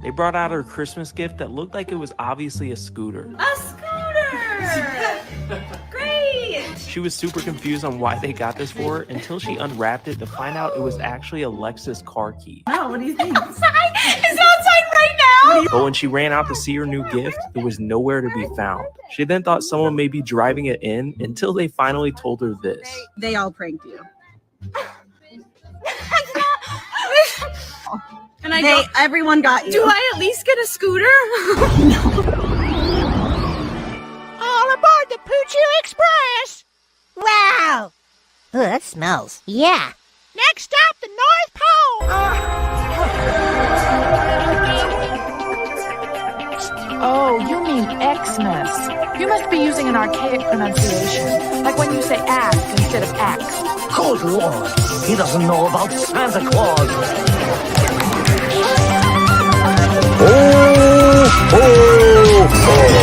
They brought out her Christmas gift that looked like it was obviously a scooter. A scooter! Great! She was super confused on why they got this for her until she unwrapped it to find out it was actually a Lexus car key. Oh, what do you think? Outside? It's outside right now! But when she ran out to see her new gift, it was nowhere to be found. She then thought someone may be driving it in until they finally told her this. They all pranked you. And everyone got you. Do I at least get a scooter? All aboard the Poochoo Express! Wow! Oh, that smells. Yeah. Next stop, the North Pole! Oh, you mean XMAS. You must be using an archaic pronunciation, like when you say act instead of axe. Good Lord, he doesn't know about Santa Claus. Oh, oh, oh.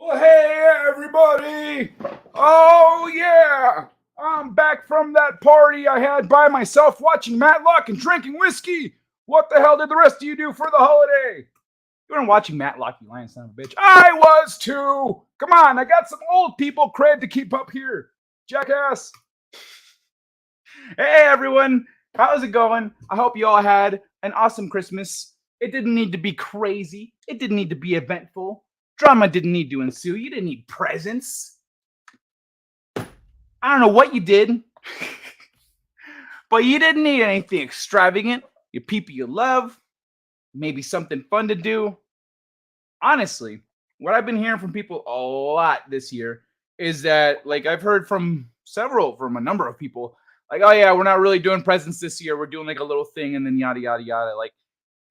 Well, hey, everybody! Oh, yeah! I'm back from that party I had by myself watching Matlock and drinking whiskey! What the hell did the rest of you do for the holiday? You weren't watching Matlock, you lying son of a bitch. I was too! Come on, I got some old people cred to keep up here. Jackass! Hey, everyone! How's it going? I hope you all had an awesome Christmas. It didn't need to be crazy. It didn't need to be eventful. Drama didn't need to ensue. You didn't need presents. I don't know what you did, but you didn't need anything extravagant. Your people you love, maybe something fun to do. Honestly, what I've been hearing from people a lot this year is that, like, I've heard from a number of people, like, oh yeah, we're not really doing presents this year. We're doing like a little thing and then yada, yada, yada. Like,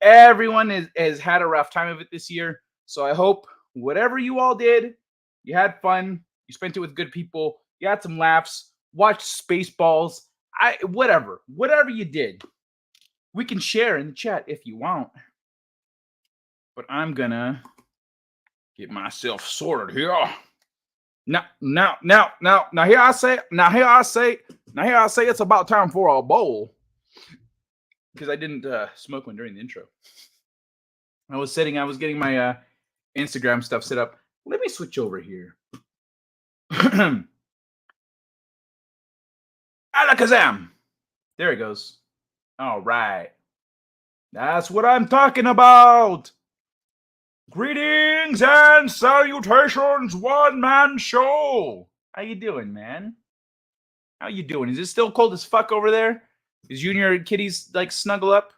everyone has had a rough time of it this year. So I hope whatever you all did, you had fun, you spent it with good people, you had some laughs, watched Spaceballs, whatever you did, we can share in the chat if you want. But I'm gonna get myself sorted here. Now here I say it's about time for a bowl. Because I didn't smoke one during the intro. I was getting my Instagram stuff set up. Let me switch over here. Alakazam. There it goes. All right. That's what I'm talking about. Greetings and salutations, one-man show. How you doing, man? How you doing? Is it still cold as fuck over there? Is you and your kitties like snuggle up?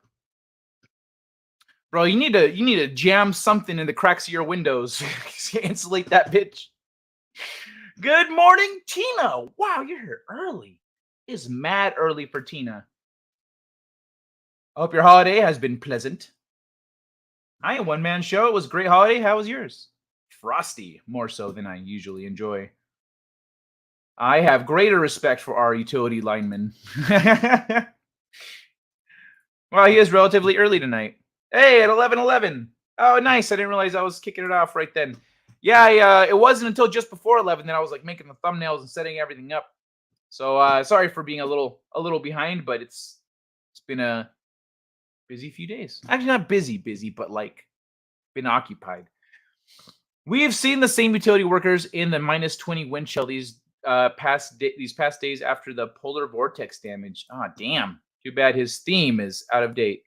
Bro, you need to jam something in the cracks of your windows. Insulate that bitch. Good morning, Tina. Wow, you're here early. It's mad early for Tina. I hope your holiday has been pleasant. Hi, one-man show. It was a great holiday. How was yours? Frosty, more so than I usually enjoy. I have greater respect for our utility linemen. Well, he is relatively early tonight. Hey, at 11:11. Oh, nice. I didn't realize I was kicking it off right then. Yeah, it wasn't until just before 11 that I was like making the thumbnails and setting everything up. So sorry for being a little behind, but it's been a busy few days. Actually, not busy, but like been occupied. We have seen the same utility workers in the -20 wind chill these past days after the polar vortex damage. Ah, damn. Too bad his theme is out of date.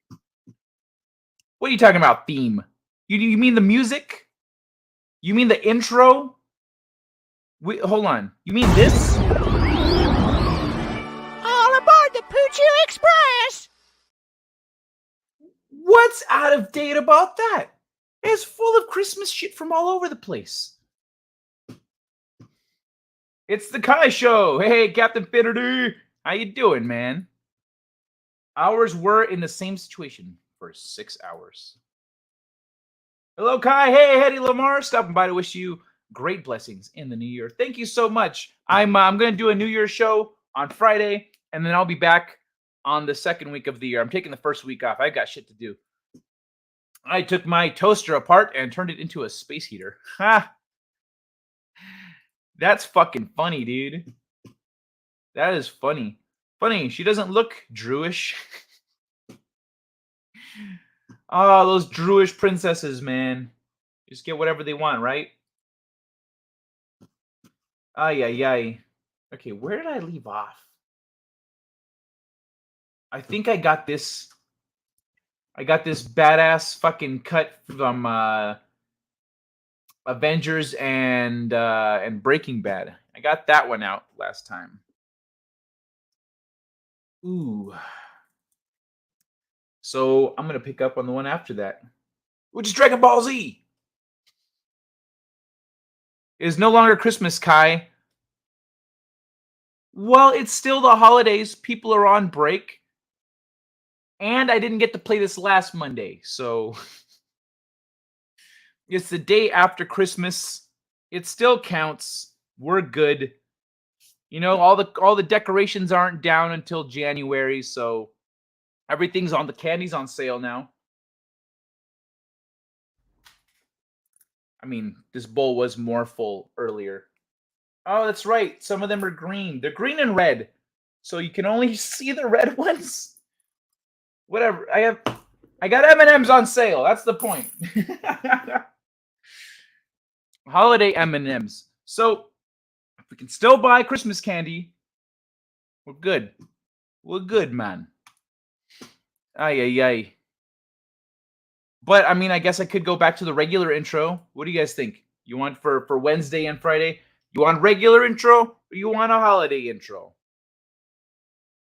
What are you talking about, theme? You mean the music? You mean the intro? Hold on. You mean this? All aboard the Poo-Choo Express! What's out of date about that? It's full of Christmas shit from all over the place. It's the Kai Show. Hey, Captain Finnerty. How you doing, man? Ours were in the same situation for 6 hours. Hello, Kai. Hey, Hetty Lamar. Stopping by to wish you great blessings in the new year. Thank you so much. I'm going to do a New Year's show on Friday, and then I'll be back on the second week of the year. I'm taking the first week off. I got shit to do. I took my toaster apart and turned it into a space heater. Ha! That's fucking funny, dude. That is funny. Funny, she doesn't look Druish. Oh, those Druish princesses, man. Just get whatever they want, right? Ay, ay, ay. Okay, where did I leave off? I think I got this. I got this badass fucking cut from Avengers and Breaking Bad. I got that one out last time. Ooh. So I'm gonna pick up on the one after that, which is Dragon Ball Z. It is no longer Christmas, Kai. Well, it's still the holidays. People are on break. And I didn't get to play this last Monday, so it's the day after Christmas. It still counts. We're good. You know, all the decorations aren't down until January, so everything's on. The candy's on sale now. I mean, this bowl was more full earlier. Oh, that's right. Some of them are green. They're green and red, so you can only see the red ones. Whatever. I got M&Ms on sale. That's the point. Holiday M&Ms. So if we can still buy Christmas candy, we're good. We're good, man. Ay, ay, ay. But I mean, I guess I could go back to the regular intro. What do you guys think? You want for Wednesday and Friday? You want regular intro or you want a holiday intro?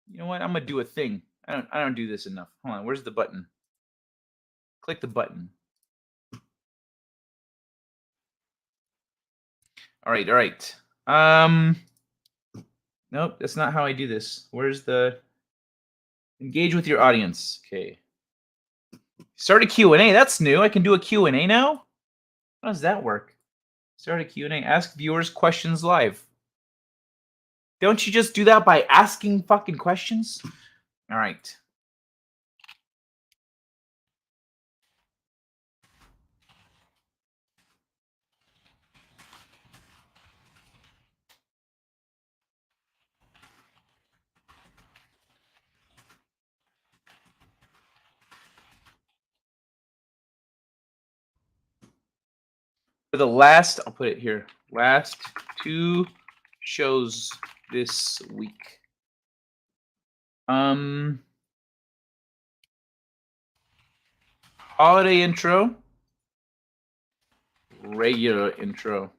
You know what? I'm gonna do a thing. I don't do this enough. Hold on, where's the button? Click the button. All right. Nope, that's not how I do this. Where's the engage with your audience? Okay. Start a Q&A. That's new. I can do a Q&A now? How does that work? Start a Q&A. Ask viewers questions live. Don't you just do that by asking fucking questions? All right. For the last, I'll put it here, last 2 shows this week. Holiday intro, regular intro.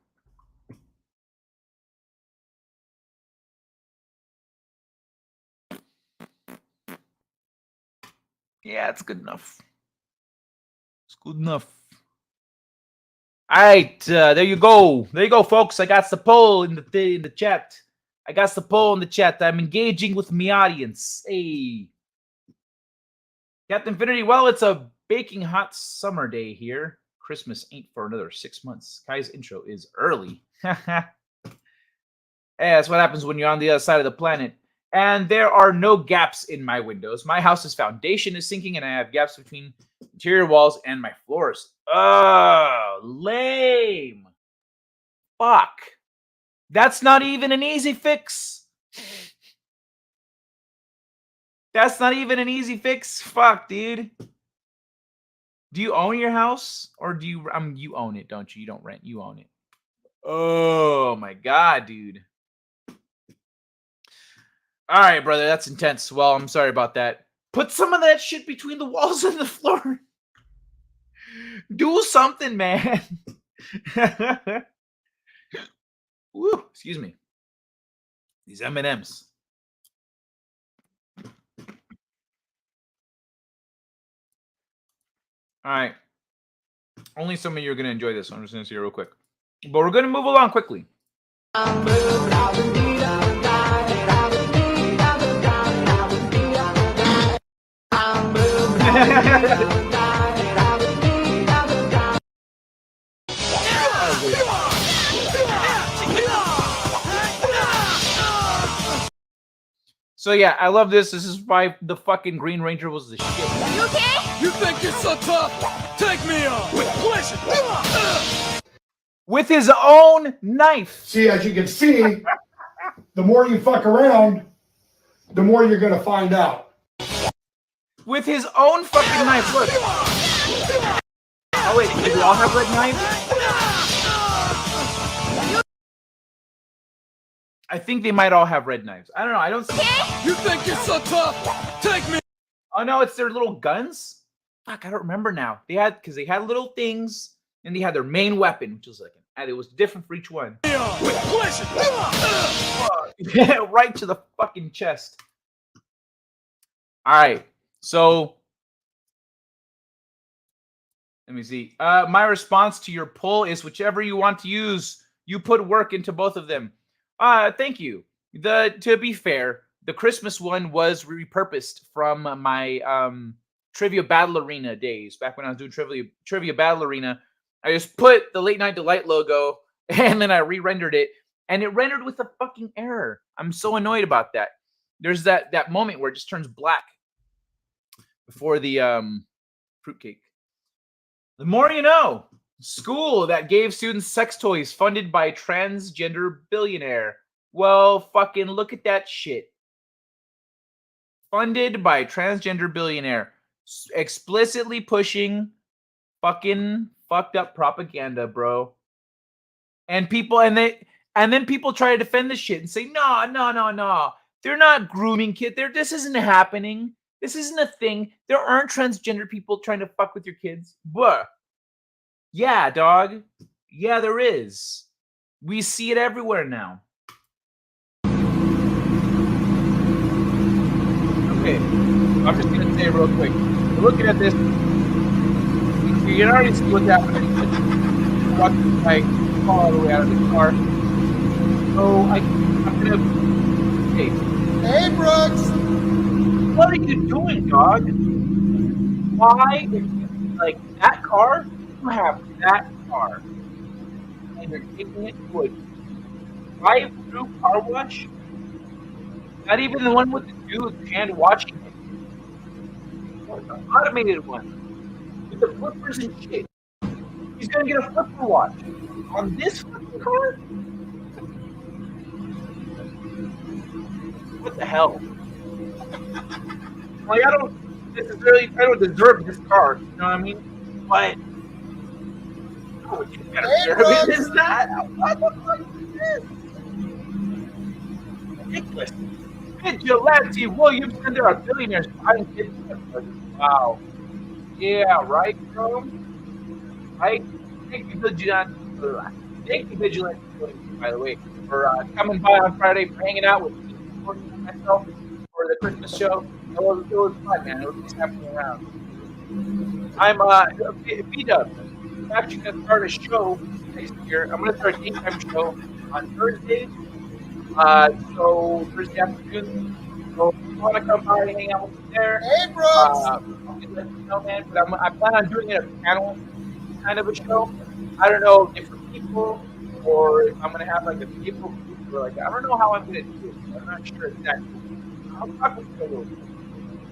Yeah, it's good enough. It's good enough. All right, there you go. There you go, folks. I got the poll in the chat. I got the poll in the chat. I'm engaging with my audience. Hey, Captain Infinity. Well, it's a baking hot summer day here. Christmas ain't for another 6 months. Kai's intro is early. That's what happens when you're on the other side of the planet. And there are no gaps in my windows. My house's foundation is sinking, and I have gaps between interior walls and my floors. Oh, lame. Fuck. That's not even an easy fix. That's not even an easy fix. Fuck, dude. Do you own your house? Or do you... you own it, don't you? You don't rent. You own it. Oh, my God, dude. All right, brother. That's intense. Well, I'm sorry about that. Put some of that shit between the walls and the floor. Do something, man. Woo, excuse me. These M&Ms. All right. Only some of you are going to enjoy this. I'm just going to see it real quick. But we're going to move along quickly. So yeah, I love this. This is why the fucking Green Ranger was the shit. You okay? You think you're so tough? Take me on with pleasure. With his own knife. See, as you can see, the more you fuck around, the more you're gonna find out. With his own fucking knife. Look. Oh wait, do we all have red knives? I think they might all have red knives. I don't know. I don't see. You think you're so tough? Take me. Oh no, it's their little guns. Fuck, I don't remember now. They had little things, and they had their main weapon, which was like, and it was different for each one. With pleasure. Right to the fucking chest. All right, so let me see. My response to your poll is whichever you want to use. You put work into both of them. Thank you. To be fair, the Christmas one was repurposed from my Trivia Battle Arena days. Back when I was doing Trivia Battle Arena, I just put the Late Night Delight logo and then I re-rendered it, and it rendered with a fucking error. I'm so annoyed about that. There's that moment where it just turns black before the fruitcake. The more you know. School that gave students sex toys funded by transgender billionaire. Well, fucking look at that shit. Funded by transgender billionaire. Explicitly pushing fucking fucked up propaganda, bro. And then people try to defend this shit and say, no. They're not grooming kids. This isn't happening. This isn't a thing. There aren't transgender people trying to fuck with your kids. Buh. Yeah, dog. Yeah, there is. We see it everywhere now. Okay, I'm just gonna say real quick. You're looking at this. You can already see what's happening. Walking like all the way out of the car. So I'm gonna. Hey, Brooks. What are you doing, dog? Why? Like that car? You have that car, and you're taking it to a drive-through car wash. Not even the one with the dude hand washing it. The automated one with the flippers and shit. He's gonna get a flipper wash on this fucking car. What the hell? Like I don't deserve this car. You know what I mean? But. Oh, you gotta is that? What the fuck is this? Ridiculous. Vigilante Williamson, there are billionaires behind kids. Wow. Yeah, right, bro? Right? Thank you, Vigilante. Thank you, Vigilante Williamson, by the way, for coming by on Friday, for hanging out with me, myself, for the Christmas show. It was fun, man. It was just happening around. I'm B-Dub. I'm actually going to start a show next year. I'm going to start a daytime show on Thursdays. So Thursday afternoon. So you want to come by and hang out with me there, Hey, Brooks. I'll let you know, man. But I plan on doing it a panel kind of a show. I don't know, different people, or if I'm gonna have like a table group, or like I don't know how I'm gonna do it. I'm not sure exactly. I'll talk with you a little bit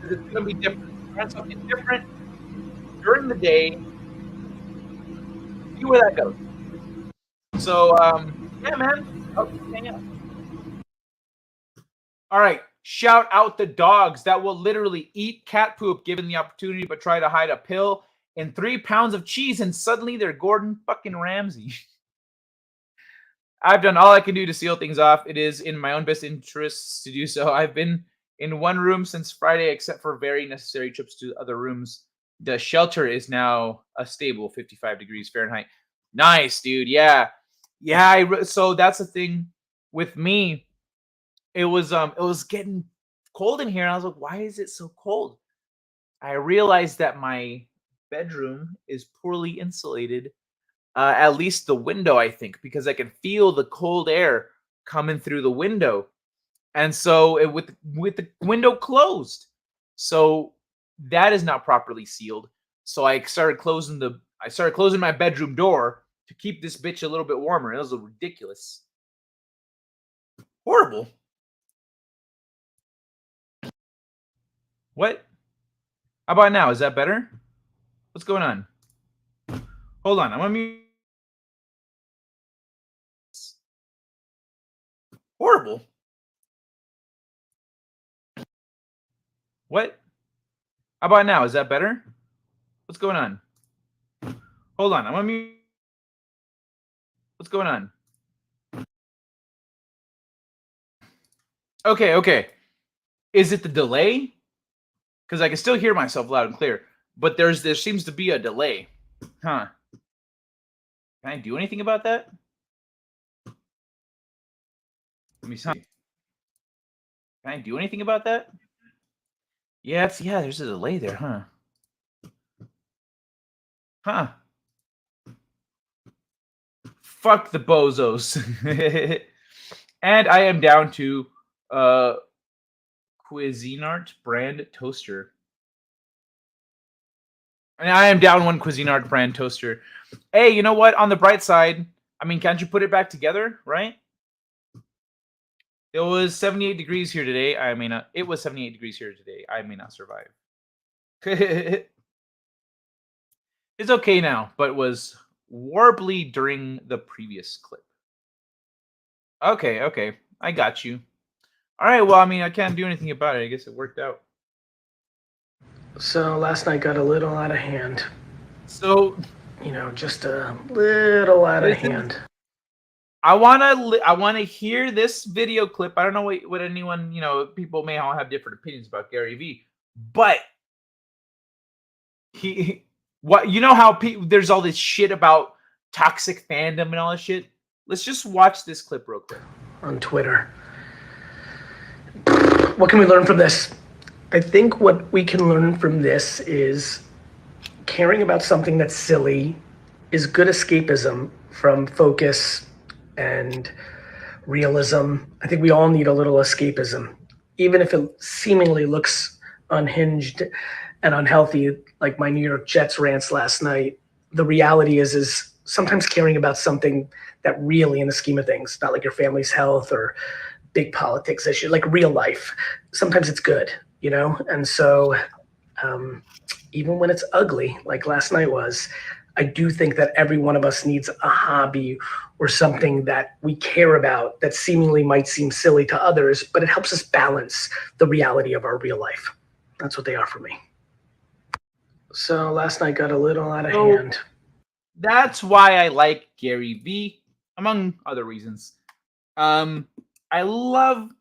because it's gonna be different. Try something different during the day. See where that goes. So yeah, man. I'll hang out. All right. Shout out the dogs that will literally eat cat poop given the opportunity, but try to hide a pill in 3 pounds of cheese, and suddenly they're Gordon fucking Ramsay. I've done all I can do to seal things off. It is in my own best interests to do so. I've been in one room since Friday, except for very necessary trips to other rooms. The shelter is now a stable 55 degrees Fahrenheit. Nice, dude. Yeah. So that's the thing with me. It was getting cold in here, and I was like, why is it so cold? I realized that my bedroom is poorly insulated, at least the window, I think, because I can feel the cold air coming through the window, and so with the window closed, so that is not properly sealed. So I started closing my bedroom door to keep this bitch a little bit warmer. It was ridiculous, horrible. What? How about now? Is that better? What's going on? Hold on, I'm gonna mute. Horrible. What? How about now? Is that better? What's going on? Hold on, I'm gonna mute. What's going on? Okay. Is it the delay? Because I can still hear myself loud and clear, but there seems to be a delay. Huh. Can I do anything about that? Let me see. Can I do anything about that? Yeah, there's a delay there, huh? Huh. Fuck the bozos. And I am down to Cuisinart brand toaster. And I am down one Cuisinart brand toaster. Hey, you know what? On the bright side, I mean, can't you put it back together, right? It was 78 degrees here today. I may not. It was 78 degrees here today. I may not survive. It's okay now, but was warbly during the previous clip. Okay. I got you. All right, well, I mean, I can't do anything about it. I guess it worked out. So last night got a little out of hand. So, just a little out of hand. I wanna hear this video clip. I don't know what anyone, people may all have different opinions about Gary Vee, but how there's all this shit about toxic fandom and all this shit. Let's just watch this clip real quick. On Twitter. What can we learn from this? I think what we can learn from this is caring about something that's silly is good escapism from focus and realism. I think we all need a little escapism, even if it seemingly looks unhinged and unhealthy, like my New York Jets rants last night. The reality is sometimes caring about something that really, in the scheme of things, not like your family's health or big politics issue, like real life. Sometimes it's good, And so even when it's ugly, like last night was, I do think that every one of us needs a hobby or something that we care about that seemingly might seem silly to others, but it helps us balance the reality of our real life. That's what they are for me. So last night got a little out of hand. That's why I like Gary Vee, among other reasons. I love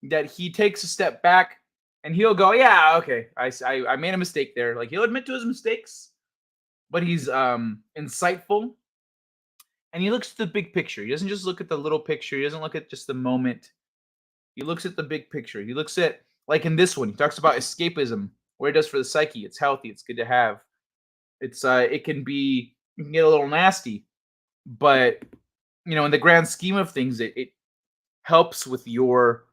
that he takes a step back and he'll go, yeah, okay, I made a mistake there. Like, he'll admit to his mistakes, but he's insightful. And he looks at the big picture. He doesn't just look at the little picture. He doesn't look at just the moment. He looks at the big picture. He looks at, like in this one, he talks about escapism, what it does for the psyche. It's healthy. It's good to have. It can get a little nasty, but in the grand scheme of things, it helps with your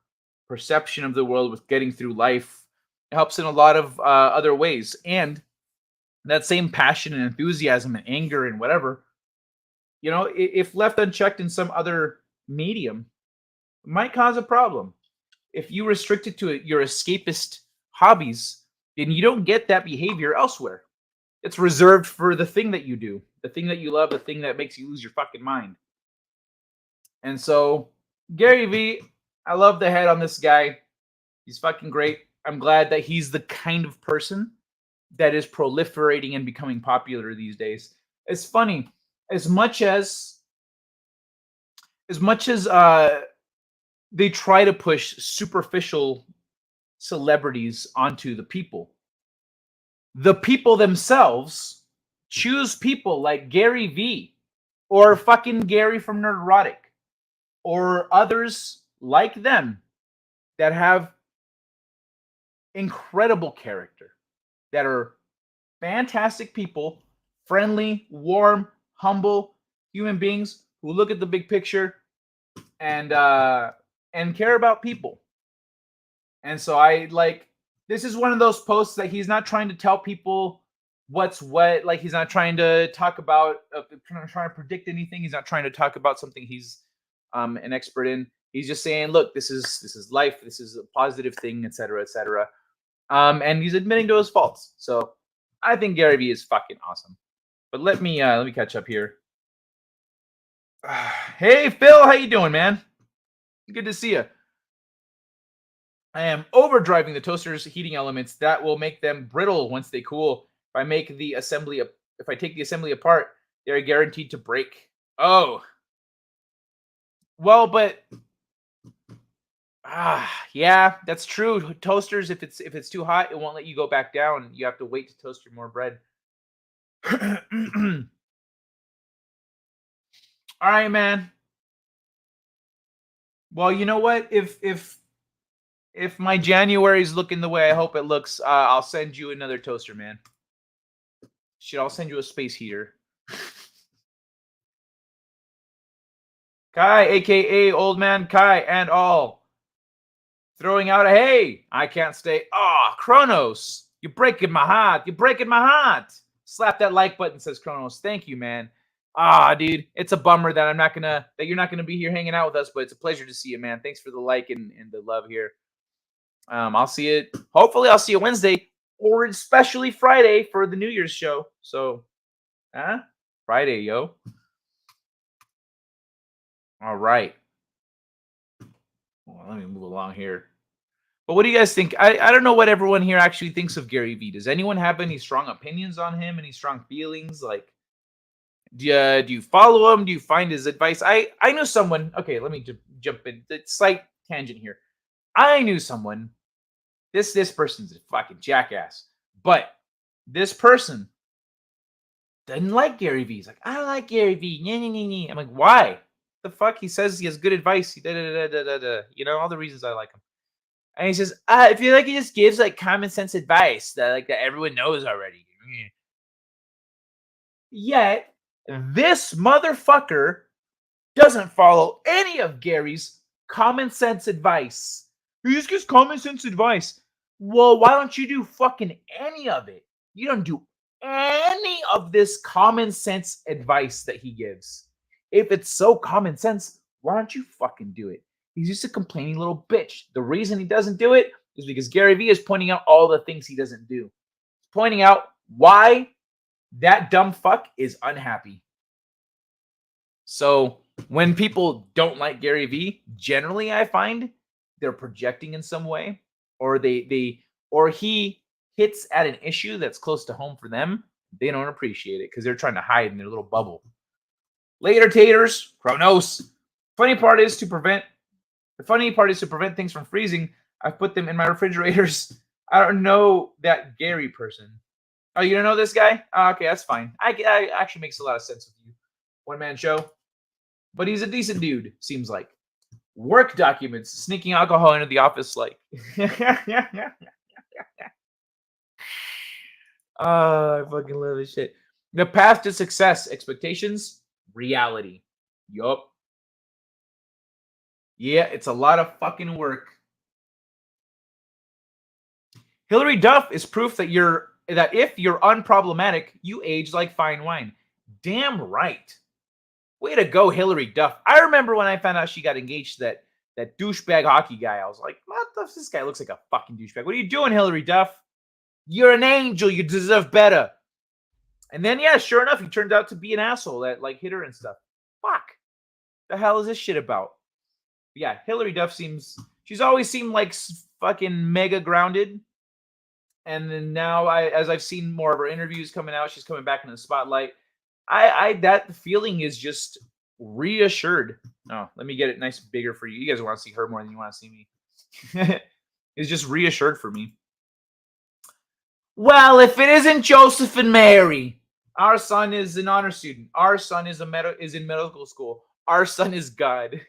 perception of the world, with getting through life. It helps in a lot of other ways. And that same passion and enthusiasm and anger and whatever, if left unchecked in some other medium, might cause a problem. If you restrict it to your escapist hobbies, then you don't get that behavior elsewhere. It's reserved for the thing that you do, the thing that you love, the thing that makes you lose your fucking mind. And so, Gary Vee, I love the head on this guy. He's fucking great. I'm glad that he's the kind of person that is proliferating and becoming popular these days. It's funny, as much as they try to push superficial celebrities onto the people themselves choose people like Gary Vee or fucking Gary from Nerdrotic or others like them that have incredible character, that are fantastic people, friendly, warm, humble human beings who look at the big picture and care about people. And so this is one of those posts that he's not trying to tell people what's what. Like, he's not trying to talk about, trying to predict anything. He's not trying to talk about something he's an expert in. He's just saying, look, this is life. This is a positive thing, etc., etc. And he's admitting to his faults. So I think Gary Vee is fucking awesome. But let me catch up here. Hey Phil, how you doing, man? Good to see you. I am overdriving the toaster's heating elements. That will make them brittle once they cool. If I take the assembly apart, they are guaranteed to break. Oh. Well, but yeah, that's true. Toasters, if it's too hot, it won't let you go back down. You have to wait to toast your more bread. All right, man. Well, you know what? If my January's looking the way I hope it looks, I'll send you another toaster, man. Shit, I'll send you a space heater. Kai, aka Old Man Kai, and all. Throwing out a hey, I can't stay. Kronos, you're breaking my heart. You're breaking my heart. Slap that like button, says Kronos. Thank you, man. Dude, it's a bummer that you're not gonna be here hanging out with us, but it's a pleasure to see you, man. Thanks for the like and the love here. I'll see it. Hopefully, I'll see you Wednesday or especially Friday for the New Year's show. So, Friday, yo. All right. Well, let me move along here. But what do you guys think? I don't know what everyone here actually thinks of Gary Vee. Does anyone have any strong opinions on him? Any strong feelings? Like, do you follow him? Do you find his advice? I knew someone. Okay, let me jump in. Slight tangent here. I knew someone. This person's a fucking jackass. But this person didn't like Gary Vee. He's like, I don't like Gary Vee. I'm like, why? The fuck? He says he has good advice. All the reasons I like him. And he says, I feel like he just gives like common sense advice that everyone knows already. Yet this motherfucker doesn't follow any of Gary's common sense advice. He just gives common sense advice. Well, why don't you do fucking any of it? You don't do any of this common sense advice that he gives. If it's so common sense, why don't you fucking do it? He's just a complaining little bitch. The reason he doesn't do it is because Gary Vee is pointing out all the things he doesn't do. He's pointing out why that dumb fuck is unhappy. So when people don't like Gary Vee, generally I find they're projecting in some way, or he hits at an issue that's close to home for them. They don't appreciate it because they're trying to hide in their little bubble. Later, taters, Kronos. The funny part is to prevent things from freezing. I've put them in my refrigerators. I don't know that Gary person. Oh, you don't know this guy? Okay, that's fine. I actually makes a lot of sense with you. One-man show. But he's a decent dude, seems like. Work documents, sneaking alcohol into the office, like. I fucking love this shit. The path to success, expectations, reality. Yup. Yeah, it's a lot of fucking work. Hillary Duff is proof that if you're unproblematic, you age like fine wine. Damn right. Way to go, Hillary Duff. I remember when I found out she got engaged to that douchebag hockey guy. I was like, what the f? This guy looks like a fucking douchebag. What are you doing, Hillary Duff? You're an angel. You deserve better. And then, yeah, sure enough, he turned out to be an asshole that like hit her and stuff. Fuck. The hell is this shit about? Yeah, Hillary Duff she's always seemed like fucking mega grounded. And then now, as I've seen more of her interviews coming out, she's coming back in the spotlight. That feeling is just reassured. Oh, let me get it nice and bigger for you. You guys want to see her more than you want to see me. It's just reassured for me. Well, if it isn't Joseph and Mary, our son is an honor student. Our son is in medical school. Our son is God.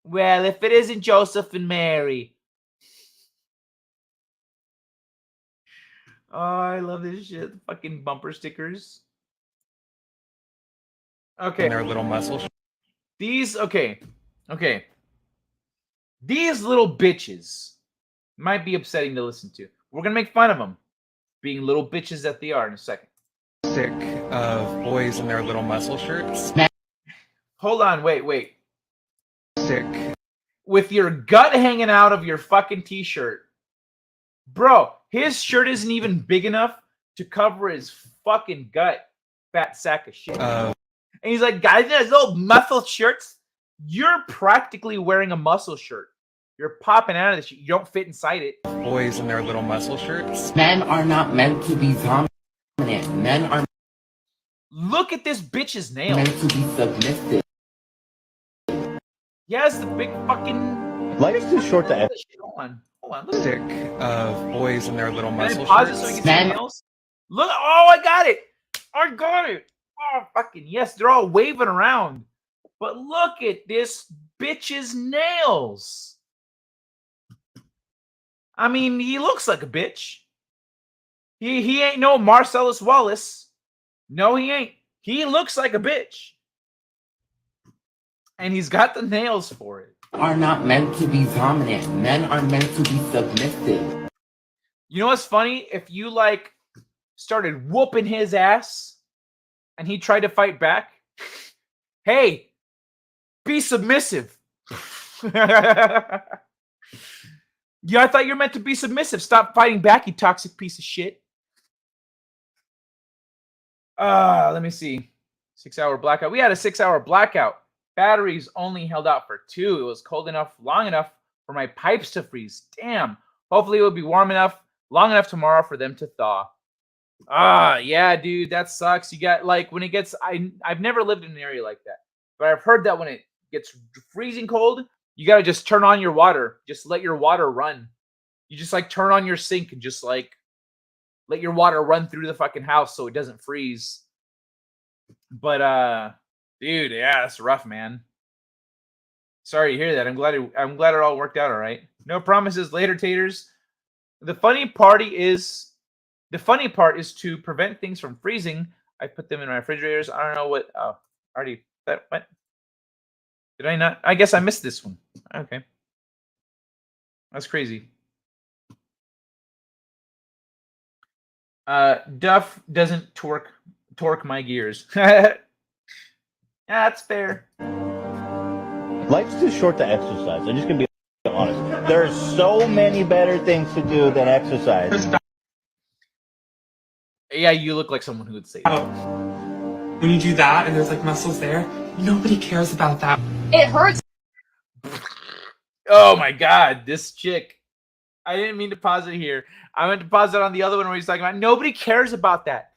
Well, if it isn't Joseph and Mary. Oh, I love this shit. Fucking bumper stickers. Okay. And their little muscle. Okay. These little bitches might be upsetting to listen to. We're going to make fun of them being little bitches that they are in a second. Sick of boys in their little muscle shirts. Hold on, wait. Sick. With your gut hanging out of your fucking t-shirt. Bro, his shirt isn't even big enough to cover his fucking gut. Fat sack of shit. And he's like, guys, those little muscle shirts. You're practically wearing a muscle shirt. You're popping out of the shit. You don't fit inside it. Boys in their little muscle shirts. Men are not meant to be dominant. Men are Look at this bitch's nails. meant to be submissive. Yes, the big fucking... Life's too short to... Hold on. Look. Sick of boys in their little muscle Pause it shirts. so you can see the nails. Look. Oh, I got it. Oh, fucking yes. They're all waving around. But look at this bitch's nails. I mean, he looks like a bitch. He ain't no Marcellus Wallace. No, he ain't. He looks like a bitch. And he's got the nails for it. Are not meant to be dominant. Men are meant to be submissive. You know what's funny? If you like started whooping his ass and he tried to fight back, hey, be submissive. Yeah, I thought you were meant to be submissive. Stop fighting back, you toxic piece of shit. Let me see. 6-hour blackout. We had a 6-hour blackout. Batteries only held out for 2. It was cold enough, long enough for my pipes to freeze. Damn. Hopefully it will be warm enough, long enough tomorrow for them to thaw. Yeah, dude, that sucks. You got, like, when it gets... I've never lived in an area like that. But I've heard that when it gets freezing cold, you got to just turn on your water. Just let your water run. You just, like, turn on your sink and just, like, let your water run through the fucking house so it doesn't freeze. But, dude, yeah, that's rough, man. Sorry to hear that. I'm glad it all worked out all right. No promises later, taters. The funny part is to prevent things from freezing. I put them in my refrigerators. I don't know what. Oh, already. What? Did I not? I guess I missed this one. Okay. That's crazy. Duff doesn't torque my gears. That's fair. Life's too short to exercise. I'm just gonna be honest. There are so many better things to do than exercise. Yeah, you look like someone who would say that. When you do that and there's like muscles there, nobody cares about that. It hurts. Oh my god, this chick. I didn't mean to pause it here. I meant to pause it on the other one where he's talking about nobody cares about that.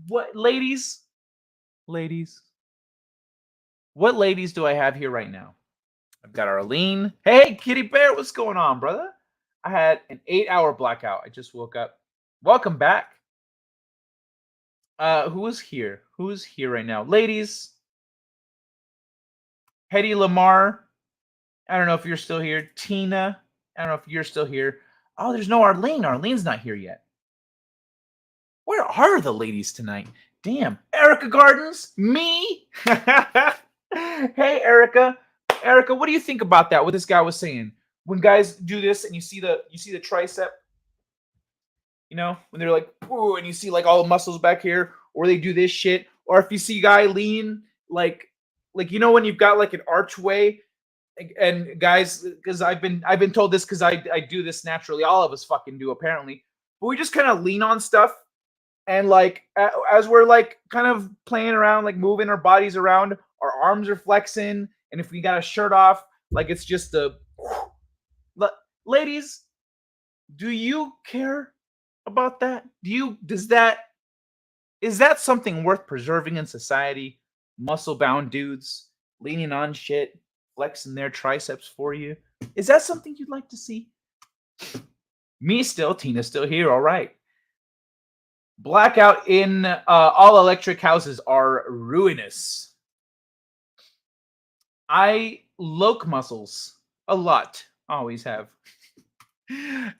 What ladies? What ladies do I have here right now? I've got Arlene. Hey, Kitty Bear, what's going on, brother? I had an 8-hour blackout. I just woke up. Welcome back. Who is here? Who's here right now? Ladies. Hetty Lamar. I don't know if you're still here. Tina. I don't know if you're still here. Oh, there's no Arlene. Arlene's not here yet. Where are the ladies tonight? Damn. Erica Gardens? Me? Hey, Erica. Erica, what do you think about that, what this guy was saying? when guys do this and you see the tricep, you know, when they're like, ooh, and you see like all the muscles back here, or they do this shit, or if you see a guy lean like you know when you've got like an archway, and guys, because I've been told this because I do this naturally, all of us fucking do apparently, but we just kind of lean on stuff, and like as we're like kind of playing around, like moving our bodies around, our arms are flexing, and if we got a shirt off, like it's just a ladies, do you care about that? Is that something worth preserving in society? Muscle bound dudes leaning on shit, flexing their triceps for you. Is that something you'd like to see? Me still, Tina's still here. All right. Blackout in all electric houses are ruinous. I loke muscles a lot. Always have.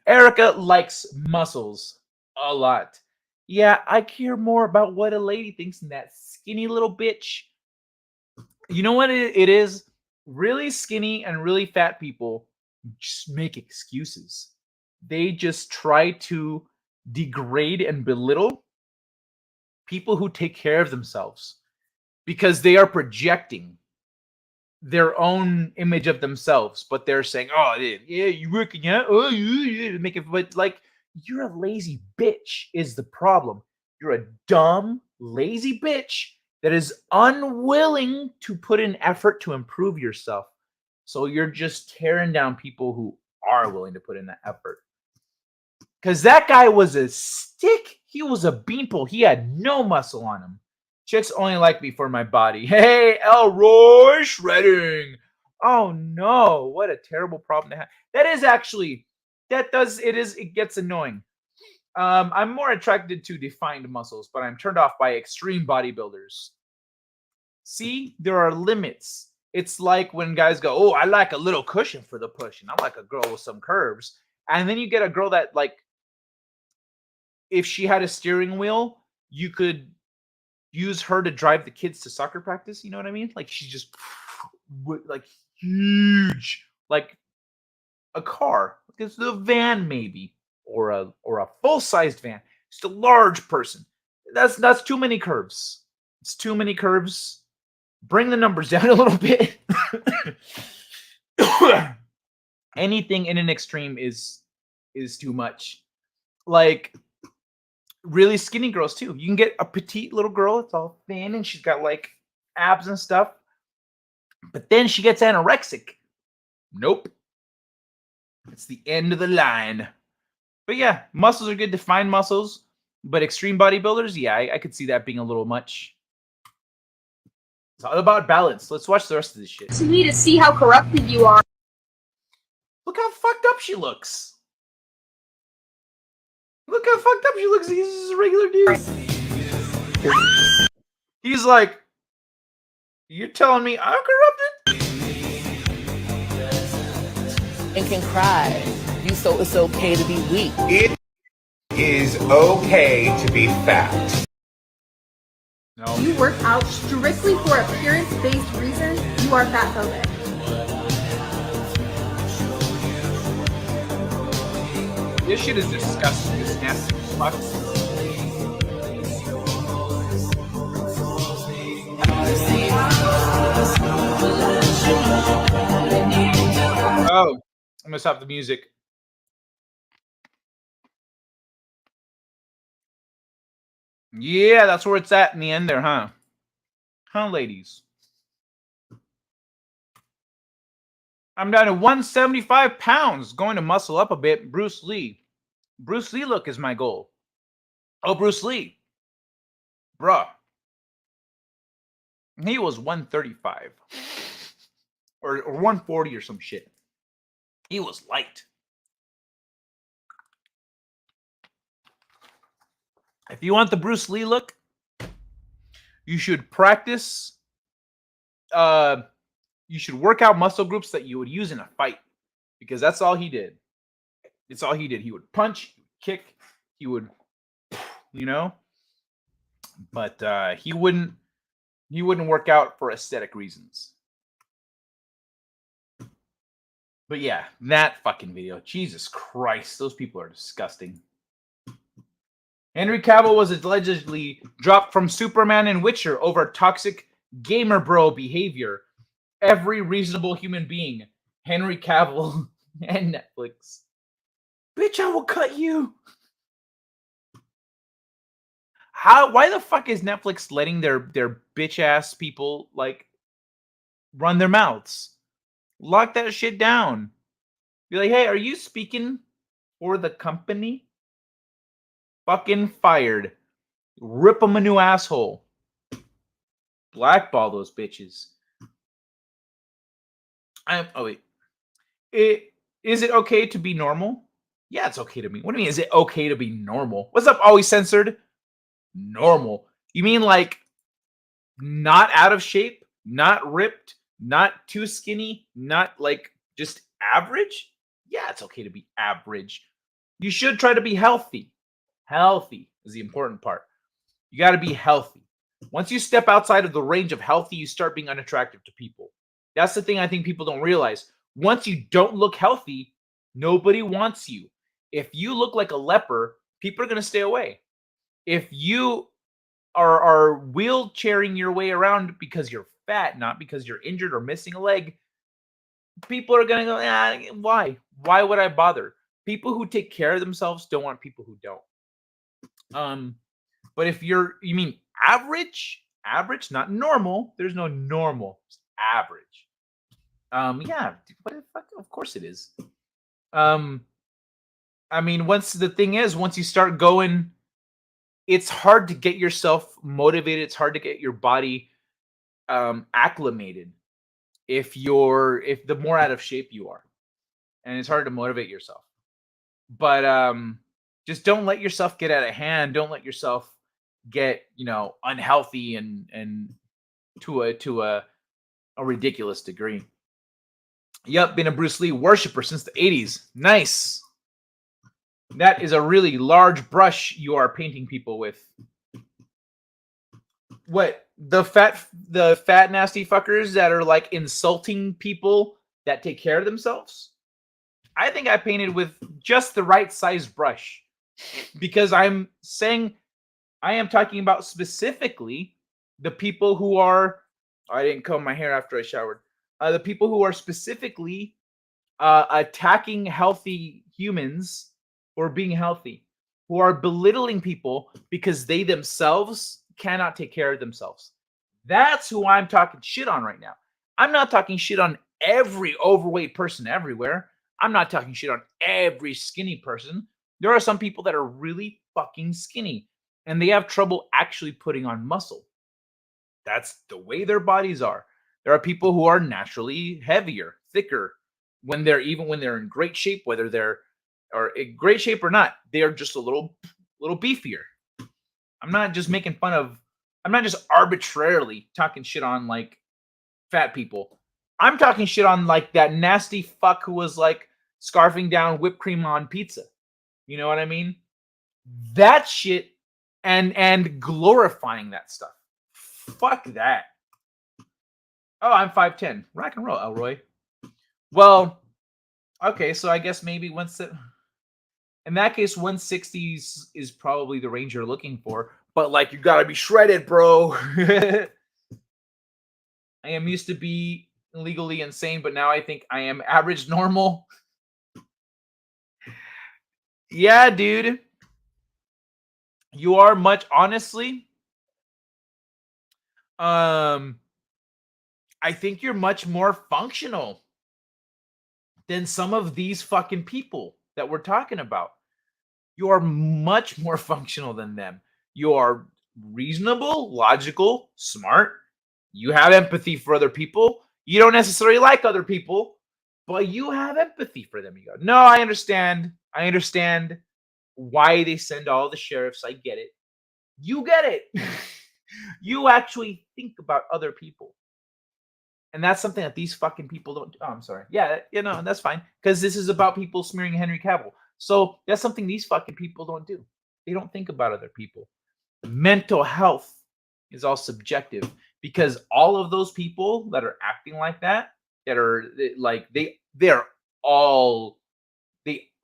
Erica likes muscles a lot. Yeah, I care more about what a lady thinks than that skinny little bitch. You know what it is? Really skinny and really fat people just make excuses. They just try to degrade and belittle people who take care of themselves because they are projecting their own image of themselves, but they're saying, "Oh, yeah, you working out? Oh, you make it." But like, you're a lazy bitch is the problem. You're a dumb, lazy bitch that is unwilling to put in effort to improve yourself. So you're just tearing down people who are willing to put in that effort. Because that guy was a stick. He was a beanpole. He had no muscle on him. Chicks only like me for my body. Hey, Elroy shredding. Oh no, what a terrible problem to have. That is actually, it gets annoying. I'm more attracted to defined muscles, but I'm turned off by extreme bodybuilders. See, there are limits. It's like when guys go, oh, I like a little cushion for the push, and I like a girl with some curves. And then you get a girl that, like, if she had a steering wheel, you could use her to drive the kids to soccer practice. You know what I mean? Like, she's just like huge, like a car. It's a van, maybe, or a full-sized van. Just a large person. That's too many curves. It's too many curves. Bring the numbers down a little bit. Anything in an extreme is too much. Like, really skinny girls too. You can get a petite little girl. It's all thin and she's got like abs and stuff. But then she gets anorexic. Nope. It's the end of the line. But yeah, muscles are good, defined muscles. But extreme bodybuilders, yeah, I could see that being a little much. It's all about balance. Let's watch the rest of this shit. To me, to see how corrupted you are. Look how fucked up she looks. Look how fucked up she looks. He's just a regular dude. He's like, you're telling me I'm corrupted? And can cry. So it's okay to be weak. It is okay to be fat. No. You work out strictly for appearance-based reasons, you are fatphobic. This shit is disgusting. This nasty fuck. Oh, I'm gonna stop the music. Yeah, that's where it's at in the end there, huh? Huh, ladies? I'm down to 175 pounds, going to muscle up a bit. Bruce Lee. Bruce Lee look is my goal. Oh, Bruce Lee. Bruh. He was 135. Or 140 or some shit. He was light. If you want the Bruce Lee look, you should practice. You should work out muscle groups that you would use in a fight, because that's all he did. It's all he did. He would punch, kick, he would, you know. But he wouldn't work out for aesthetic reasons. But yeah, that fucking video. Jesus Christ, those people are disgusting. Henry Cavill was allegedly dropped from Superman and Witcher over toxic gamer bro behavior. Every reasonable human being, Henry Cavill and Netflix. Bitch, I will cut you. Why the fuck is Netflix letting their bitch ass people like run their mouths? Lock that shit down. Be like, hey, are you speaking for the company? Fucking fired. Rip them a new asshole. Blackball those bitches. Oh wait. Is it okay to be normal? Yeah, it's okay to be. What do you mean? Is it okay to be normal? What's up? Always censored. Normal. You mean like not out of shape, not ripped, not too skinny, not like just average? Yeah, it's okay to be average. You should try to be healthy. Healthy is the important part. You got to be healthy. Once you step outside of the range of healthy, you start being unattractive to people. That's the thing I think people don't realize. Once you don't look healthy, nobody wants you. If you look like a leper, people are going to stay away. If you are wheelchairing your way around because you're fat, not because you're injured or missing a leg, people are going to go, why? Why would I bother? People who take care of themselves don't want people who don't. But if you mean average, not normal. There's no normal, it's average. Yeah, what the fuck? Of course it is. I mean, once you start going, it's hard to get yourself motivated. It's hard to get your body acclimated if the more out of shape you are, and it's hard to motivate yourself. But just don't let yourself get out of hand. Don't let yourself get unhealthy and to a ridiculous degree. Yep, been a Bruce Lee worshiper since the 80s. Nice. That is a really large brush you are painting people with. What? The fat nasty fuckers that are like insulting people that take care of themselves? I think I painted with just the right size brush, because I am talking about specifically the people who are. I didn't comb my hair after I showered. The people who are specifically attacking healthy humans or being healthy, who are belittling people because they themselves cannot take care of themselves. That's who I'm talking shit on right now. I'm not talking shit on every overweight person everywhere. I'm not talking shit on every skinny person. There are some people that are really fucking skinny and they have trouble actually putting on muscle. That's the way their bodies are. There are people who are naturally heavier, thicker, when they're in great shape, whether they're in great shape or not, they are just a little beefier. I'm not just arbitrarily talking shit on like fat people. I'm talking shit on like that nasty fuck who was like scarfing down whipped cream on pizza. You know what I mean? That shit and glorifying that stuff. Fuck that. Oh, I'm 5'10". Rock and roll, Elroy. Well, okay, so I guess maybe in that case, 160 is probably the range you're looking for. But like, you gotta be shredded, bro. I am used to be legally insane, but now I think I am average normal. Yeah, dude. You are much, honestly. I think you're much more functional than some of these fucking people that we're talking about. You are much more functional than them. You are reasonable, logical, smart. You have empathy for other people. You don't necessarily like other people, but you have empathy for them. You go, no, I understand. I understand why they send all the sheriffs. I get it. You get it. You actually think about other people. And that's something that these fucking people don't do. Oh, I'm sorry. Yeah, that's fine. Because this is about people smearing Henry Cavill. So that's something these fucking people don't do. They don't think about other people. Mental health is all subjective, because all of those people that are acting like that are like they're all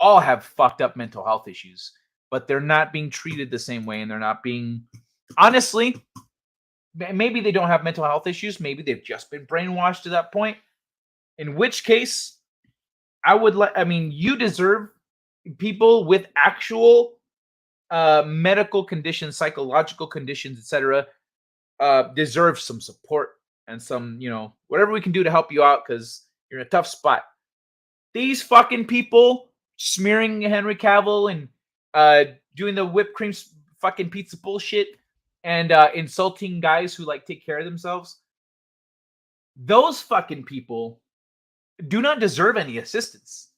have fucked up mental health issues, but they're not being treated the same way, and they're not being, honestly, maybe they don't have mental health issues. Maybe they've just been brainwashed to that point. In which case, you deserve people with actual medical conditions, psychological conditions, etc. Deserve some support and some, whatever we can do to help you out because you're in a tough spot. These fucking people smearing Henry Cavill and doing the whipped cream fucking pizza bullshit and insulting guys who like take care of themselves. Those fucking people do not deserve any assistance.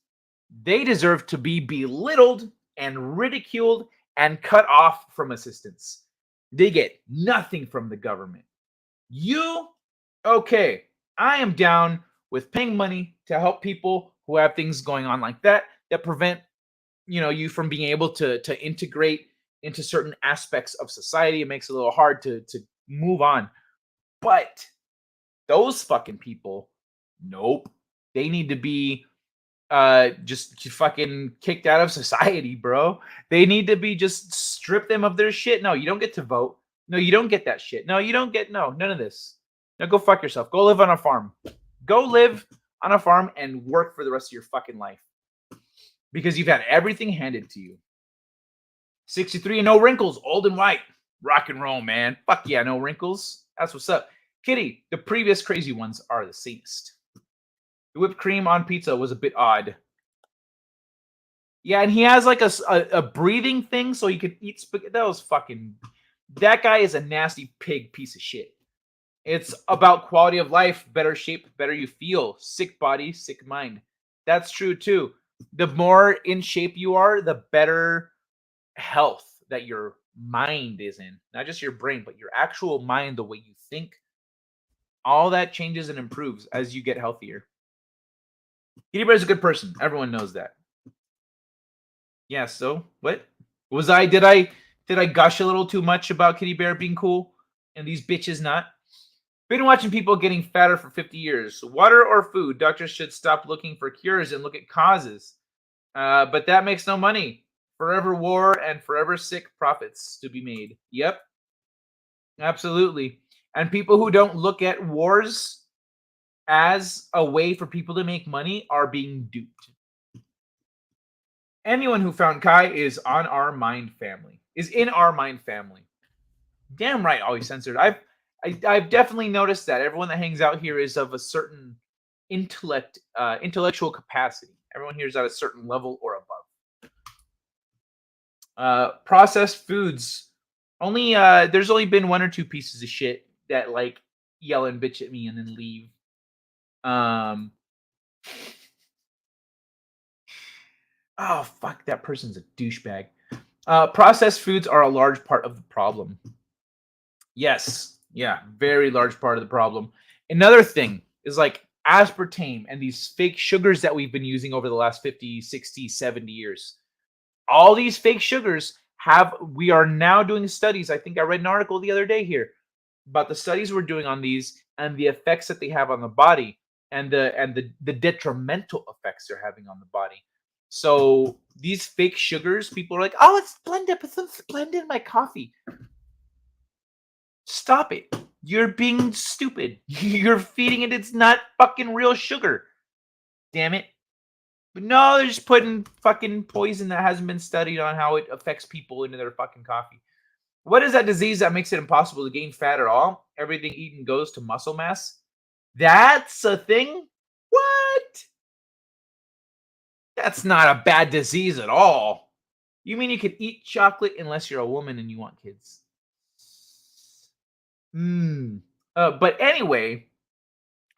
They deserve to be belittled and ridiculed and cut off from assistance. They get nothing from the government. Okay, I am down with paying money to help people who have things going on like that prevent, you from being able to integrate into certain aspects of society. It makes it a little hard to move on. But those fucking people, nope. They need to be just fucking kicked out of society, bro. They need to be just strip them of their shit. No, you don't get to vote. No, you don't get that shit. No, you don't get none of this. Now go fuck yourself. Go live on a farm. Go live on a farm and work for the rest of your fucking life. Because you've had everything handed to you. 63 and no wrinkles, old and white. Rock and roll, man. Fuck yeah, no wrinkles. That's what's up. Kitty, the previous crazy ones are the safest. The whipped cream on pizza was a bit odd. Yeah, and he has like a breathing thing so he could eat spaghetti. That guy is a nasty pig piece of shit. It's about quality of life, better shape, better you feel. Sick body, sick mind. That's true too. The more in shape you are, the better health that your mind is in. Not just your brain, but your actual mind, the way you think. All that changes and improves as you get healthier. Kitty Bear's a good person. Everyone knows that. Yeah, so what? Did I gush a little too much about Kitty Bear being cool and these bitches not? Been watching people getting fatter for 50 years. Water or food? Doctors should stop looking for cures and look at causes. But that makes no money. Forever war and forever sick profits to be made. Yep. Absolutely. And people who don't look at wars as a way for people to make money are being duped. Anyone who found Kai is in our mind family. Damn right, always censored. I've definitely noticed that everyone that hangs out here is of a certain intellectual capacity. Everyone here is at a certain level or above. Processed foods. There's only been one or two pieces of shit that like yell and bitch at me and then leave. Oh fuck, that person's a douchebag. Processed foods are a large part of the problem. Yes, yeah, very large part of the problem. Another thing is like aspartame and these fake sugars that we've been using over the last 50, 60, 70 years. All these fake sugars we are now doing studies. I think I read an article the other day here about the studies we're doing on these and the effects that they have on the body and the detrimental effects they're having on the body. So these fake sugars, people are like, oh, it's blended, but it's blended in my coffee. Stop it. You're being stupid. You're feeding it. It's not fucking real sugar. Damn it. But no, they're just putting fucking poison that hasn't been studied on how it affects people into their fucking coffee. What is that disease that makes it impossible to gain fat at all? Everything eaten goes to muscle mass. That's a thing? What? That's not a bad disease at all. You mean you could eat chocolate unless you're a woman and you want kids? But anyway,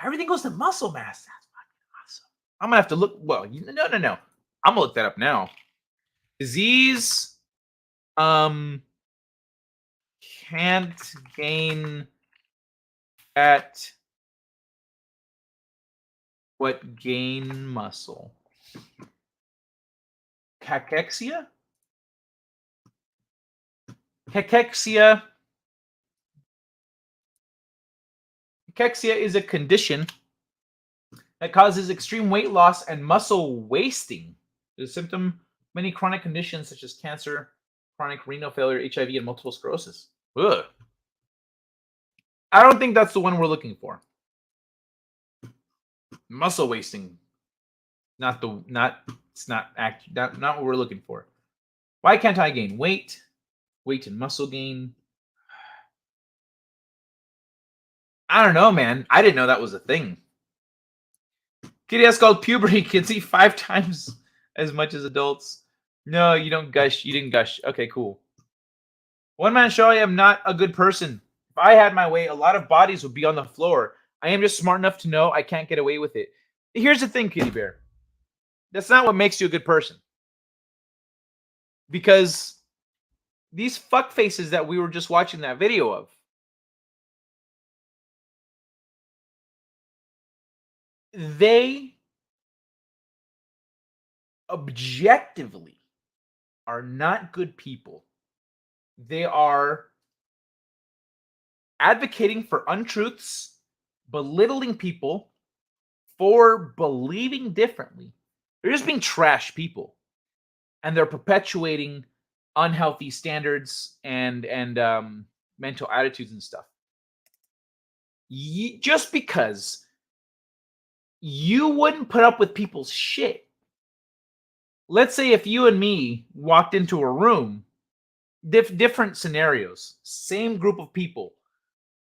everything goes to muscle mass. That's fucking awesome. I'm gonna have to look. Well, no. I'm gonna look that up now. Disease. Can't gain fat. What gain muscle? Cachexia? Cachexia is a condition It causes extreme weight loss and muscle wasting. The symptom many chronic conditions such as cancer, chronic renal failure, HIV, and multiple sclerosis. Ugh. I don't think that's the one we're looking for. Muscle wasting. Not what we're looking for. Why can't I gain weight? Weight and muscle gain. I don't know, man. I didn't know that was a thing. Kitty has called puberty. Kids eat 5 times as much as adults. No, you don't gush. You didn't gush. Okay, cool. One man show, I am not a good person. If I had my way, a lot of bodies would be on the floor. I am just smart enough to know I can't get away with it. Here's the thing, Kitty Bear. That's not what makes you a good person. Because these fuck faces that we were just watching that video of, they objectively are not good people. They are advocating for untruths, belittling people for believing differently. They're just being trash people, and they're perpetuating unhealthy standards and mental attitudes and stuff. Just because you wouldn't put up with people's shit. Let's say if you and me walked into a room, different scenarios, same group of people.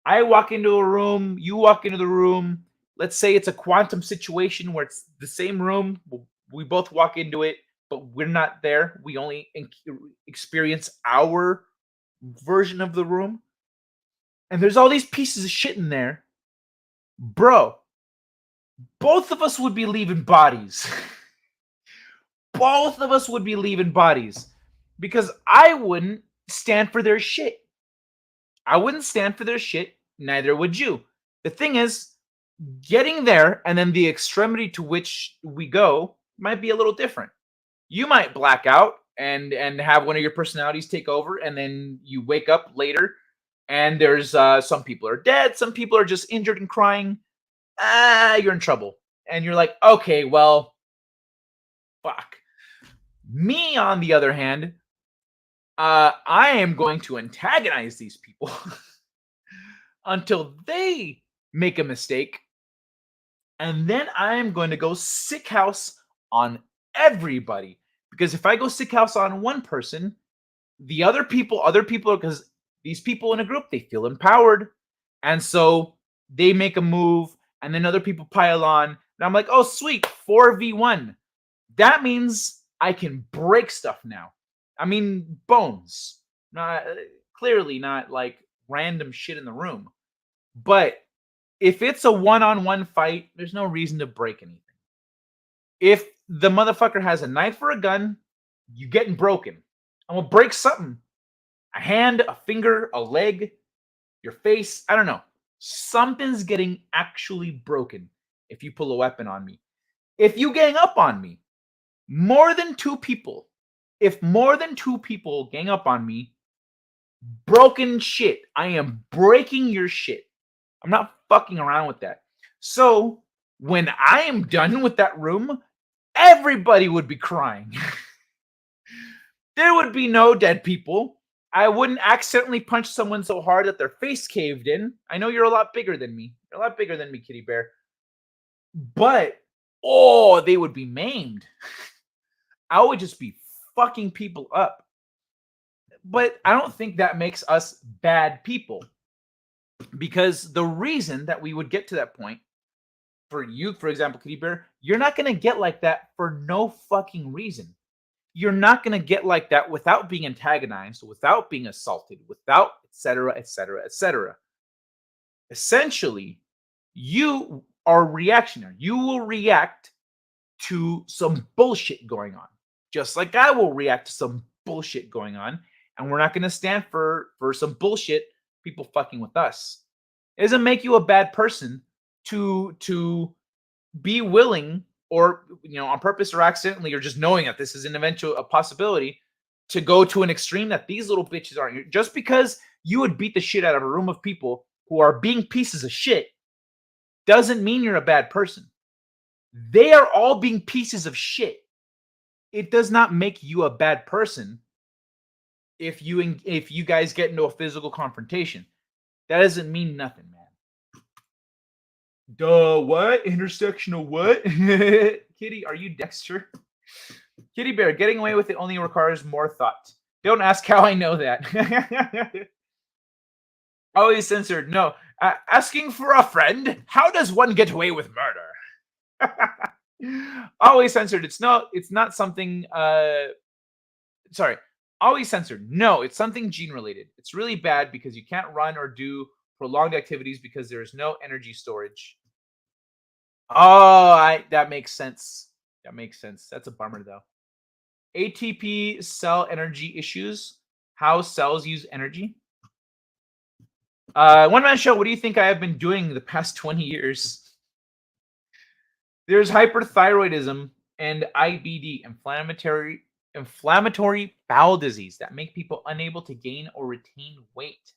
I walk into a room, you walk into the room. Let's say it's a quantum situation where it's the same room. We both walk into it, but we're not there. We only experience our version of the room. And there's all these pieces of shit in there. Bro, both of us would be leaving bodies. Both of us would be leaving bodies. Because I wouldn't stand for their shit. I wouldn't stand for their shit. Neither would you. The thing is, getting there and then the extremity to which we go might be a little different. You might black out and have one of your personalities take over, and then you wake up later and there's some people are dead, some people are just injured and crying. You're in trouble. And you're like, okay, well, fuck. Me, on the other hand, I am going to antagonize these people until they make a mistake. And then I am going to go sick house on everybody. Because if I go sick house on one person, the other people, because these people in a group, they feel empowered. And so they make a move, and then other people pile on. And I'm like, oh, sweet, 4v1. That means I can break stuff now. I mean, bones. Clearly not like random shit in the room. But if it's a one-on-one fight, there's no reason to break anything. If the motherfucker has a knife or a gun, you getting broken. I'm gonna break something. A hand, a finger, a leg, your face. I don't know. Something's getting actually broken if you pull a weapon on me. If you gang up on me, more than 2 people, if more than 2 people gang up on me, broken shit. I am breaking your shit. I'm not fucking around with that. So when I am done with that room, everybody would be crying. There would be no dead people. I wouldn't accidentally punch someone so hard that their face caved in. I know you're a lot bigger than me. You're a lot bigger than me, Kitty Bear. But, oh, they would be maimed. I would just be fucking people up. But I don't think that makes us bad people. Because the reason that we would get to that point, for you, for example, Kitty Bear, you're not going to get like that for no fucking reason. You're not going to get like that without being antagonized, without being assaulted, without etc., etc., etc. Essentially, you are reactionary. You will react to some bullshit going on, just like I will react to some bullshit going on, and we're not going to stand for some bullshit people fucking with us. It doesn't make you a bad person to be willing, or on purpose or accidentally, or just knowing that this is an eventual a possibility, to go to an extreme that these little bitches aren't. Just because you would beat the shit out of a room of people who are being pieces of shit doesn't mean you're a bad person. They are all being pieces of shit. It does not make you a bad person if you guys get into a physical confrontation. That doesn't mean nothing, man. Duh, what? Intersectional what? Kitty, are you Dexter? Kitty Bear, getting away with it only requires more thought. Don't ask how I know that. Always censored. No. Asking for a friend? How does one get away with murder? Always censored. It's not something sorry. Always censored. No, it's something gene related. It's really bad because you can't run or do prolonged activities because there is no energy storage. Oh, that makes sense. That makes sense. That's a bummer though. ATP cell energy issues. How cells use energy. One man show. What do you think I have been doing the past 20 years? There's hyperthyroidism and IBD, inflammatory bowel disease, that make people unable to gain or retain weight.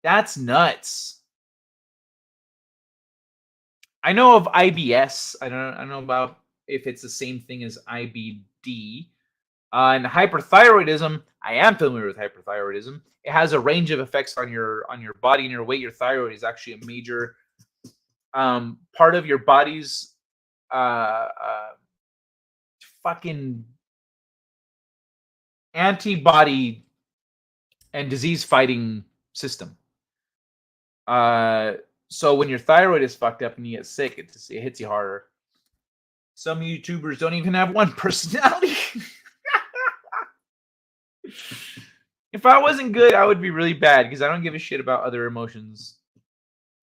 That's nuts. I know of IBS. I don't know about if it's the same thing as IBD. And hyperthyroidism, I am familiar with hyperthyroidism. It has a range of effects on your body and your weight. Your thyroid is actually a major part of your body's fucking antibody and disease fighting system. So when your thyroid is fucked up and you get sick, it hits you harder. Some YouTubers don't even have one personality. If I wasn't good, I would be really bad because I don't give a shit about other emotions.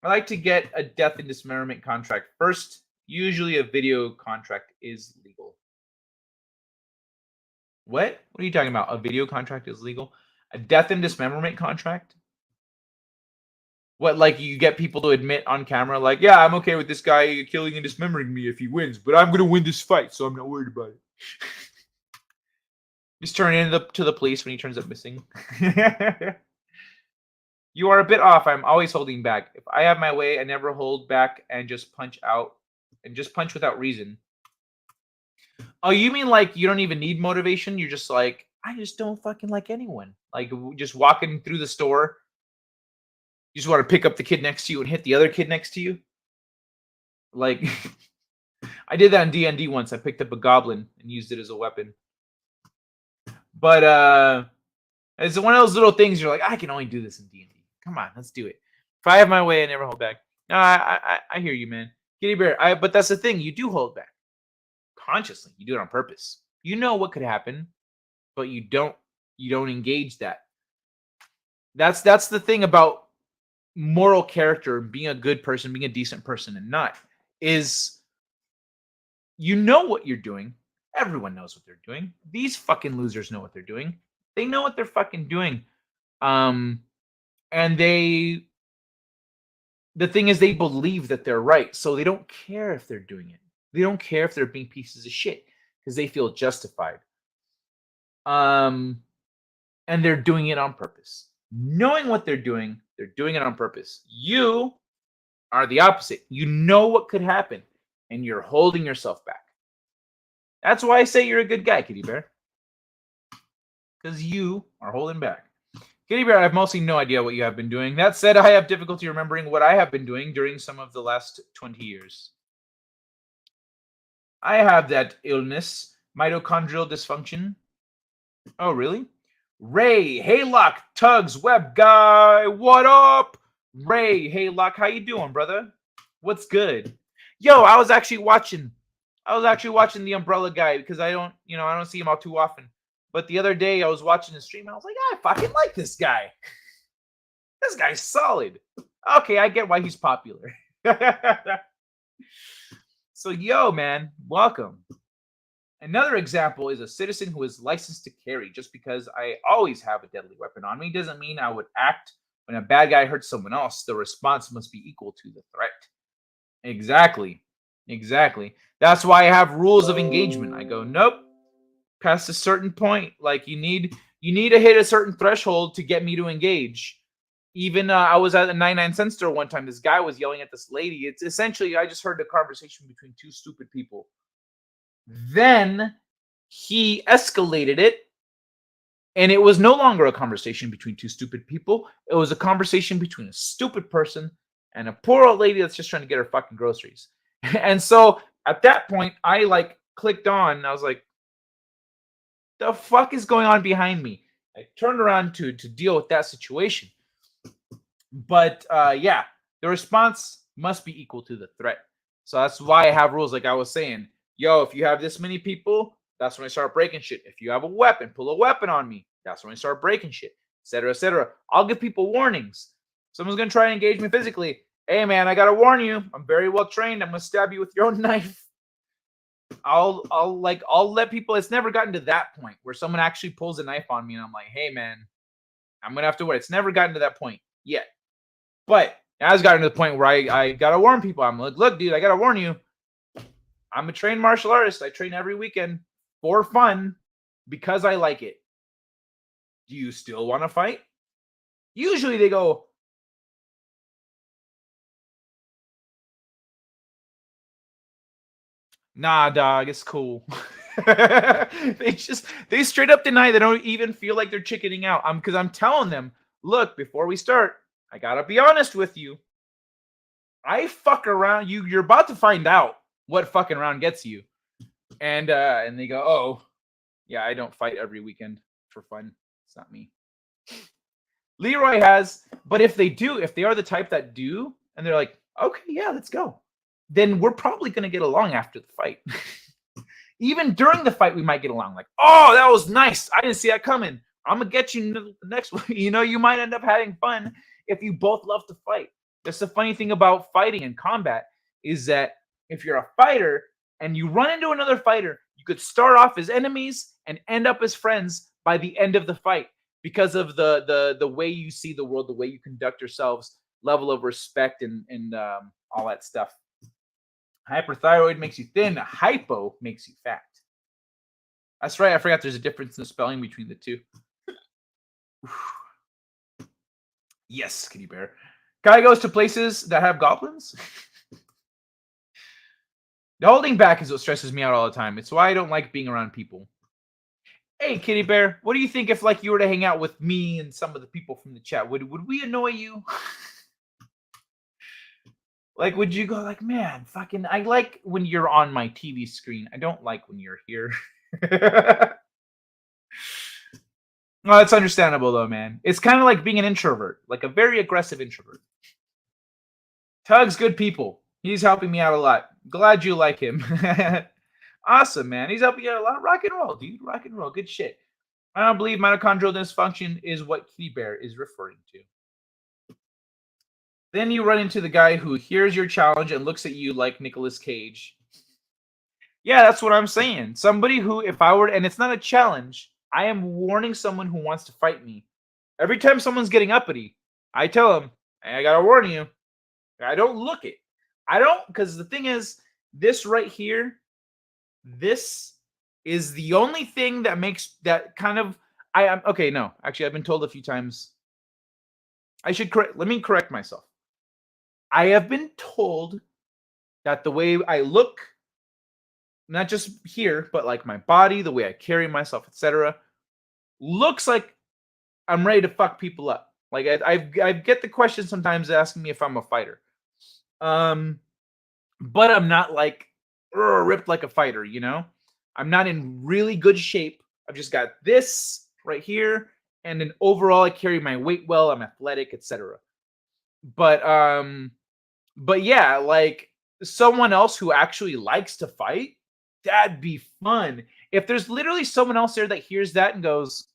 I like to get a death and dismemberment contract first. Usually a video contract is legal. What? What are you talking about? A video contract is legal? A death and dismemberment contract? What, like you get people to admit on camera, like, yeah, I'm okay with this guy killing and dismembering me if he wins, but I'm going to win this fight, so I'm not worried about it. Just turn in to the police when he turns up missing. You are a bit off. I'm always holding back. If I have my way, I never hold back and just punch out and just punch without reason. Oh, you mean like you don't even need motivation? You're just like, I just don't fucking like anyone. Like just walking through the store. You just want to pick up the kid next to you and hit the other kid next to you. Like, I did that in D&D once. I picked up a goblin and used it as a weapon. But it's one of those little things you're like, I can only do this in D&D. Come on, let's do it. If I have my way, I never hold back. No, I hear you, man. Kitty Bear, but that's the thing. You do hold back. Consciously. You do it on purpose. You know what could happen, but you don't engage that. That's the thing about moral character, being a good person, being a decent person and not, is you know what you're doing. Everyone knows what they're doing. These fucking losers know what they're doing. They know what they're fucking doing. And the thing is, they believe that they're right. So they don't care if they're doing it. They don't care if they're being pieces of shit because they feel justified. And they're doing it on purpose. Knowing what they're doing it on purpose. You are the opposite. You know what could happen and you're holding yourself back. That's why I say you're a good guy, Kitty Bear. Because you are holding back. Kitty Bear, I have mostly no idea what you have been doing. That said, I have difficulty remembering what I have been doing during some of the last 20 years. I have that illness, mitochondrial dysfunction. Oh, really? Ray, Haylock, Tugs, Web Guy, what up? Ray, Haylock, how you doing, brother? What's good? Yo, I was actually watching the Umbrella Guy because I don't see him all too often. But the other day I was watching the stream. I was like, I fucking like this guy. This guy's solid. Okay, I get why he's popular. So, yo, man, welcome. Another example is a citizen who is licensed to carry. Just because I always have a deadly weapon on me doesn't mean I would act when a bad guy hurts someone else. The response must be equal to the threat. Exactly. That's why I have rules of engagement. I go, nope. Past a certain point, like you need to hit a certain threshold to get me to engage. Even I was at a 99-cent store one time. This guy was yelling at this lady. It's essentially, I just heard a conversation between two stupid people. Then he escalated it, and it was no longer a conversation between two stupid people. It was a conversation between a stupid person and a poor old lady that's just trying to get her fucking groceries. And so at that point, I like clicked on, and I was like, the fuck is going on behind me? I turned around to deal with that situation. But yeah, the response must be equal to the threat. So that's why I have rules like I was saying. Yo, if you have this many people, that's when I start breaking shit. If you have a weapon, pull a weapon on me. That's when I start breaking shit, etc., etc. I'll give people warnings. Someone's gonna try and engage me physically. Hey man, I gotta warn you. I'm very well trained. I'm gonna stab you with your own knife. I'll let people. It's never gotten to that point where someone actually pulls a knife on me and I'm like, hey man, I'm gonna have to wait. It's never gotten to that point yet. But it has gotten to the point where I gotta warn people. I'm like, look, dude, I gotta warn you. I'm a trained martial artist. I train every weekend for fun because I like it. Do you still want to fight? Usually they go, nah, dog, it's cool. They straight up deny. They don't even feel like they're chickening out. Because I'm telling them, look, before we start, I gotta be honest with you. I fuck around. You're about to find out what fucking around gets you. And they go, oh, yeah, I don't fight every weekend for fun. It's not me. Leroy has, but if they do, if they are the type that do, and they're like, okay, yeah, let's go, then we're probably gonna get along after the fight. Even during the fight, we might get along. Like, oh, that was nice. I didn't see that coming. I'm gonna get you the next one. You know, you might end up having fun if you both love to fight. That's the funny thing about fighting and combat is that if you're a fighter and you run into another fighter, you could start off as enemies and end up as friends by the end of the fight because of the way you see the world, the way you conduct yourselves, level of respect, and all that stuff. Hyperthyroid makes you thin. Hypo makes you fat. That's right. I forgot there's a difference in the spelling between the two. Yes, kitty bear. Guy goes to places that have goblins. The holding back is what stresses me out all the time. It's why I don't like being around people. Hey, kitty bear, what do you think if like you were to hang out with me and some of the people from the chat? Would we annoy you? Like, would you go like, man, fucking, I like when you're on my TV screen. I don't like when you're here. Well, that's understandable though, man. It's kind of like being an introvert, like a very aggressive introvert. Tug's good people. He's helping me out a lot. Glad you like him. Awesome, man. He's helping you out a lot. Rock and roll, dude. Rock and roll. Good shit. I don't believe mitochondrial dysfunction is what Kitty Bear is referring to. Then you run into the guy who hears your challenge and looks at you like Nicolas Cage. Yeah, that's what I'm saying. Somebody who, if I were, and it's not a challenge, I am warning someone who wants to fight me. Every time someone's getting uppity, I tell them, hey, I gotta warn you. I don't look it. I don't, because the thing is, this right here, this is the only thing that makes that kind of, I am, okay, no, actually, I've been told a few times, let me correct myself. I have been told that the way I look, not just here, but like my body, the way I carry myself, etc., looks like I'm ready to fuck people up. Like I get the question sometimes asking me if I'm a fighter, but I'm not like ripped like a fighter. You know, I'm not in really good shape. I've just got this right here, and then overall I carry my weight well. I'm athletic, etc. But yeah, like someone else who actually likes to fight, that'd be fun. If there's literally someone else there that hears that and goes,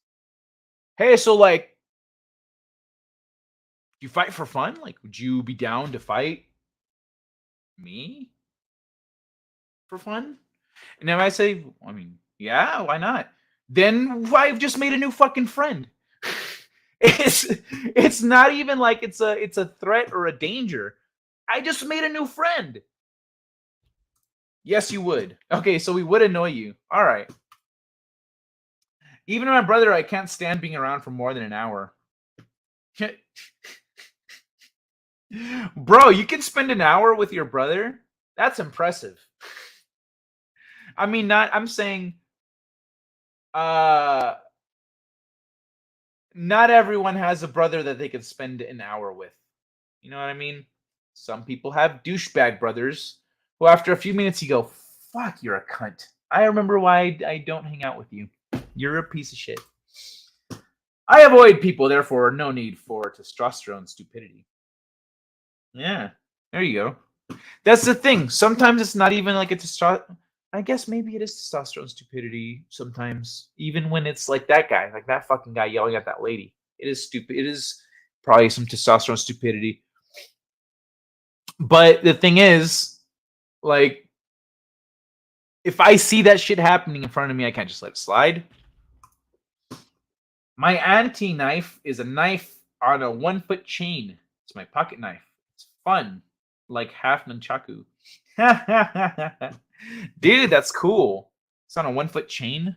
hey, so like, you fight for fun? Like, would you be down to fight me for fun? And then I say, I mean, yeah, why not? Then I've just made a new fucking friend. It's not even like it's a threat or a danger. I just made a new friend. Yes, you would. Okay, so we would annoy you. All right. Even my brother, I can't stand being around for more than an hour. Bro, you can spend an hour with your brother? That's impressive. I mean, I'm saying not everyone has a brother that they can spend an hour with. You know what I mean? Some people have douchebag brothers who after a few minutes you go, fuck, you're a cunt. I remember why I don't hang out with you. You're a piece of shit. I avoid people, therefore no need for testosterone stupidity. Yeah, there you go. That's the thing. Sometimes it's not even like a testosterone. I guess maybe it is testosterone stupidity sometimes, even when it's like that guy, like that fucking guy yelling at that lady. It is stupid. It is probably some testosterone stupidity. But the thing is, like, if I see that shit happening in front of me, I can't just let it slide. My anti-knife is a knife on a 1-foot chain. It's my pocket knife. It's fun, like half nunchaku. Dude, that's cool. It's on a 1-foot chain.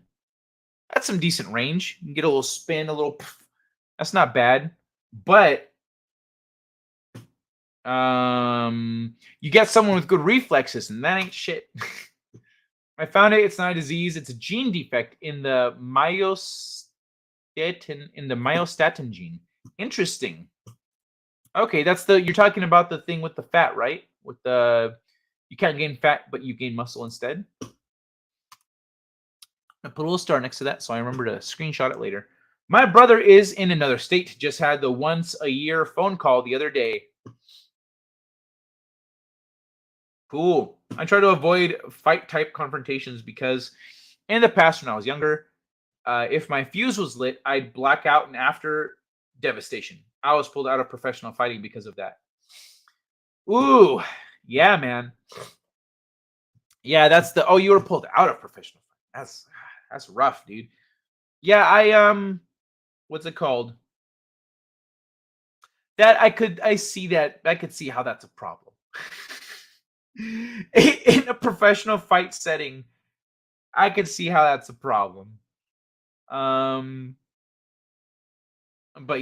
That's some decent range. You can get a little spin, a little. That's not bad, but you get someone with good reflexes, and that ain't shit. I found it. It's not a disease. It's a gene defect in the myostatin gene. Interesting. Okay, that's you're talking about the thing with the fat, right? With the you can't gain fat, but you gain muscle instead. I put a little star next to that, so I remember to screenshot it later. My brother is in another state. Just had the once-a-year phone call the other day. Cool. I try to avoid fight-type confrontations because in the past when I was younger, if my fuse was lit, I'd black out and after devastation. I was pulled out of professional fighting because of that. Ooh, yeah, man. Yeah, that's the. Oh, you were pulled out of professional fighting. That's rough, dude. Yeah, what's it called? That I could see how that's a problem. In a professional fight setting, I could see how that's a problem. But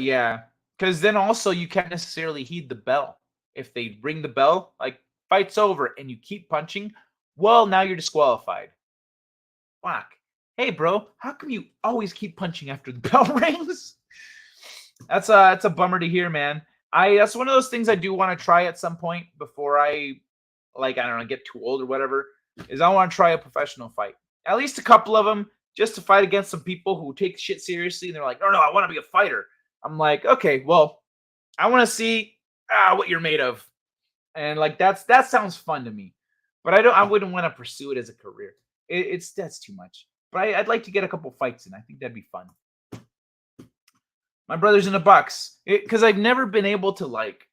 yeah, because then also you can't necessarily heed the bell. If they ring the bell, like fight's over, and you keep punching, well, now you're disqualified. Fuck. Hey, bro, how come you always keep punching after the bell rings? That's a bummer to hear, man. That's one of those things I do want to try at some point before I don't know, get too old or whatever. Is I want to try a professional fight, at least a couple of them, just to fight against some people who take shit seriously and they're like, no, I want to be a fighter. I'm like, okay, well, I want to see what you're made of, and like that sounds fun to me, but I wouldn't want to pursue it as a career. That's too much. But I'd like to get a couple fights in. I think that'd be fun. My brother's in a box because I've never been able to like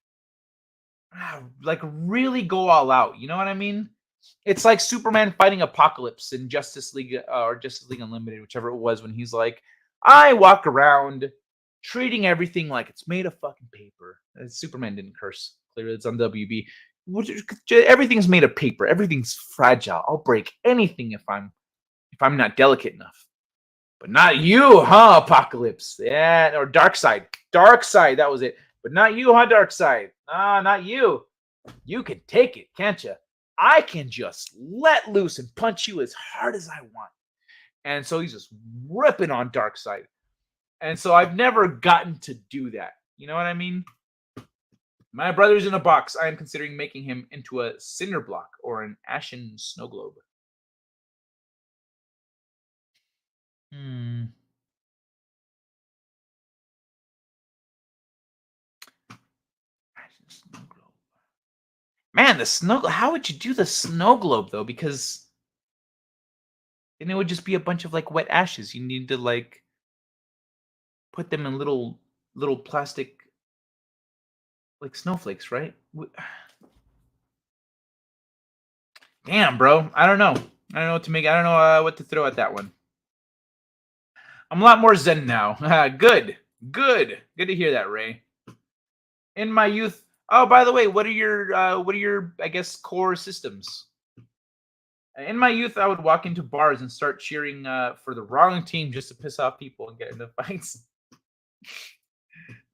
really go all out. You know what I mean? It's like Superman fighting Apocalypse in Justice League or Justice League Unlimited, whichever it was, when he's like, I walk around treating everything like it's made of fucking paper. Superman didn't curse. Clearly, it's on WB. Everything's made of paper. Everything's fragile. I'll break anything if I'm not delicate enough. But not you, huh, Apocalypse? Yeah, or Darkseid. Darkseid, that was it. But not you, huh, Darkseid? Ah, not you. You can take it, can't you? I can just let loose and punch you as hard as I want. And so he's just ripping on Darkseid. And so I've never gotten to do that. You know what I mean? My brother's in a box. I am considering making him into a cinder block or an ashen snow globe. Man, the snow. How would you do the snow globe though? Because then it would just be a bunch of like wet ashes. You need to like put them in little plastic like snowflakes, right? Damn, bro. I don't know. I don't know what to make. I don't know what to throw at that one. I'm a lot more zen now. Good to hear that, Ray. In my youth. Oh, by the way, what are your I guess core systems? In my youth, I would walk into bars and start cheering for the wrong team just to piss off people and get into fights.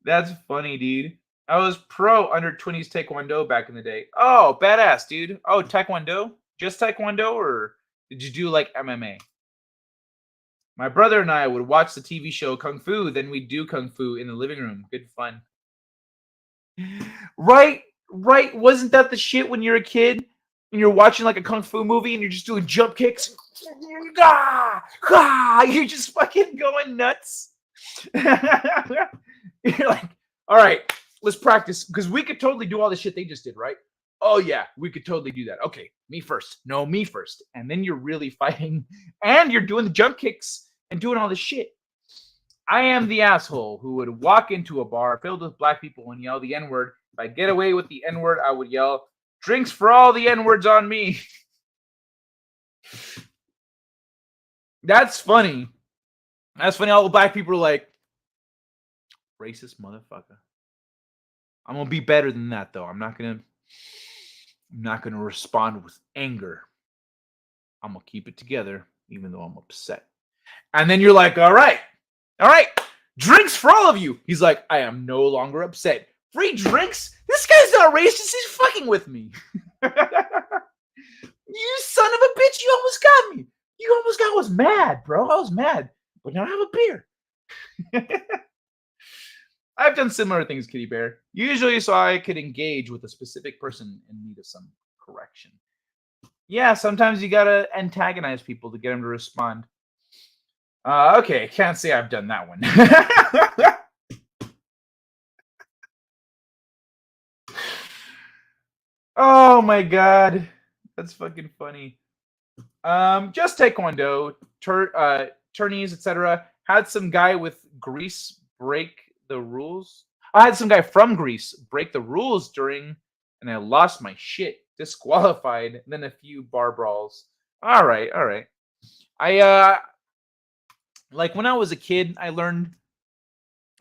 That's funny, dude. I was pro under 20s Taekwondo back in the day. Oh, badass, dude. Oh, Taekwondo? Just Taekwondo, or did you do like MMA? My brother and I would watch the TV show Kung Fu, then we'd do Kung Fu in the living room. Good fun. Right? Wasn't that the shit when you're a kid? And you're watching like a Kung Fu movie and you're just doing jump kicks? Gah! Gah! You're just fucking going nuts. You're like, all right, let's practice. Because we could totally do all the shit they just did, right? Oh, yeah, we could totally do that. Okay, me first. No, me first. And then you're really fighting. And you're doing the jump kicks and doing all this shit. I am the asshole who would walk into a bar filled with black people and yell the N-word. If I get away with the N-word, I would yell, drinks for all the N-words on me. That's funny. That's funny. All the black people are like, racist motherfucker. I'm gonna be better than that, though. I'm not gonna respond with anger. I'm gonna keep it together, even though I'm upset. And then you're like, all right, drinks for all of you. He's like, I am no longer upset. Free drinks? This guy's not racist. He's fucking with me. You son of a bitch! You almost got me. I was mad, bro. I was mad, but now I have a beer. I've done similar things, Kitty Bear. Usually so I could engage with a specific person in need of some correction. Yeah, sometimes you gotta antagonize people to get them to respond. Okay, can't say I've done that one. Oh my god. That's fucking funny. Just Taekwondo, tourneys, etc. Had some guy with Greece break the rules. I had some guy from Greece break the rules during, and I lost my shit. Disqualified, and then a few bar brawls. All right. I like when I was a kid, I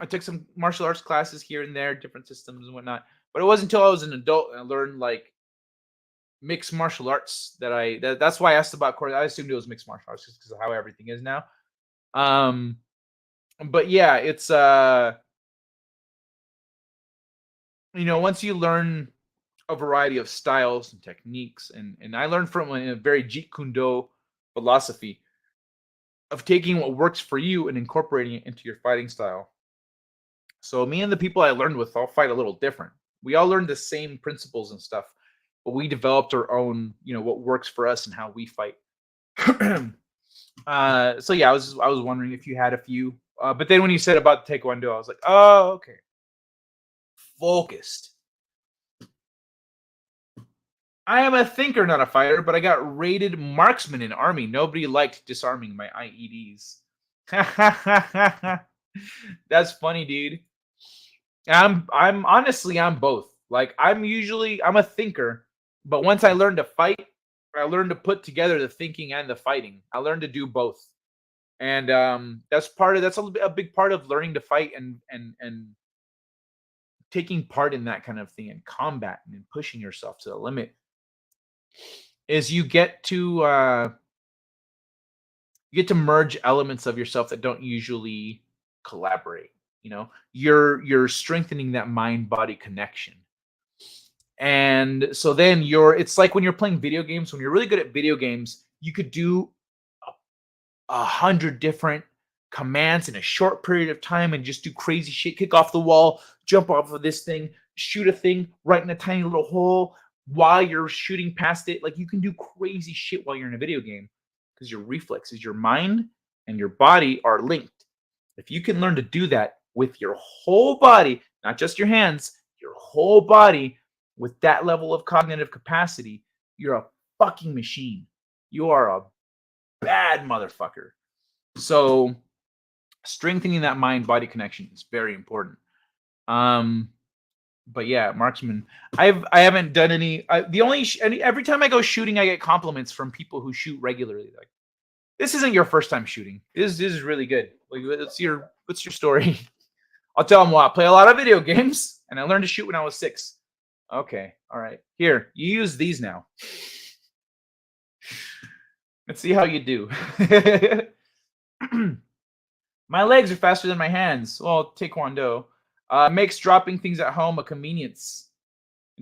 took some martial arts classes here and there, different systems and whatnot. But it wasn't until I was an adult and I learned like mixed martial arts that's why I asked about Korra. I assumed it was mixed martial arts just because of how everything is now. But yeah, it's once you learn a variety of styles and techniques, and I learned from a very Jeet Kune Do philosophy of taking what works for you and incorporating it into your fighting style. So me and the people I learned with all fight a little different. We all learned the same principles and stuff, but we developed our own, what works for us and how we fight. So yeah, I was wondering if you had a few, but then when you said about the Taekwondo, I was like, oh, okay, focused. I am a thinker, not a fighter, but I got rated marksman in Army. Nobody liked disarming my IEDs. That's funny, dude. I'm honestly, I'm both. Like, I'm a thinker, but once I learned to fight, I learned to put together the thinking and the fighting. I learned to do both. And that's a big part of learning to fight and taking part in that kind of thing in combat and pushing yourself to the limit. Is you get to merge elements of yourself that don't usually collaborate. You're strengthening that mind-body connection. And so then it's like when you're playing video games, when you're really good at video games, you could do 100 different commands in a short period of time and just do crazy shit, kick off the wall, jump off of this thing, shoot a thing right in a tiny little hole while you're shooting past it. Like, you can do crazy shit while you're in a video game because your reflexes, your mind and your body are linked. If you can learn to do that with your whole body, not just your hands, your whole body, with that level of cognitive capacity, you're a fucking machine. You are a bad motherfucker. So strengthening that mind-body connection is very important. But yeah, marksman. I haven't done any. Every time I go shooting, I get compliments from people who shoot regularly. Like, this isn't your first time shooting. This is really good. Like, what's your story? I'll tell them, well, I play a lot of video games, and I learned to shoot when I was 6. Okay, all right. Here, you use these now. Let's see how you do. My legs are faster than my hands. Well, Taekwondo. Makes dropping things at home a convenience.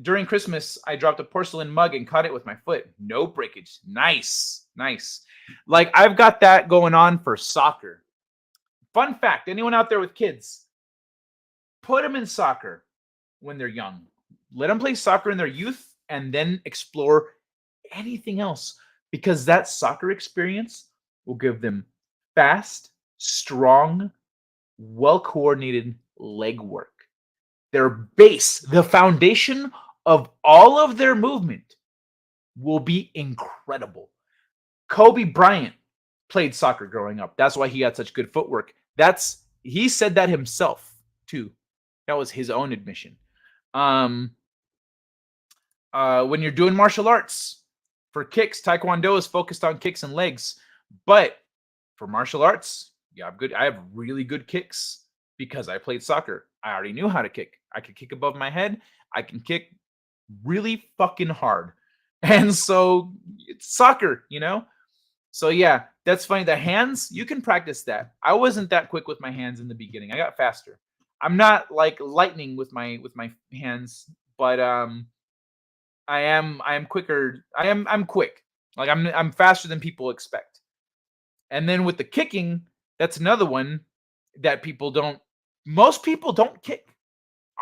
During Christmas, I dropped a porcelain mug and caught it with my foot. No breakage. Nice. Nice. Like, I've got that going on for soccer. Fun fact, anyone out there with kids, put them in soccer when they're young. Let them play soccer in their youth and then explore anything else, because that soccer experience will give them fast, strong, well-coordinated leg work. Their base, the foundation of all of their movement will be incredible. Kobe Bryant played soccer growing up. That's why he had such good footwork. He said that himself too. That was his own admission. When you're doing martial arts, for kicks, Taekwondo is focused on kicks and legs. But for martial arts, I have really good kicks because I played soccer. I already knew how to kick. I could kick above my head. I can kick really fucking hard. And so it's soccer, you know? So yeah, that's funny. The hands, you can practice that. I wasn't that quick with my hands in the beginning. I got faster. I'm not like lightning with my hands, but I am quicker. I'm quick. Like I'm faster than people expect. And then with the kicking, that's another one that most people don't kick.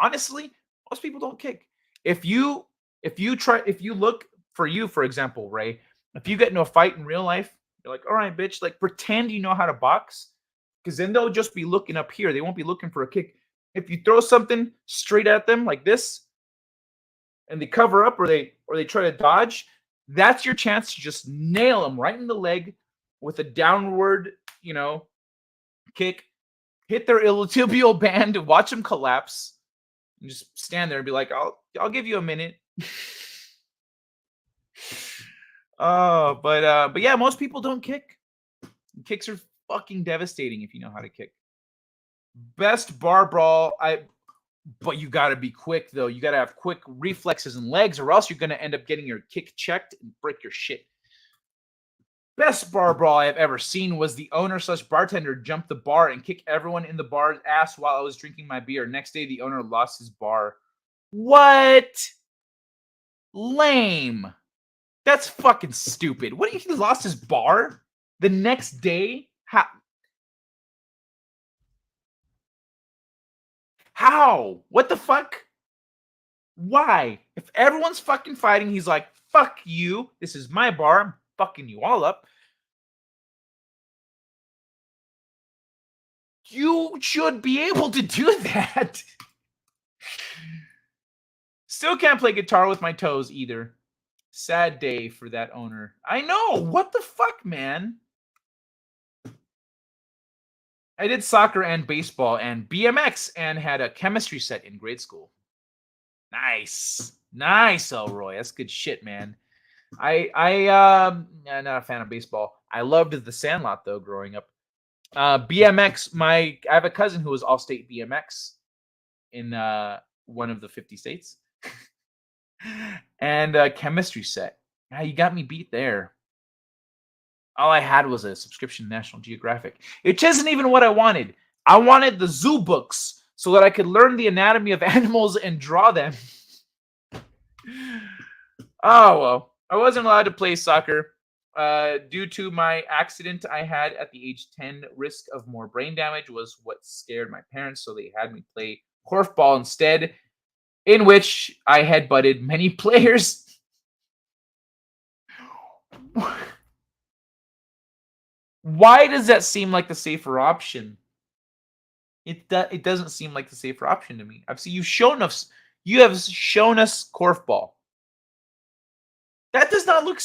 Honestly, most people don't kick. If you look for you, for example, Ray, if you get into a fight in real life, you're like, all right, bitch, like pretend you know how to box, because then they'll just be looking up here. They won't be looking for a kick. If you throw something straight at them like this, and they cover up or they try to dodge, that's your chance to just nail them right in the leg with a downward, kick, hit their iliotibial band, watch them collapse, and just stand there and be like, I'll give you a minute. But yeah, most people don't kick. Kicks are fucking devastating if you know how to kick. Best bar brawl, but you got to be quick, though. You got to have quick reflexes and legs, or else you're going to end up getting your kick checked and break your shit. Best bar brawl I have ever seen was the owner/bartender jump the bar and kick everyone in the bar's ass while I was drinking my beer. Next day, the owner lost his bar. What? Lame. That's fucking stupid. What, he lost his bar the next day? How? What the fuck? Why? If everyone's fucking fighting, he's like, fuck you. This is my bar. I'm fucking you all up. You should be able to do that. Still can't play guitar with my toes either. Sad day for that owner. I know. What the fuck, man? I did soccer and baseball and BMX and had a chemistry set in grade school. Nice. Nice, Elroy. That's good shit, man. I'm not a fan of baseball. I loved the Sandlot, though, growing up. BMX, I have a cousin who was all-state BMX in one of the 50 states. And a chemistry set. Yeah, you got me beat there. All I had was a subscription to National Geographic. It isn't even what I wanted. I wanted the zoo books so that I could learn the anatomy of animals and draw them. Oh, well. I wasn't allowed to play soccer due to my accident I had at the age 10. Risk of more brain damage was what scared my parents, so they had me play korfball instead, in which I headbutted many players. Why does that seem like the safer option? It doesn't seem like the safer option to me. You have shown us korfball. That does not look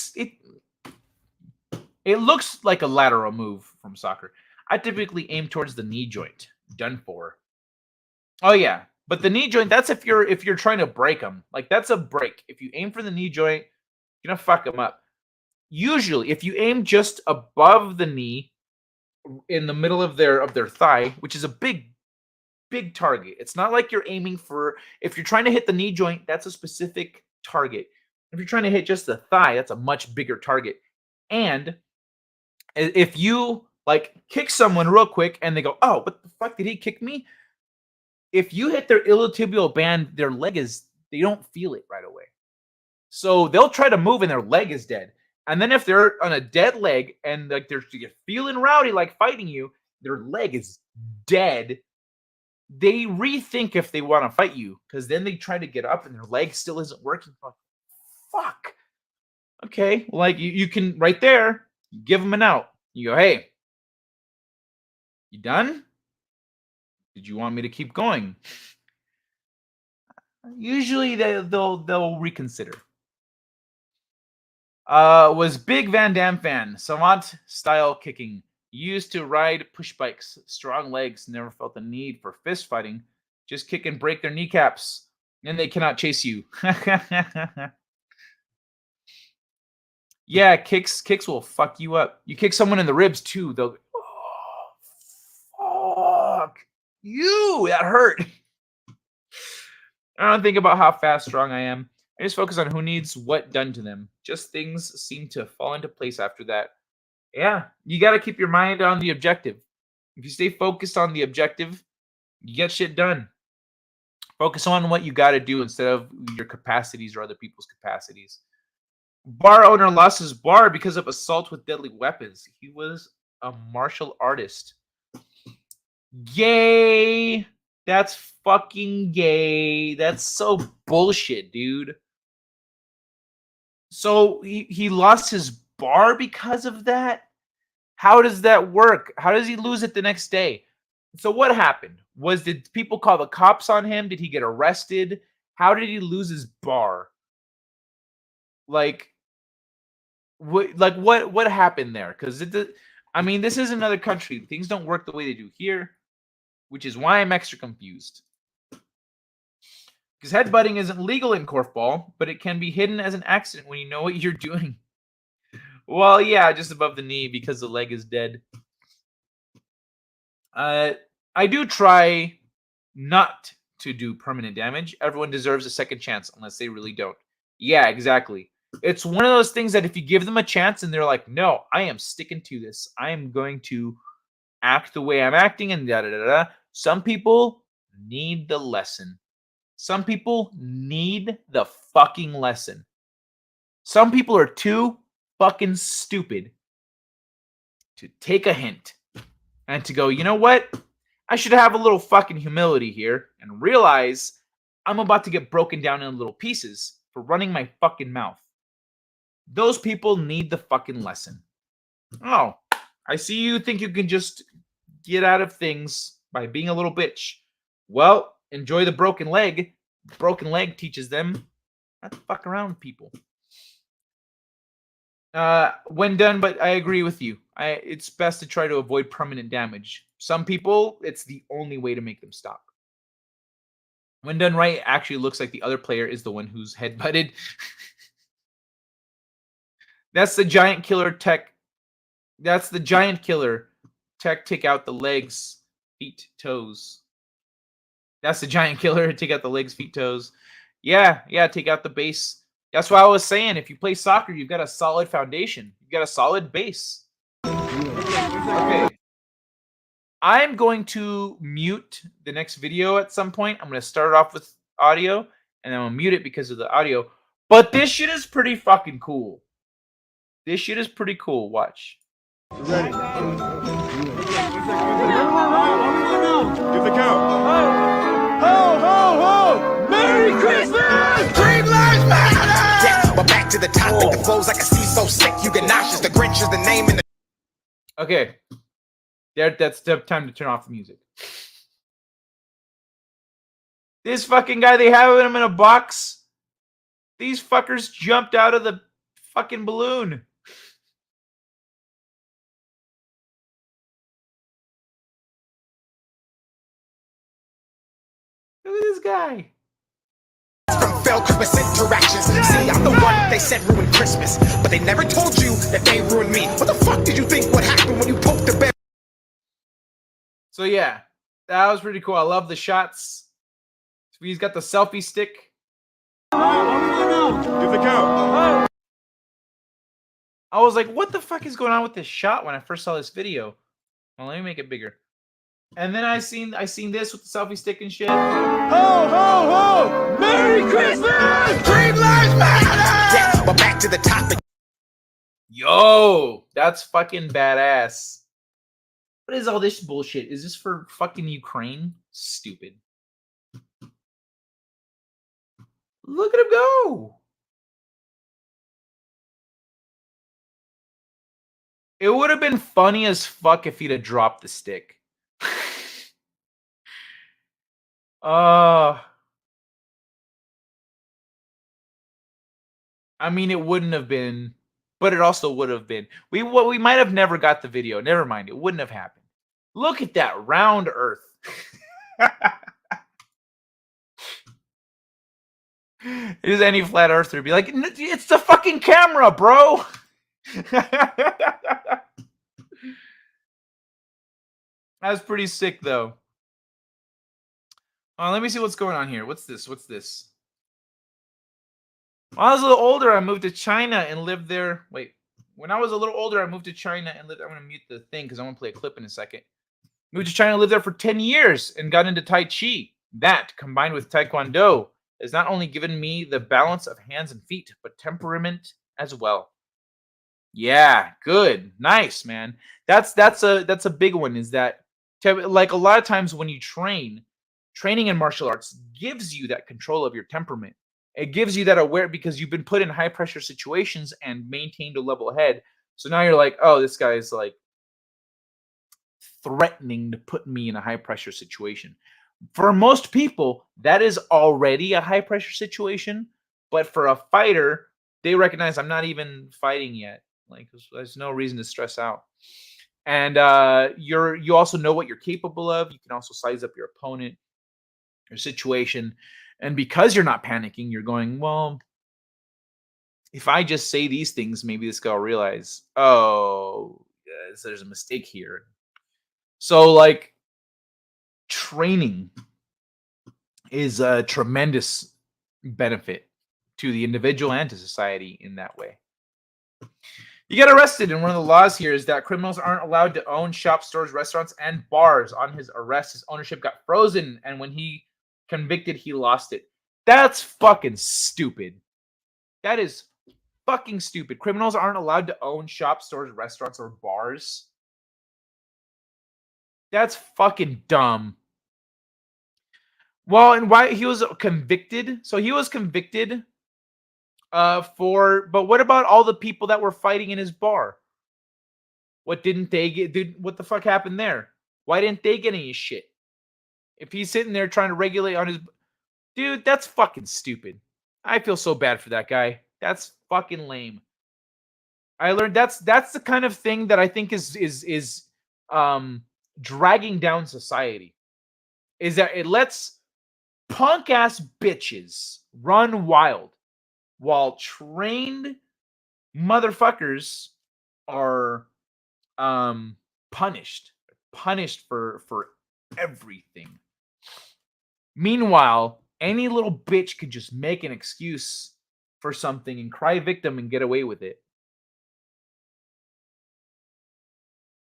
it looks like a lateral move from soccer. I typically aim towards the knee joint. Done for. Oh yeah, but the knee joint, that's if you're trying to break them. Like, that's a break. If you aim for the knee joint, you're gonna fuck them up. Usually, if you aim just above the knee, in the middle of their thigh, which is a big target. It's not like you're aiming for, if you're trying to hit the knee joint, that's a specific target. If you're trying to hit just the thigh, that's a much bigger target. And if you like kick someone real quick and they go, oh, what the fuck, did he kick me? if you hit their iliotibial band, their leg is, they don't feel it right away. So they'll try to move and their leg is dead. And then if they're on a dead leg and like they're feeling rowdy, like fighting you, their leg is dead. They rethink if they want to fight you because then they try to get up and their leg still isn't working. Fuck. Okay, like you can right there, give them an out. You go, hey, you done? Did you want me to keep going? Usually they'll reconsider. Was big Van Damme fan. Savant style kicking. Used to ride push bikes. Strong legs. Never felt the need for fist fighting. Just kick and break their kneecaps. Then they cannot chase you. Yeah, kicks will fuck you up. You kick someone in the ribs too, they'll go, oh, fuck you, that hurt. I don't think about how fast, strong I am. I just focus on who needs what done to them. Just things seem to fall into place after that. Yeah, you got to keep your mind on the objective. If you stay focused on the objective, you get shit done. Focus on what you got to do instead of your capacities or other people's capacities. Bar owner lost his bar because of assault with deadly weapons. He was a martial artist. Gay. That's fucking gay. That's so bullshit, dude. So he lost his bar because of that? How does that work? How does he lose it the next day? So what happened? Did people call the cops on him? Did he get arrested? How did he lose his bar? Like what happened there? Because I mean, this is another country. Things don't work the way they do here, which is why I'm extra confused. Because headbutting isn't legal in korfball, but it can be hidden as an accident when you know what you're doing. Well, yeah, just above the knee because the leg is dead. I do try not to do permanent damage. Everyone deserves a second chance unless they really don't. Yeah, exactly. It's one of those things that if you give them a chance and they're like, no, I am sticking to this. I am going to act the way I'm acting and da-da-da-da. Some people need the lesson. Some people need the fucking lesson. Some people are too fucking stupid to take a hint and to go, you know what? I should have a little fucking humility here and realize I'm about to get broken down in little pieces for running my fucking mouth. Those people need the fucking lesson. Oh, I see you think you can just get out of things by being a little bitch. Well, enjoy the broken leg. Broken leg teaches them not to fuck around with people. When done, but I agree with you. It's best to try to avoid permanent damage. Some people, it's the only way to make them stop. When done right, it actually looks like the other player is the one who's headbutted. That's the giant killer tech. That's the giant killer tech. Take out the legs, feet, toes. That's the giant killer. Take out the legs, feet, toes. Yeah, take out the base. That's why I was saying, if you play soccer, you've got a solid foundation. You've got a solid base. Okay. I'm going to mute the next video at some point. I'm going to start off with audio, and then I'll mute it because of the audio. But this shit is pretty fucking cool. This shit is pretty cool. Watch. Ready. Give the count. Ho, ho, ho! Merry Christmas! Green Lives Matter! Yeah, but back to the topic. The flow's like a sea so sick you get nauseous. The Grinch is the name in the... Okay. That's the time to turn off the music. This fucking guy, they have him in a box. These fuckers jumped out of the fucking balloon. Look at this guy. From failed Christmas interactions. See, I'm the one they said ruined Christmas, but they never told you that they ruined me. What the fuck did you think would happen when you poked the bear? So yeah, that was pretty cool. I love the shots. He's got the selfie stick. Give the count. I was like, what the fuck is going on with this shot when I first saw this video? Well, let me make it bigger. And then I seen this with the selfie stick and shit. Ho, ho, ho! Merry Christmas! Dream lives matter! Yeah, but back to the topic. Yo, that's fucking badass. What is all this bullshit? Is this for fucking Ukraine? Stupid. Look at him go. It would have been funny as fuck if he'd have dropped the stick. I mean, it wouldn't have been, but it also would have been. We might have never got the video. Never mind. It wouldn't have happened. Look at that round Earth. Is any flat earther would be like, it's the fucking camera, bro. That's pretty sick, though. Let me see what's going on here. What's this? What's this? When I was a little older, I moved to China and lived there. Wait. When I was a little older, I moved to China and lived. I'm going to mute the thing because I want to play a clip in a second. Moved to China, lived there for 10 years and got into Tai Chi. That, combined with Taekwondo, has not only given me the balance of hands and feet, but temperament as well. Yeah, good. Nice, man. That's a big one, is that, like, a lot of times when you training in martial arts gives you that control of your temperament. It gives you that aware, because you've been put in high pressure situations and maintained a level head. So now you're like, oh, this guy is like threatening to put me in a high pressure situation. For most people, that is already a high pressure situation. But for a fighter, they recognize I'm not even fighting yet. Like, there's no reason to stress out. And you also know what you're capable of. You can also size up your opponent, your situation. And because you're not panicking, you're going, well, if I just say these things, maybe this guy will realize, oh, yes, there's a mistake here. So, like, training is a tremendous benefit to the individual and to society in that way. You get arrested, and one of the laws here is that criminals aren't allowed to own shops, stores, restaurants, and bars. On his arrest, his ownership got frozen, and when he convicted, he lost it. That's fucking stupid. That is fucking stupid. Criminals aren't allowed to own shops, stores, restaurants, or bars. That's fucking dumb. Well, and why he was convicted? So he was convicted but what about all the people that were fighting in his bar? What didn't they get? What the fuck happened there? Why didn't they get any shit? If he's sitting there trying to regulate on his dude, that's fucking stupid. I feel so bad for that guy. That's fucking lame. I learned that's the kind of thing that I think is dragging down society. Is that it lets punk ass bitches run wild while trained motherfuckers are punished for everything. Meanwhile, any little bitch could just make an excuse for something and cry victim and get away with it.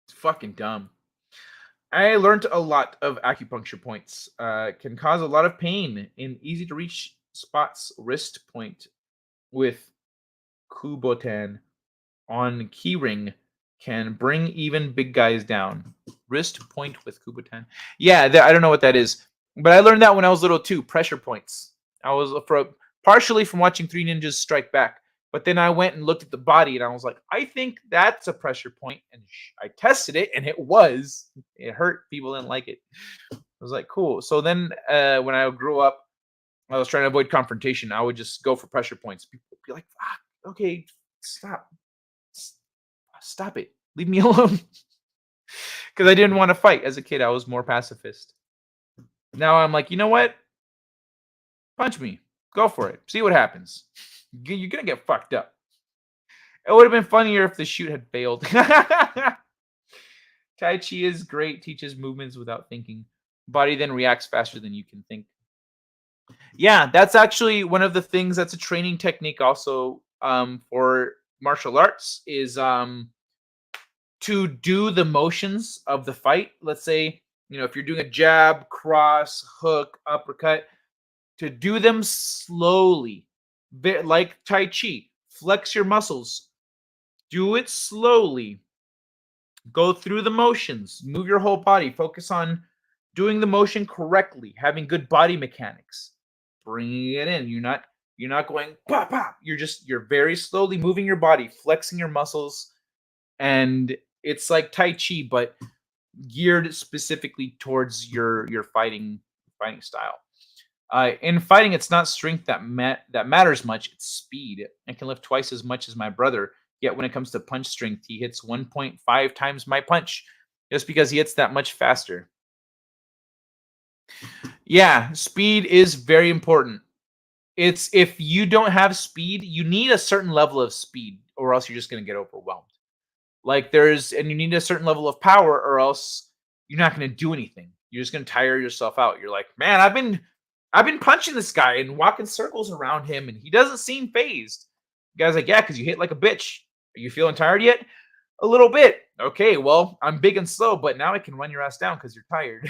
It's fucking dumb. I learned a lot of acupuncture points. Can cause a lot of pain in easy to reach spots. Wrist point with Kubotan on keyring can bring even big guys down. Wrist point with Kubotan. Yeah, I don't know what that is, but I learned that when I was little too. Pressure points. I was partially from watching Three Ninjas Strike Back, but then I went and looked at the body and I was like, I think that's a pressure point, and I tested it and it was. It hurt. People didn't like it. I was like, cool. So then when I grew up, I was trying to avoid confrontation. I would just go for pressure points. People would be like, okay, stop it. Leave me alone. Because I didn't want to fight. As a kid, I was more pacifist. Now I'm like, you know what? Punch me. Go for it. See what happens. You're going to get fucked up. It would have been funnier if the shoot had failed. Tai Chi is great. Teaches movements without thinking. Body then reacts faster than you can think. Yeah, that's actually one of the things that's a training technique also for martial arts is to do the motions of the fight. Let's say You know, if you're doing a jab, cross, hook, uppercut, to do them slowly, like Tai Chi. Flex your muscles. Do it slowly. Go through the motions. Move your whole body. Focus on doing the motion correctly, having good body mechanics, bringing it in. You're not going pop pop. You're very slowly moving your body, flexing your muscles, and it's like Tai Chi, but geared specifically towards your fighting style. In fighting, it's not strength that matters much. It's speed. I can lift twice as much as my brother. Yet when it comes to punch strength, he hits 1.5 times my punch, just because he hits that much faster. Yeah, speed is very important. It's if you don't have speed, you need a certain level of speed, or else you're just going to get overwhelmed. Like and you need a certain level of power, or else you're not going to do anything. You're just going to tire yourself out. You're like, man, I've been punching this guy and walking circles around him, and he doesn't seem phased. The guy's like, yeah, because you hit like a bitch. Are you feeling tired yet? A little bit. Okay, well, I'm big and slow, but now I can run your ass down because you're tired.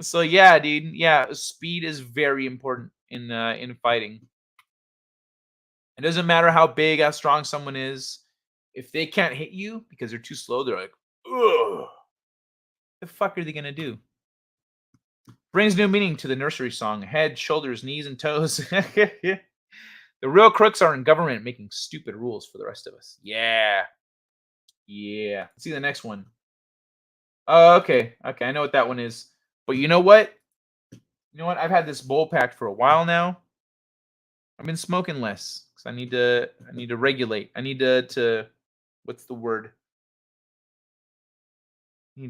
So yeah, dude. Yeah, speed is very important in fighting. It doesn't matter how big, how strong someone is. If they can't hit you because they're too slow, they're like, ugh. The fuck are they gonna do? Brings new meaning to the nursery song. Head, shoulders, knees, and toes. The real crooks are in government making stupid rules for the rest of us. Yeah. Yeah. Let's see the next one. Oh, okay. Okay, I know what that one is. But you know what? You know what? I've had this bowl packed for a while now. I've been smoking less because I need to regulate. I need to what's the word? I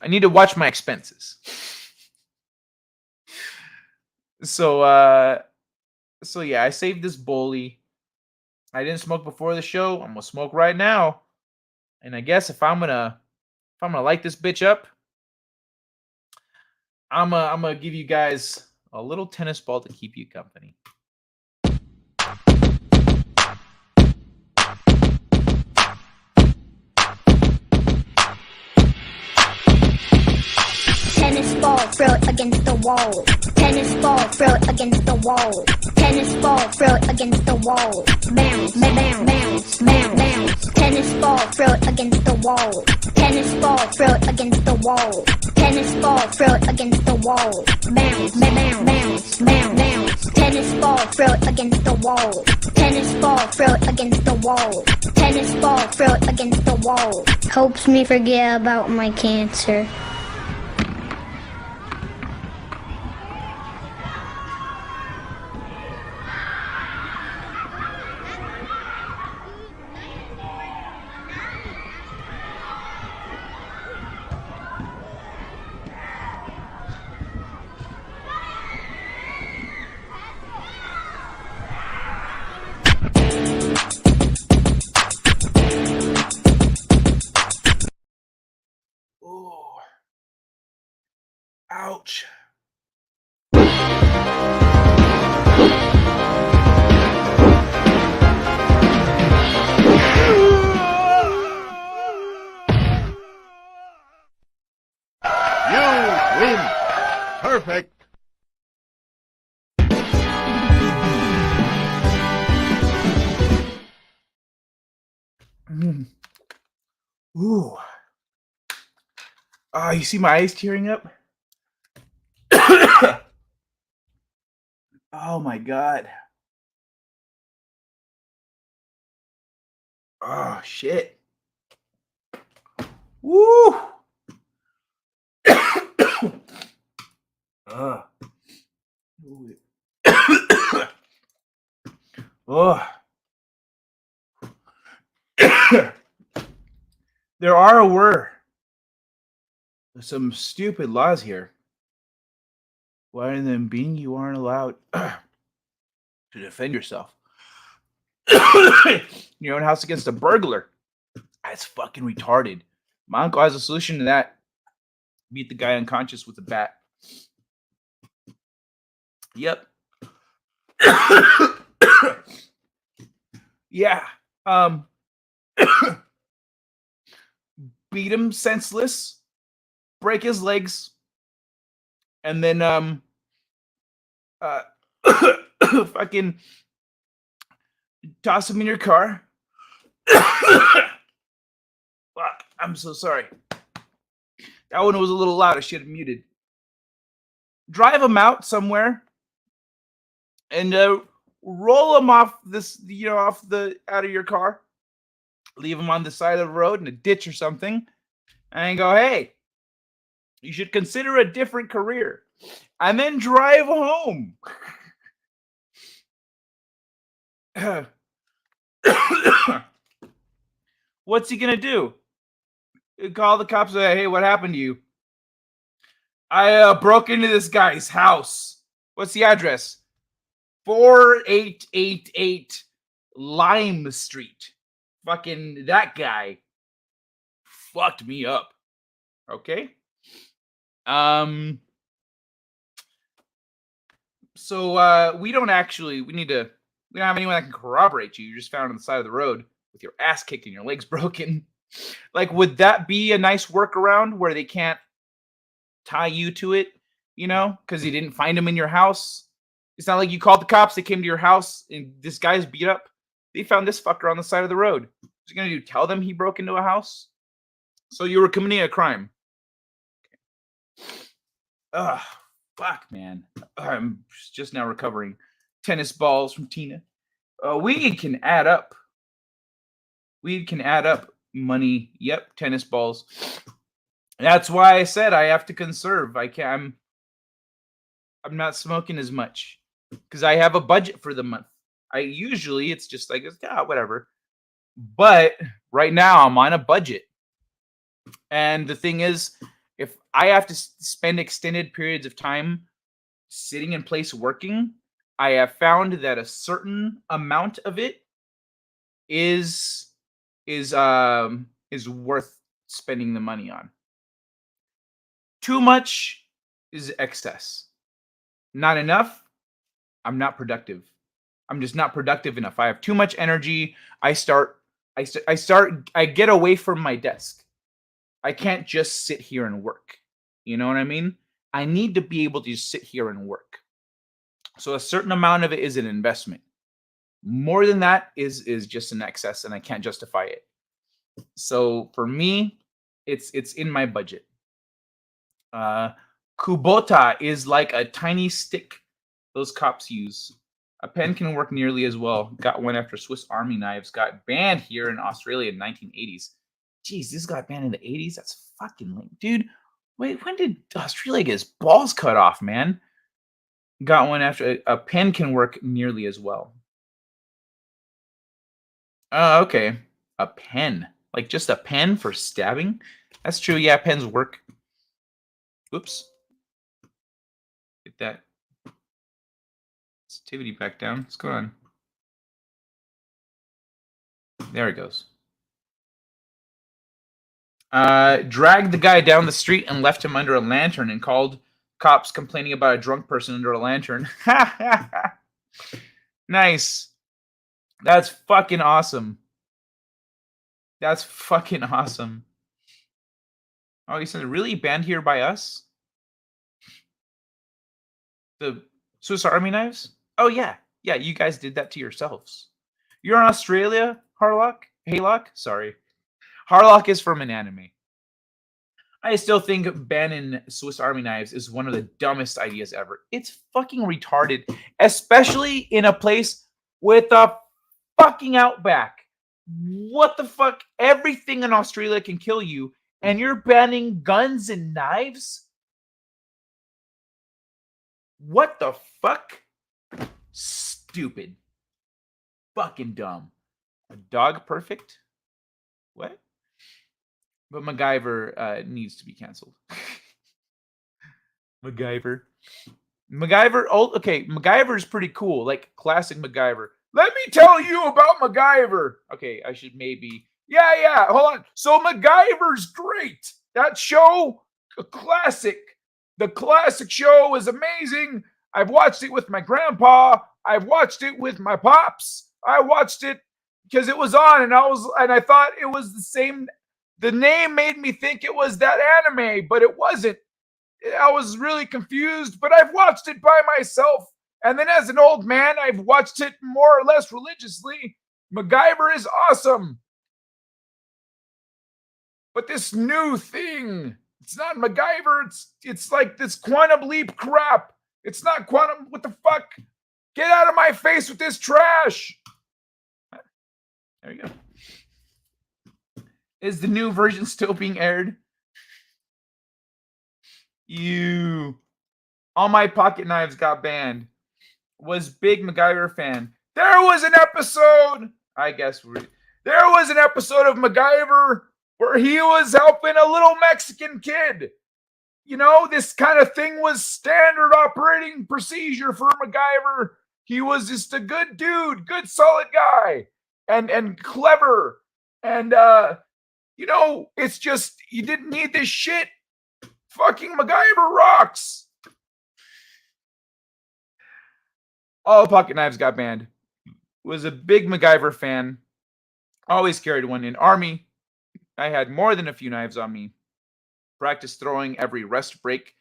need to watch my expenses. So yeah, I saved this bowlie. I didn't smoke before the show. I'm gonna smoke right now. And I guess if I'm gonna light this bitch up, I'm gonna give you guys a little tennis ball to keep you company. Tennis ball, throw it against the wall. Tennis ball, throw it against the wall. Tennis ball, throw it against the wall. Bounce, bounce, bounce, bounce, bounce. Tennis ball, throw it against the wall. Tennis ball, throw it against the wall. Tennis ball, throw it against the wall. Bounce, bounce, bounce, bounce, bounce. Tennis ball, throw it against the wall. Tennis ball, throw it against the wall. Tennis ball, throw it against the wall. Helps me forget about my cancer. Ouch. You win. Perfect. Ooh. You see my eyes tearing up? Oh my god. Oh shit. Woo. Oh. There's some stupid laws here. Why in them being you aren't allowed to defend yourself? Your own house against a burglar. That's fucking retarded. My uncle has a solution to that. Beat the guy unconscious with a bat. Yep. Yeah. beat him senseless, break his legs, and then fucking toss him in your car. Fuck, I'm so sorry. That one was a little loud. I should have muted. Drive him out somewhere and roll him off out of your car. Leave him on the side of the road in a ditch or something, and go, hey, you should consider a different career, and then drive home. What's he gonna do? Call the cops and say, hey, what happened to you? I broke into this guy's house. What's the address? 4888 Lime Street. Fucking that guy fucked me up. Okay? So we don't have anyone that can corroborate you. You're just found on the side of the road with your ass kicked and your legs broken. Like, would that be a nice workaround where they can't tie you to it, because you didn't find him in your house? It's not like you called the cops, they came to your house, and this guy's beat up. They found this fucker on the side of the road. What's he gonna do? Tell them he broke into a house? So you were committing a crime. Ugh, fuck, man. I'm just now recovering. Tennis balls from Tina. Weed can add up. Weed can add up money. Yep, tennis balls. That's why I said I have to conserve. I'm not smoking as much because I have a budget for the month. It's just like, whatever. But right now I'm on a budget. And the thing is, if I have to spend extended periods of time sitting in place working, I have found that a certain amount of it is worth spending the money on. Too much is excess. Not enough, I'm not productive. I'm just not productive enough. I have too much energy. I get away from my desk. I can't just sit here and work. You know what I mean? I need to be able to just sit here and work. So a certain amount of it is an investment. More than that is just an excess, and I can't justify it. So for me, it's in my budget. Kubota is like a tiny stick those cops use. A pen can work nearly as well. Got one after Swiss Army knives got banned here in Australia in 1980s. Jeez, this got banned in the 80s? That's fucking lame. Dude, wait, when did Australia get his balls cut off, man? Got one after a pen can work nearly as well. Oh, okay. A pen. Like just a pen for stabbing? That's true. Yeah, pens work. Oops. Get that sensitivity back down. What's going on? There it goes. Dragged the guy down the street and left him under a lantern and called cops complaining about a drunk person under a lantern. Nice. That's fucking awesome. That's fucking awesome. Oh, he said, really? Banned here by us? The Swiss Army knives? Oh, yeah. Yeah, you guys did that to yourselves. You're in Australia, Harlock? Haylock? Sorry. Harlock is from an anime. I still think banning Swiss Army knives is one of the dumbest ideas ever. It's fucking retarded, especially in a place with a fucking outback. What the fuck? Everything in Australia can kill you, and you're banning guns and knives? What the fuck? Stupid. Fucking dumb. A dog perfect? What? But MacGyver needs to be canceled. MacGyver. Oh, okay. MacGyver is pretty cool. Like classic MacGyver. Let me tell you about MacGyver. Okay, I should maybe. Yeah. Hold on. So MacGyver's great. That show, a classic. The classic show is amazing. I've watched it with my grandpa. I've watched it with my pops. I watched it because it was on, and I thought it was the same The name made me think it was that anime, but it wasn't. I was really confused, but I've watched it by myself. And then as an old man, I've watched it more or less religiously. MacGyver is awesome. But this new thing, it's not MacGyver. It's like this quantum leap crap. It's not quantum. What the fuck? Get out of my face with this trash. There you go. Is the new version still being aired? All My Pocket Knives got banned. Was big MacGyver fan. There was an episode. There was an episode of MacGyver where he was helping a little Mexican kid. You know, this kind of thing was standard operating procedure for MacGyver. He was just a good dude, good solid guy, and clever. And you know, it's just you didn't need this shit. Fucking MacGyver rocks. All Pocket Knives got banned. Was a big MacGyver fan. Always carried one in Army. I had more than a few knives on me. Practiced throwing every rest break.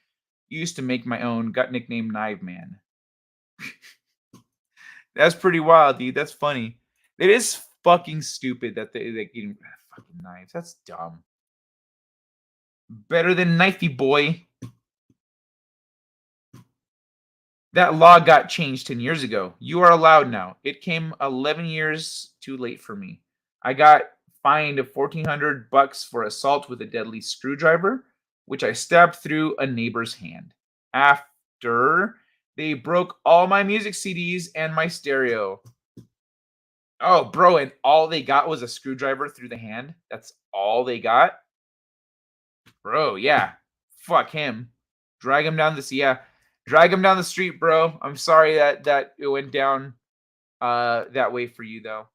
Used to make my own. Got nicknamed Knife Man. That's pretty wild, dude. That's funny. It is fucking stupid that they getting fucking knives. That's dumb. Better than Knifey Boy. That law got changed 10 years ago. You are allowed now. It came 11 years too late for me. I got fined $1,400 for assault with a deadly screwdriver, which I stabbed through a neighbor's hand. After they broke all my music CDs and my stereo. Oh, bro, and all they got was a screwdriver through the hand? That's all they got? Bro, yeah. Fuck him. Drag him down the street, bro. I'm sorry that it went down that way for you, though.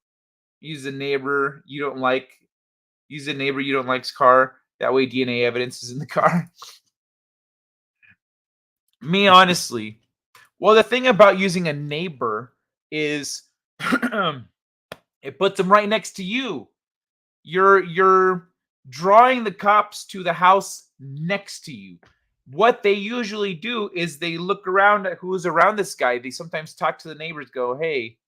Use a neighbor you don't like's car. That way DNA evidence is in the car. Me, honestly. Well, the thing about using a neighbor is it puts them right next to you. You're drawing the cops to the house next to you. What they usually do is they look around at who's around this guy. They sometimes talk to the neighbors, go, hey,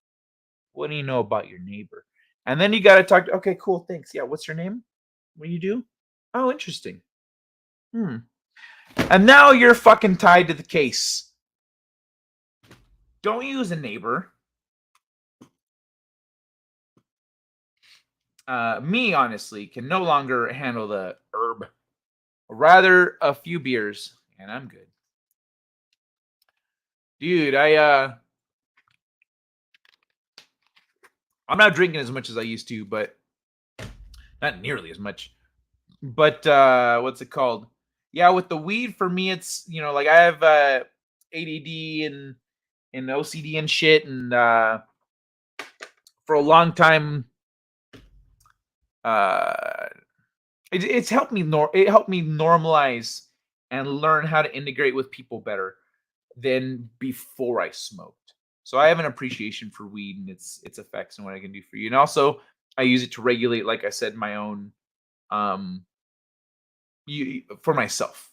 what do you know about your neighbor? And then you got to talk. Okay, cool, thanks. Yeah, what's your name? What do you do? Oh, interesting. And now you're fucking tied to the case. Don't use a neighbor. Me, honestly, can no longer handle the herb. Rather a few beers, and I'm good. Dude, I'm not drinking as much as I used to, but not nearly as much. But what's it called? Yeah, with the weed, for me, it's, you know, like I have ADD and OCD and shit, and for a long time, it's helped me normalize and learn how to integrate with people better than before I smoked. So I have an appreciation for weed and its effects and what I can do for you. And also I use it to regulate, like I said, my own for myself.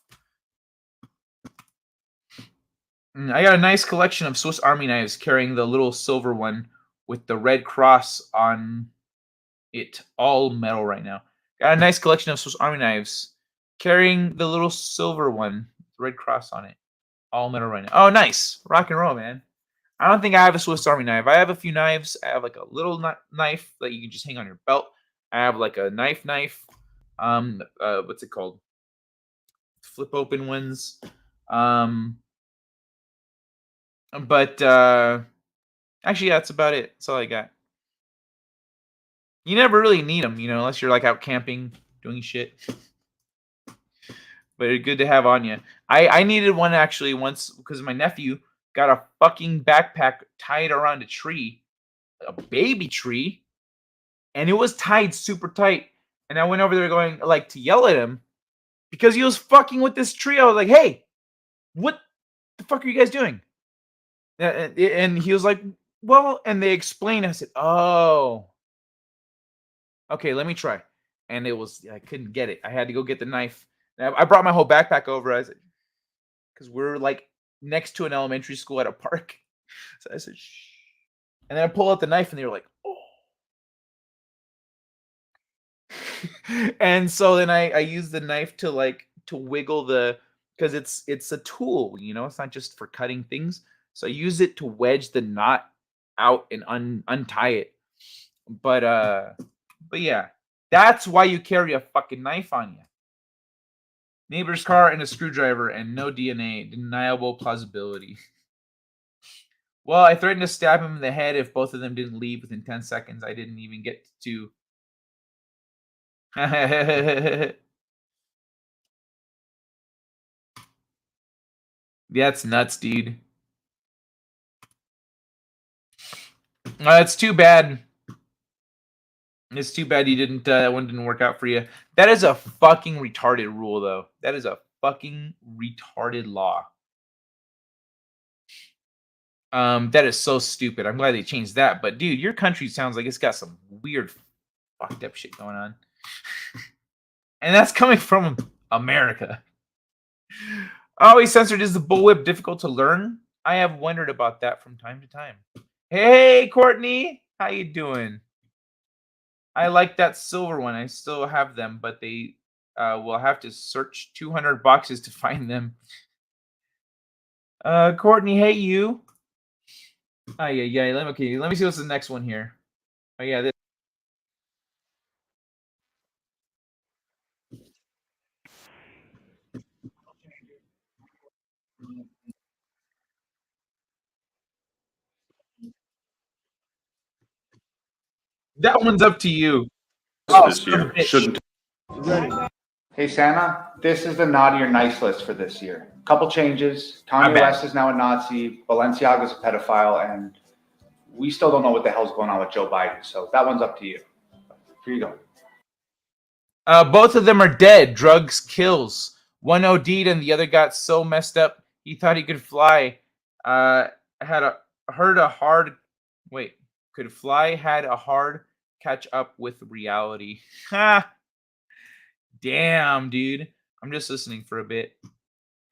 I got a nice collection of Swiss Army knives, carrying the little silver one with the red cross on it, all metal right now. Got a nice collection of Swiss Army knives, carrying the little silver one, red cross on it, all metal right now. Oh, nice. Rock and roll, man. I don't think I have a Swiss Army knife. I have a few knives. I have like a little knife that you can just hang on your belt. I have like a knife. What's it called? Flip open ones. But actually, yeah, that's about it. That's all I got. You never really need them, you know, unless you're like out camping, doing shit. But it's good to have on you. I needed one actually once because my nephew got a fucking backpack tied around a tree, a baby tree, and it was tied super tight. And I went over there going like to yell at him because he was fucking with this tree. I was like, hey, what the fuck are you guys doing? And he was like, well, and they explained. I said, oh, okay, let me try. and I couldn't get it. I had to go get the knife. And I brought my whole backpack over. I said, because we're like next to an elementary school at a park. So I said, shh. And then I pull out the knife, and they were like, oh. And so then I used the knife to wiggle because it's a tool, it's not just for cutting things. So I use it to wedge the knot out and untie it. But yeah, that's why you carry a fucking knife on you. Neighbor's car and a screwdriver and no DNA. Deniable plausibility. Well, I threatened to stab him in the head if both of them didn't leave within 10 seconds. I didn't even get to. That's nuts, dude. It's too bad. It's too bad you didn't. That one didn't work out for you. That is a fucking retarded rule, though. That is a fucking retarded law. That is so stupid. I'm glad they changed that. But dude, your country sounds like it's got some weird, fucked up shit going on. And that's coming from America. Always censored. Is the bullwhip difficult to learn? I have wondered about that from time to time. Hey, Courtney, how you doing? I like that silver one. I still have them, but they will have to search 200 boxes to find them. Courtney, hey you. Oh yeah. Let me see what's the next one here. Oh yeah, this. That one's up to you. This year shouldn't. Hey Santa, this is the naughty or nice list for this year. Couple changes. Kanye West is now a Nazi. Balenciaga's a pedophile, and we still don't know what the hell's going on with Joe Biden. So that one's up to you. Here you go. Both of them are dead. Drugs kills. One OD'd and the other got so messed up he thought he could fly. Had a hard catch up with reality. Ha! Damn, dude. I'm just listening for a bit.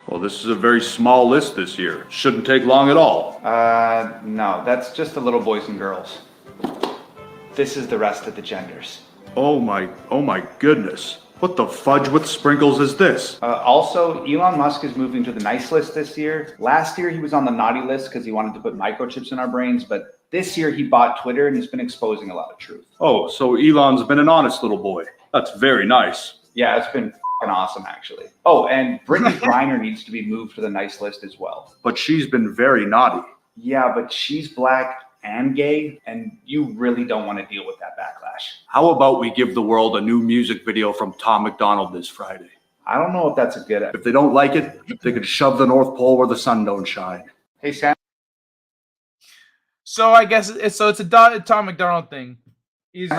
Well, this is a very small list this year. Shouldn't take long at all. No, that's just the little boys and girls. This is the rest of the genders. Oh my goodness. What the fudge with sprinkles is this? Also, Elon Musk is moving to the nice list this year. Last year, he was on the naughty list because he wanted to put microchips in our brains, but this year he bought Twitter and he's been exposing a lot of truth. Oh, so Elon's been an honest little boy. That's very nice. Yeah, it's been fucking awesome, actually. Oh, and Brittany Griner needs to be moved to the nice list as well. But she's been very naughty. Yeah, but she's black and gay, and you really don't want to deal with that backlash. How about we give the world a new music video from Tom McDonald this Friday? I don't know if that's a good idea. If they don't like it, they could shove the North Pole where the sun don't shine. Hey, Sam. So I guess it's a Tom McDonald thing. He's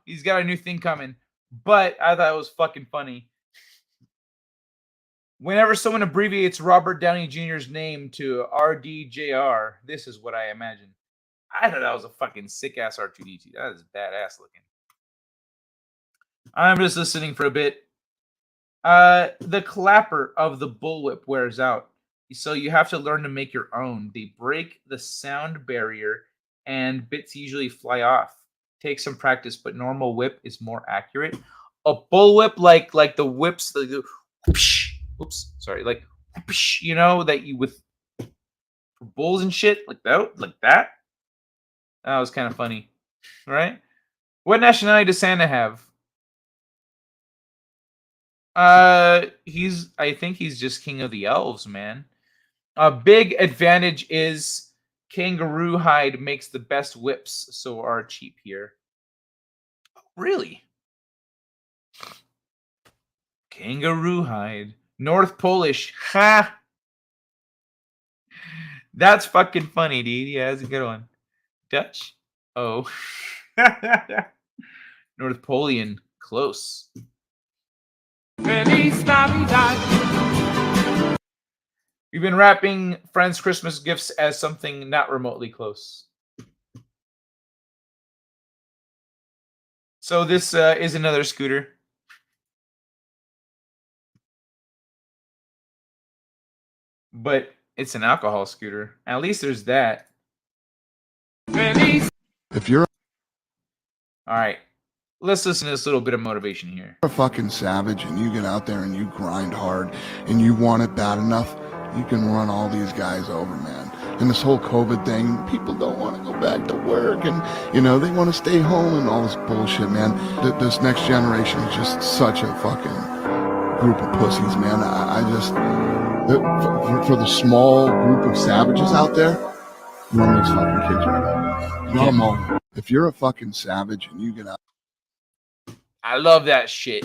he's got a new thing coming. But I thought it was fucking funny. Whenever someone abbreviates Robert Downey Jr.'s name to RDJR, this is what I imagine. I thought that was a fucking sick-ass R2D2. That is badass looking. I'm just listening for a bit. The clapper of the bullwhip wears out. So you have to learn to make your own. They break the sound barrier and bits usually fly off. Take some practice, but normal whip is more accurate. A bullwhip like the whips, the whoosh, oops, sorry, like whoosh, that you with bulls and shit like that. That was kind of funny, right? What nationality does Santa have? I think he's just king of the elves, man. A big advantage is kangaroo hide makes the best whips, so are cheap here. Really? Kangaroo hide. North Polish. Ha! That's fucking funny, dude. Yeah, that's a good one. Dutch? Oh. North Polian. Close. Feliz Navidad. We've been wrapping friends' Christmas gifts as something not remotely close. So this is another scooter. But it's an alcohol scooter. At least there's that. If you're All right. Let's listen to this little bit of motivation here. a fucking savage and you get out there and you grind hard and you want it bad enough, you can run all these guys over, man. And this whole COVID thing, people don't want to go back to work and, you know, they want to stay home and all this bullshit, man. This next generation is just such a fucking group of pussies, man. I just, for the small group of savages out there, run these fucking kids right over, man. Run them over. If you're a fucking savage and you get out, I love that shit.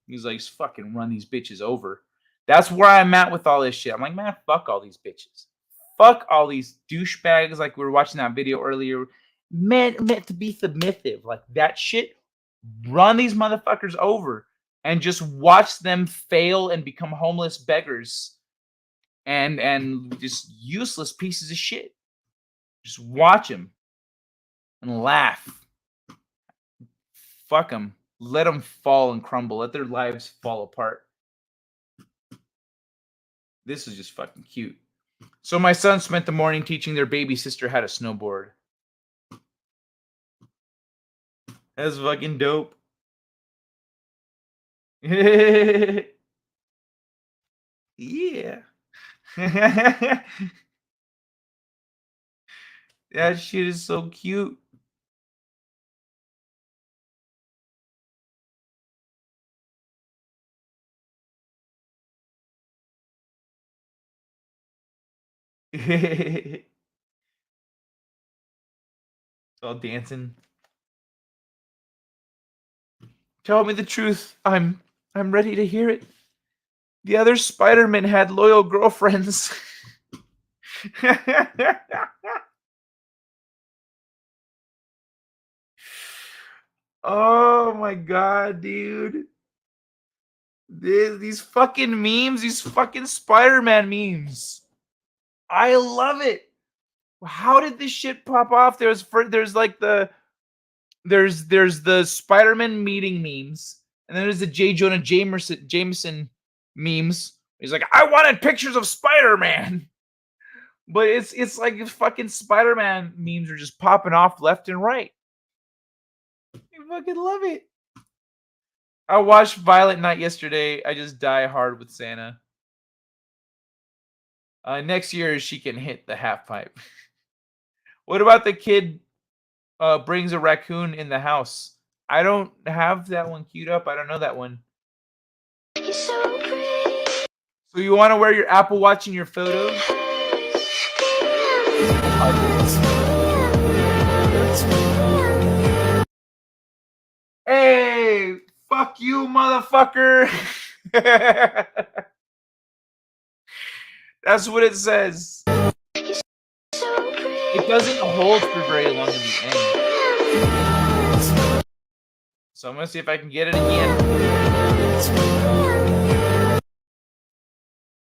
He's like, fucking run these bitches over. That's where I'm at with all this shit. I'm like, man, fuck all these bitches. Fuck all these douchebags. Like we were watching that video earlier. Meant to be submissive. Like that shit. Run these motherfuckers over. And just watch them fail and become homeless beggars. And just useless pieces of shit. Just watch them. And laugh. Fuck them. Let them fall and crumble. Let their lives fall apart. This is just fucking cute. So my son spent the morning teaching their baby sister how to snowboard. That's fucking dope. Yeah. That shit is so cute. It's all dancing. Tell me the truth. I'm ready to hear it. The other Spider-Man had loyal girlfriends. Oh my god, dude. These fucking memes, these fucking Spider-Man memes. I love it. How did this shit pop off? There's like the Spider-Man meeting memes, and then there's the J. Jonah Jameson memes. He's like, I wanted pictures of Spider-Man. But it's like fucking Spider-Man memes are just popping off left and right. I fucking love it. I watched Violent Night yesterday. I just die hard with Santa. Next year, she can hit the half pipe. What about the kid brings a raccoon in the house? I don't have that one queued up. I don't know that one. So you want to wear your Apple Watch in your photos? Hey, fuck you, motherfucker. That's what it says. It doesn't hold for very long in the end. So I'm going to see if I can get it again.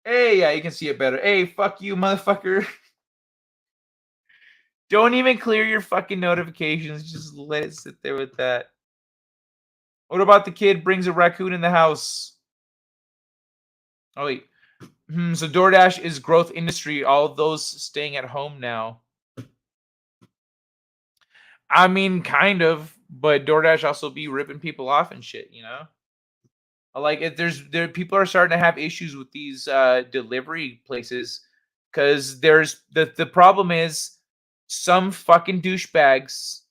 Hey, yeah, you can see it better. Hey, fuck you, motherfucker. Don't even clear your fucking notifications. Just let it sit there with that. What about the kid brings a raccoon in the house? Oh, wait. So DoorDash is growth industry. All of those staying at home now. I mean, kind of. But DoorDash also be ripping people off and shit, you know? Like, people are starting to have issues with these delivery places. Because there's... The problem is some fucking douchebags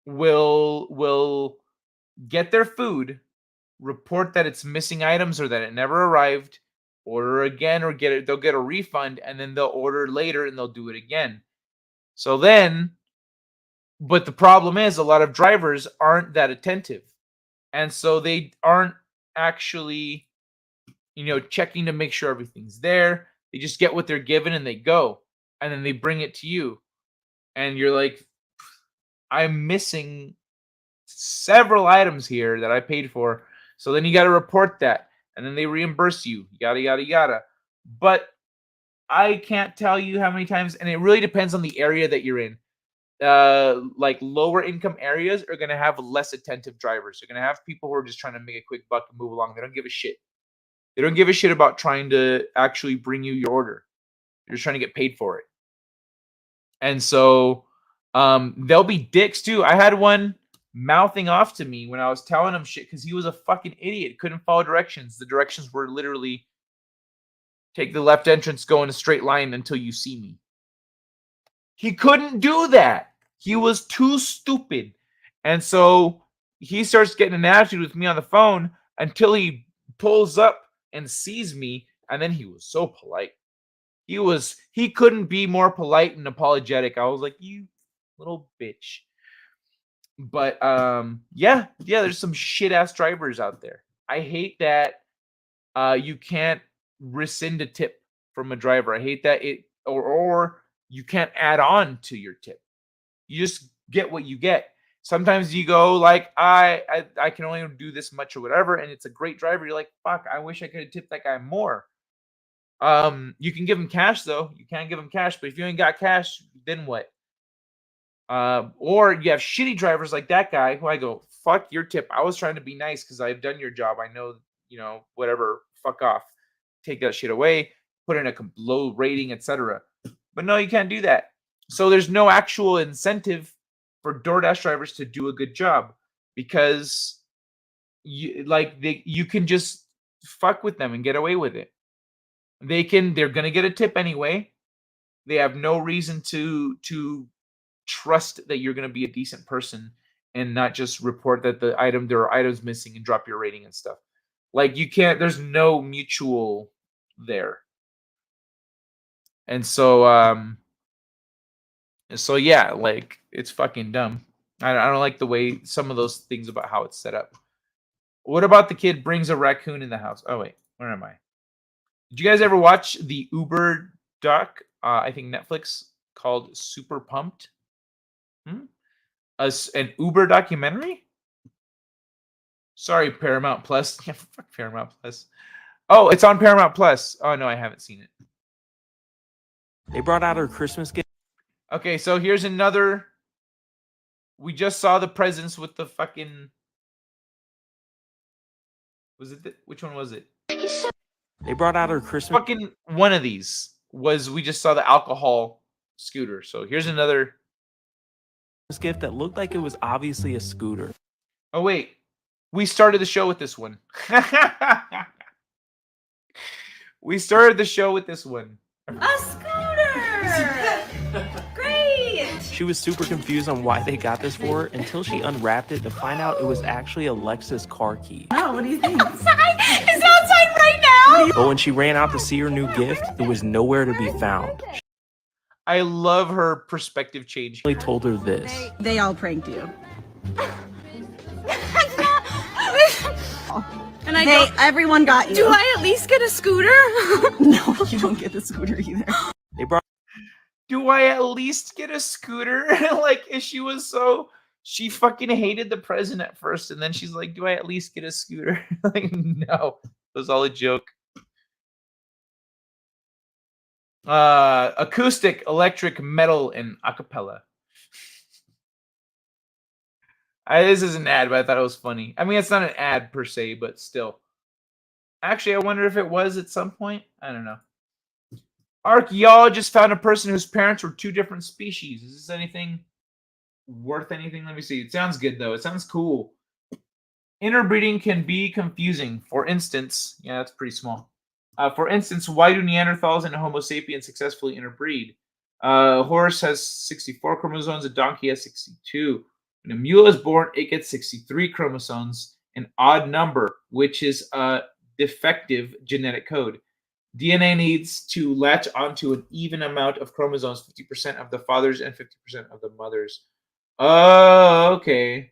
will get their food, report that it's missing items or that it never arrived, order again or they'll get a refund, and then they'll order later and they'll do it again. So then, but the problem is a lot of drivers aren't that attentive. And so they aren't actually, checking to make sure everything's there. They just get what they're given and they go. And then they bring it to you. And you're like, I'm missing several items here that I paid for. So then you got to report that. And then they reimburse you. Yada, yada, yada. But I can't tell you how many times. And it really depends on the area that you're in. like lower income areas are going to have less attentive drivers. They're going to have people who are just trying to make a quick buck and move along. They don't give a shit. They don't give a shit about trying to actually bring you your order. They're just trying to get paid for it. And so they'll be dicks too. I had one mouthing off to me when I was telling him shit because he was a fucking idiot. Couldn't follow directions. The directions were literally take the left entrance, go in a straight line until you see me. He couldn't do that. He was too stupid. And so he starts getting an attitude with me on the phone until he pulls up and sees me. And then he was so polite. He couldn't be more polite and apologetic. I was like, you little bitch. But yeah, there's some shit ass drivers out there. I hate that you can't rescind a tip from a driver. I hate that or you can't add on to your tip. You just get what you get. Sometimes you go like, I can only do this much or whatever, and it's a great driver. You're like, fuck, I wish I could have tipped that guy more. You can give him cash though. You can't give him cash, but if you ain't got cash, then what? Or you have shitty drivers like that guy who I go, fuck your tip. I was trying to be nice because I've done your job. I know, whatever. Fuck off. Take that shit away. Put in a low rating, etc. But no, you can't do that. So there's no actual incentive for DoorDash drivers to do a good job because you can just fuck with them and get away with it. They're gonna get a tip anyway. They have no reason to trust that you're gonna be a decent person and not just report that there are items missing and drop your rating and stuff. Like you can't. There's no mutual there. And so yeah, like it's fucking dumb. I don't like the way some of those things about how it's set up. What about the kid brings a raccoon in the house? Oh wait, where am I? Did you guys ever watch the Uber doc? I think Netflix called Super Pumped. An Uber documentary? Sorry, Paramount Plus. Yeah, fuck Paramount Plus. Oh, it's on Paramount Plus. Oh no, I haven't seen it. They brought out her Christmas gift. Okay, so here's another. We just saw the presents with the fucking. Was it which one was it? They brought out her Christmas. Fucking one of these was we just saw the alcohol scooter. So here's another gift that looked like it was obviously a scooter. Oh wait, we started the show with this one. We started the show with this one. A scooter! Great! She was super confused on why they got this for her until she unwrapped it to find out it was actually a Lexus car key. Oh, what do you think? Outside? It's outside right now! But when she ran out to see her new gift, it was nowhere to be found. I love her perspective change. They told her this. They all pranked you. And everyone got you. Do I at least get a scooter? No, you don't get the scooter either. They brought. Do I at least get a scooter? Like, she fucking hated the present at first, and then she's like, do I at least get a scooter? Like, no, it was all a joke. Acoustic, electric, metal, and acapella. This is an ad, but I thought it was funny. I mean, it's not an ad per se, but still. Actually, I wonder if it was at some point. I don't know. Archaeologists found a person whose parents were two different species. Is this anything worth anything? Let me see. It sounds good, though. It sounds cool. Interbreeding can be confusing. For instance, yeah, that's pretty small. For instance, why do Neanderthals and Homo sapiens successfully interbreed? A horse has 64 chromosomes, a donkey has 62. When a mule is born, it gets 63 chromosomes, an odd number, which is a defective genetic code. DNA needs to latch onto an even amount of chromosomes, 50% of the fathers and 50% of the mothers. Oh, okay.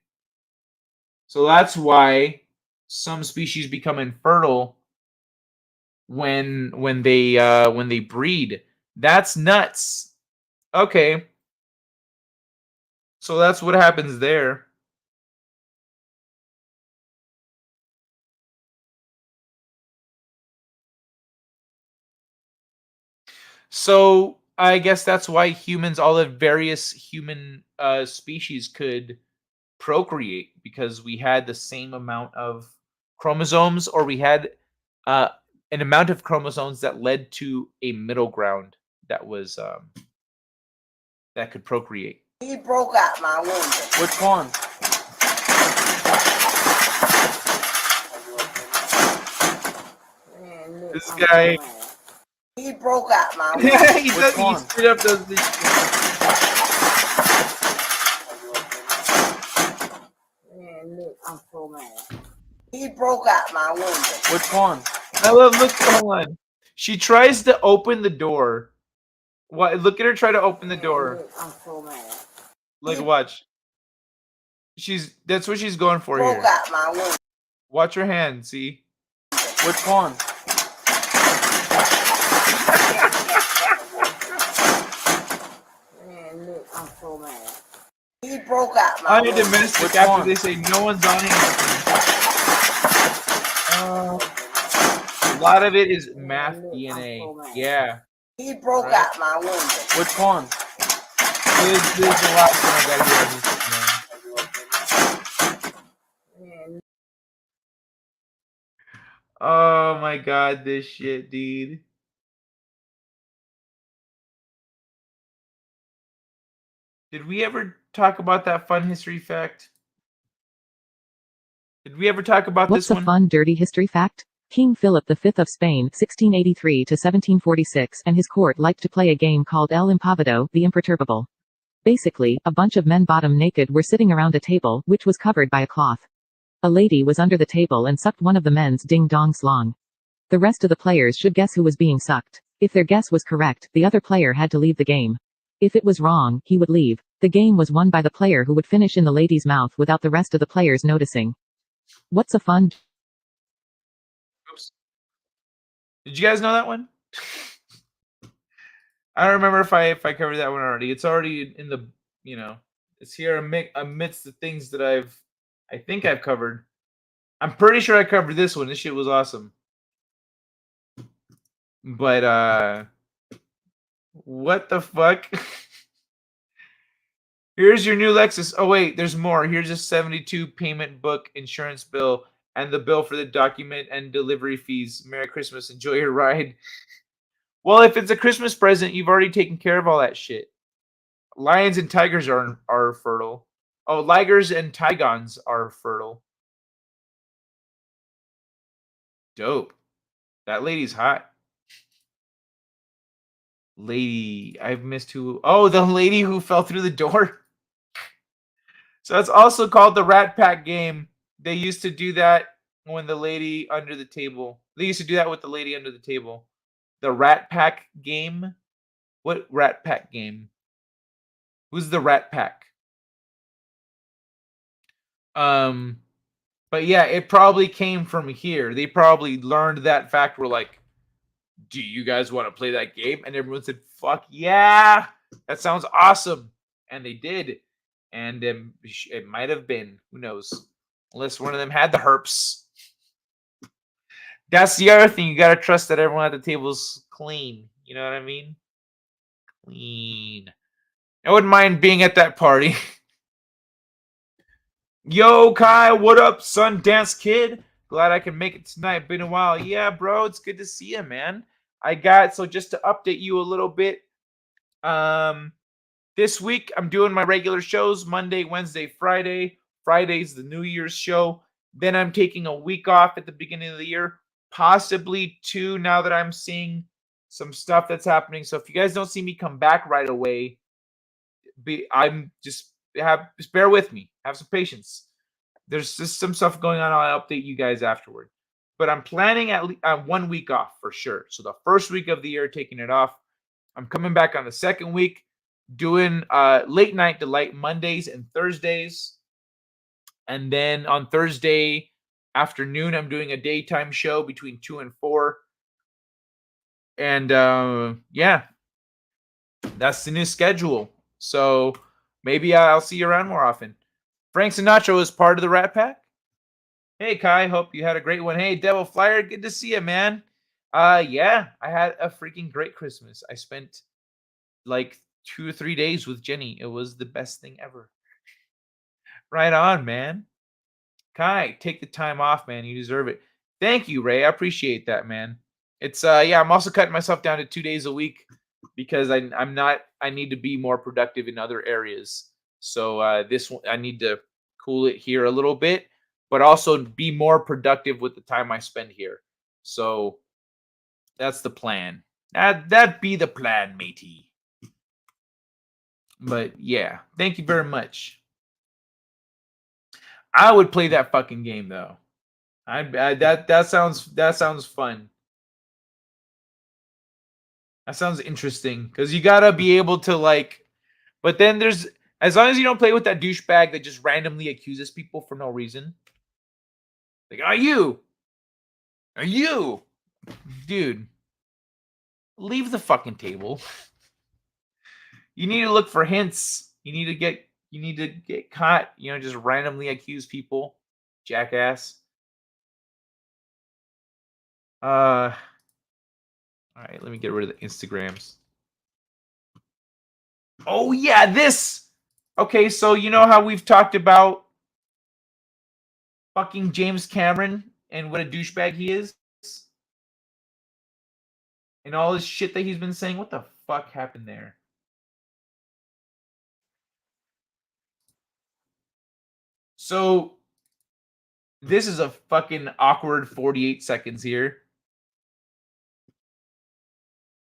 So that's why some species become infertile when they breed. That's nuts. Okay. So that's what happens there. So I guess that's why humans, all the various human species could procreate, because we had the same amount of chromosomes, or we had an amount of chromosomes that led to a middle ground that was that could procreate. He broke out my window. Which one? This guy. He broke out my window. He does. He straight up does this shit. Man, look, I'm so mad. He broke out my window. Which one? I love. Look, hold on. She tries to open the door. What? Look at her try to open the door. Look, I'm so mad. Like, watch. That's what she's going for Broke here. out my window. Watch her hand. See. Which one? Man, look, I'm so mad. He broke out my I'm a window. domestic Which after one? they say no one's on anything. A lot of it is math DNA. Yeah. He broke Right. out my window. Which one? This is the last one I got here. Man, Oh my god, this shit, dude. Did we ever talk about that fun history fact? Did we ever talk about What's this a one? fun dirty history fact? King Philip V of Spain, 1683 to 1746, and his court liked to play a game called El Impavido, the Imperturbable. Basically, a bunch of men bottom naked were sitting around a table, which was covered by a cloth. A lady was under the table and sucked one of the men's ding-dongs long. The rest of the players should guess who was being sucked. If their guess was correct, the other player had to leave the game. If it was wrong, he would leave. The game was won by the player who would finish in the lady's mouth without the rest of the players noticing. What's a fun... Oops. Did you guys know that one? I don't remember if I covered that one already. It's already in the, it's here amidst the things that I think I've covered. I'm pretty sure I covered this one. This shit was awesome. But what the fuck? Here's your new Lexus. Oh wait, there's more. Here's a 72 payment book insurance bill and the bill for the document and delivery fees. Merry Christmas. Enjoy your ride. Well, if it's a Christmas present, you've already taken care of all that shit. Lions and tigers are fertile. Oh, ligers and tigons are fertile. Dope. That lady's hot. Lady, I've missed who. Oh, the lady who fell through the door. So it's also called the Rat Pack game. They used to do that when the lady under the table. They used to do that with the lady under the table. The Rat Pack game? What Rat Pack game? Who's the Rat Pack? But yeah, it probably came from here. They probably learned that fact. We're like, do you guys want to play that game? And everyone said, fuck yeah, that sounds awesome. And they did. And it might have been, who knows, unless one of them had the herps. That's the other thing. You got to trust that everyone at the table's clean. You know what I mean? Clean. I wouldn't mind being at that party. Yo, Kai, what up, Sundance Kid? Glad I can make it tonight. Been a while. Yeah, bro, it's good to see you, man. So just to update you a little bit, this week I'm doing my regular shows, Monday, Wednesday, Friday. Friday's the New Year's show. Then I'm taking a week off at the beginning of the year, possibly 2 now that I'm seeing some stuff that's happening. So if you guys don't see me come back right away, just bear with me. Have some patience. There's just some stuff going on. I'll update you guys afterward. But I'm planning at least 1 week off for sure. So the first week of the year, taking it off. I'm coming back on the second week, doing late night delight Mondays and Thursdays. And then on Thursday afternoon, I'm doing a daytime show between 2 and 4. And yeah, that's the new schedule. So maybe I'll see you around more often. Frank Sinatra is part of the Rat Pack. Hey, Kai, hope you had a great one. Hey, Devil Flyer, good to see you, man. Yeah, I had a freaking great Christmas. I spent like 2 or 3 days with Jenny. It was the best thing ever. Right on, man. Kai, take the time off, man. You deserve it. Thank you, Ray. I appreciate that, man. It's yeah, I'm also cutting myself down to 2 days a week because I need to be more productive in other areas. So this one I need to cool it here a little bit, but also be more productive with the time I spend here. So that's the plan. That be the plan, matey. But yeah, thank you very much. I would play that fucking game though. That sounds fun. That sounds interesting because you gotta be able to like. But then there's as long as you don't play with that douchebag that just randomly accuses people for no reason. Like, are you, dude? Leave the fucking table. You need to look for hints. You need to get caught. You know, just randomly accuse people, jackass. All right, let me get rid of the Instagrams. Oh yeah, this. Okay, so you know how we've talked about fucking James Cameron and what a douchebag he is? And all this shit that he's been saying. What the fuck happened there? So this is a fucking awkward 48 seconds here.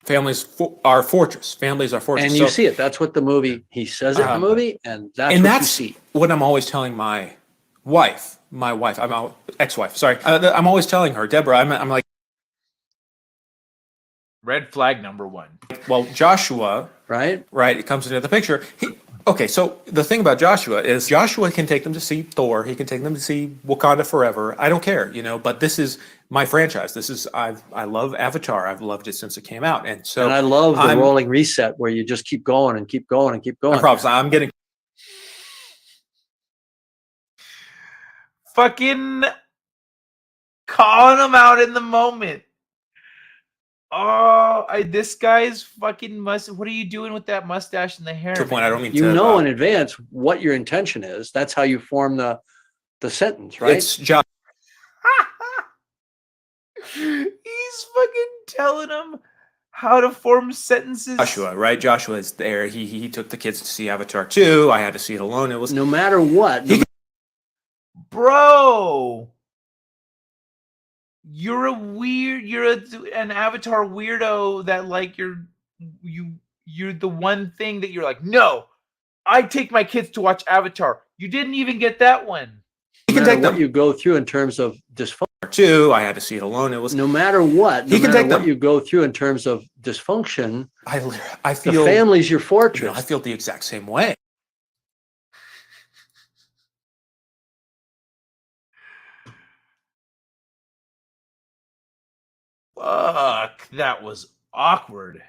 Families are fortress. Families are fortress. And you see it. That's what the movie, he says it in the movie, and that's what you see. What I'm always telling my wife, I'm ex-wife, sorry. I'm always telling her, Deborah, I'm like, red flag number 1. Well, Joshua, right, it comes into the picture. Okay, so the thing about Joshua is Joshua can take them to see Thor. He can take them to see Wakanda Forever. I don't care, you know, but this is my franchise. I love Avatar. I've loved it since it came out. And so I love the rolling reset where you just keep going and keep going and keep going. I promise I'm getting fucking calling him out in the moment. Oh, this guy's fucking what are you doing with that mustache and the hair? To a point, I don't mean you know in advance what your intention is. That's how you form the sentence, right? It's Josh. He's fucking telling him how to form sentences. Joshua, right? Joshua is there. He took the kids to see Avatar 2. I had to see it alone. It was no matter what. Bro, you're an Avatar weirdo that like you're the one thing that you're like, no, I take my kids to watch Avatar. You didn't even get that one. No matter what you go through in terms of dysfunction. 2, I had to see it alone. It was no matter what. No matter what you go through in terms of dysfunction. I feel the family's your fortress. You know, I feel the exact same way. Fuck, that was awkward.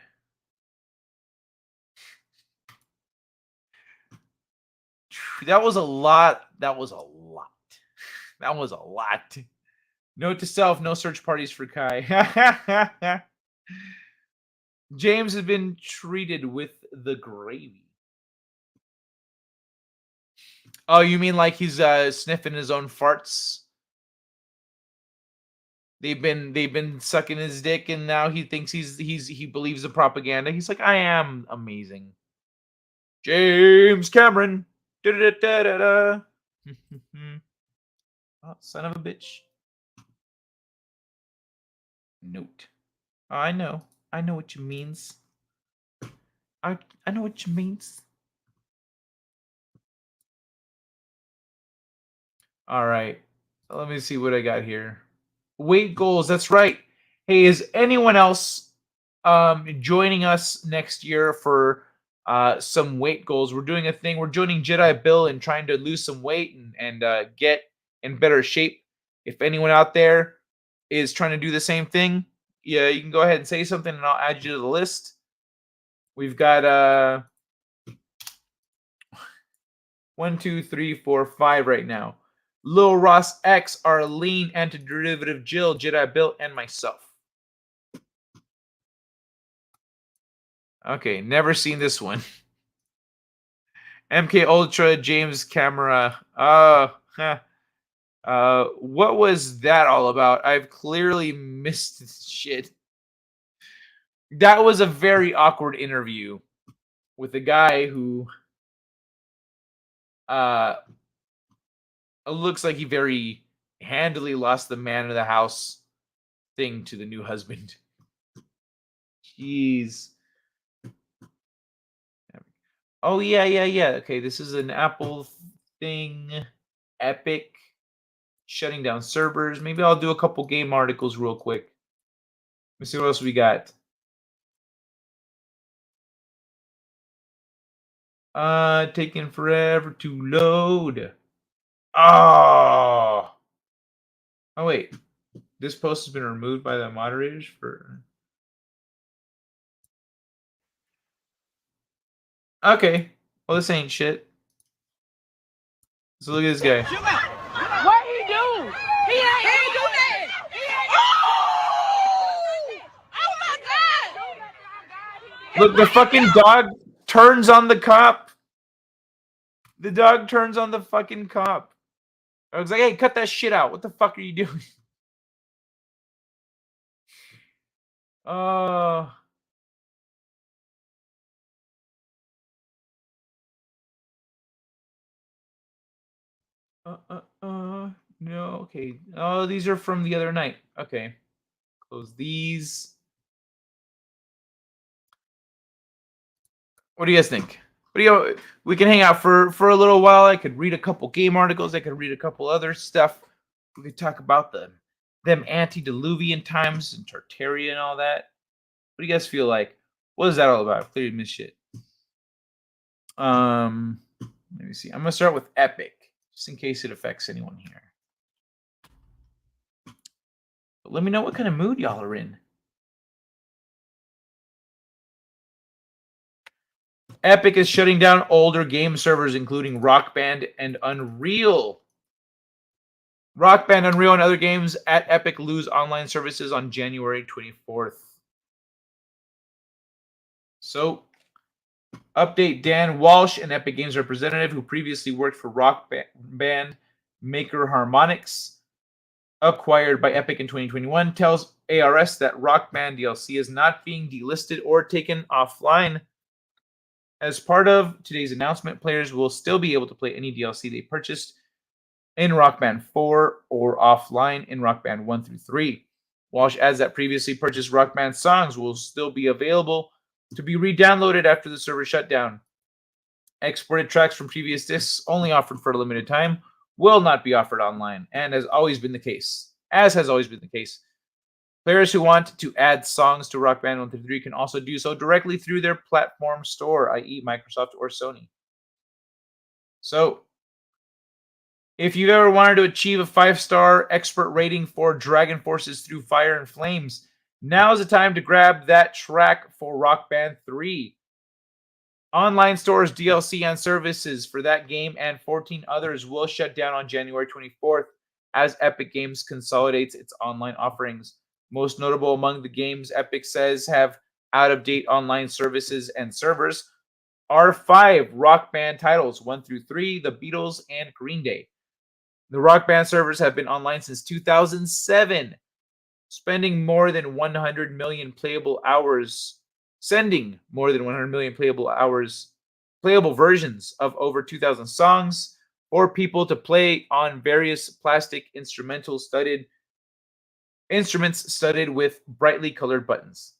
That was a lot. Note to self, no search parties for Kai. James has been treated with the gravy. Oh, you mean like he's sniffing his own farts? They've been sucking his dick, and now he thinks he believes the propaganda. He's like, I am amazing. James Cameron. Da-da-da-da-da. Oh, son of a bitch. Note. Oh, I know what you means. I know what you means. All right. Let me see what I got here. Weight goals. That's right. Hey, is anyone else joining us next year for some weight goals? We're doing a thing. We're joining Jedi Bill and trying to lose some weight and get in better shape. If anyone out there is trying to do the same thing, yeah, you can go ahead and say something and I'll add you to the list. We've got 1, 2, 3, 4, 5 right now. Lil Ross X, Arlene, Antiderivative Jill, Jedi Bill, and myself. Okay, never seen this one. MK Ultra James Camera. What was that all about? I've clearly missed this shit. That was a very awkward interview with a guy who looks like he very handily lost the man of the house thing to the new husband. Jeez. Oh yeah. Okay, this is an Apple thing. Epic shutting down servers. Maybe I'll do a couple game articles real quick. Let me see what else we got. Taking forever to load. Oh wait. This post has been removed by the moderators for. Okay. Well, this ain't shit. So look at this guy. What he do? He ain't do that. Oh my God! Look, the fucking dog turns on the cop. The dog turns on the fucking cop. I was like, hey, cut that shit out. What the fuck are you doing? No, okay. Oh, these are from the other night. Okay. Close these. What do you guys think? We can hang out for a little while. I could read a couple game articles. I could read a couple other stuff. We could talk about them antediluvian times and Tartaria and all that. What do you guys feel like? What is that all about? Clearly missed shit. Let me see. I'm gonna start with Epic, just in case it affects anyone here. But let me know what kind of mood y'all are in. Epic is shutting down older game servers, including Rock Band and Unreal. Rock Band, Unreal, and other games at Epic lose online services on January 24th. So, update: Dan Walsh, an Epic Games representative who previously worked for Rock Band maker Harmonix, acquired by Epic in 2021, tells ARS that Rock Band DLC is not being delisted or taken offline. As part of today's announcement, players will still be able to play any DLC they purchased in Rock Band 4 or offline in Rock Band 1 through 3. Walsh adds that previously purchased Rock Band songs will still be available to be re-downloaded after the server shutdown. Exported tracks from previous discs, only offered for a limited time, will not be offered online, and has always been the case. Players who want to add songs to Rock Band 1 through 3 can also do so directly through their platform store, i.e. Microsoft or Sony. So, if you've ever wanted to achieve a 5-star expert rating for Dragon Forces Through Fire and Flames, now's the time to grab that track for Rock Band 3. Online stores, DLC, and services for that game and 14 others will shut down on January 24th as Epic Games consolidates its online offerings. Most notable among the games Epic says have out-of-date online services and servers are 5 Rock Band titles, 1 through 3, The Beatles, and Green Day. The Rock Band servers have been online since 2007, sending more than 100 million playable versions of over 2,000 songs for people to play on various plastic instruments studded with brightly colored buttons.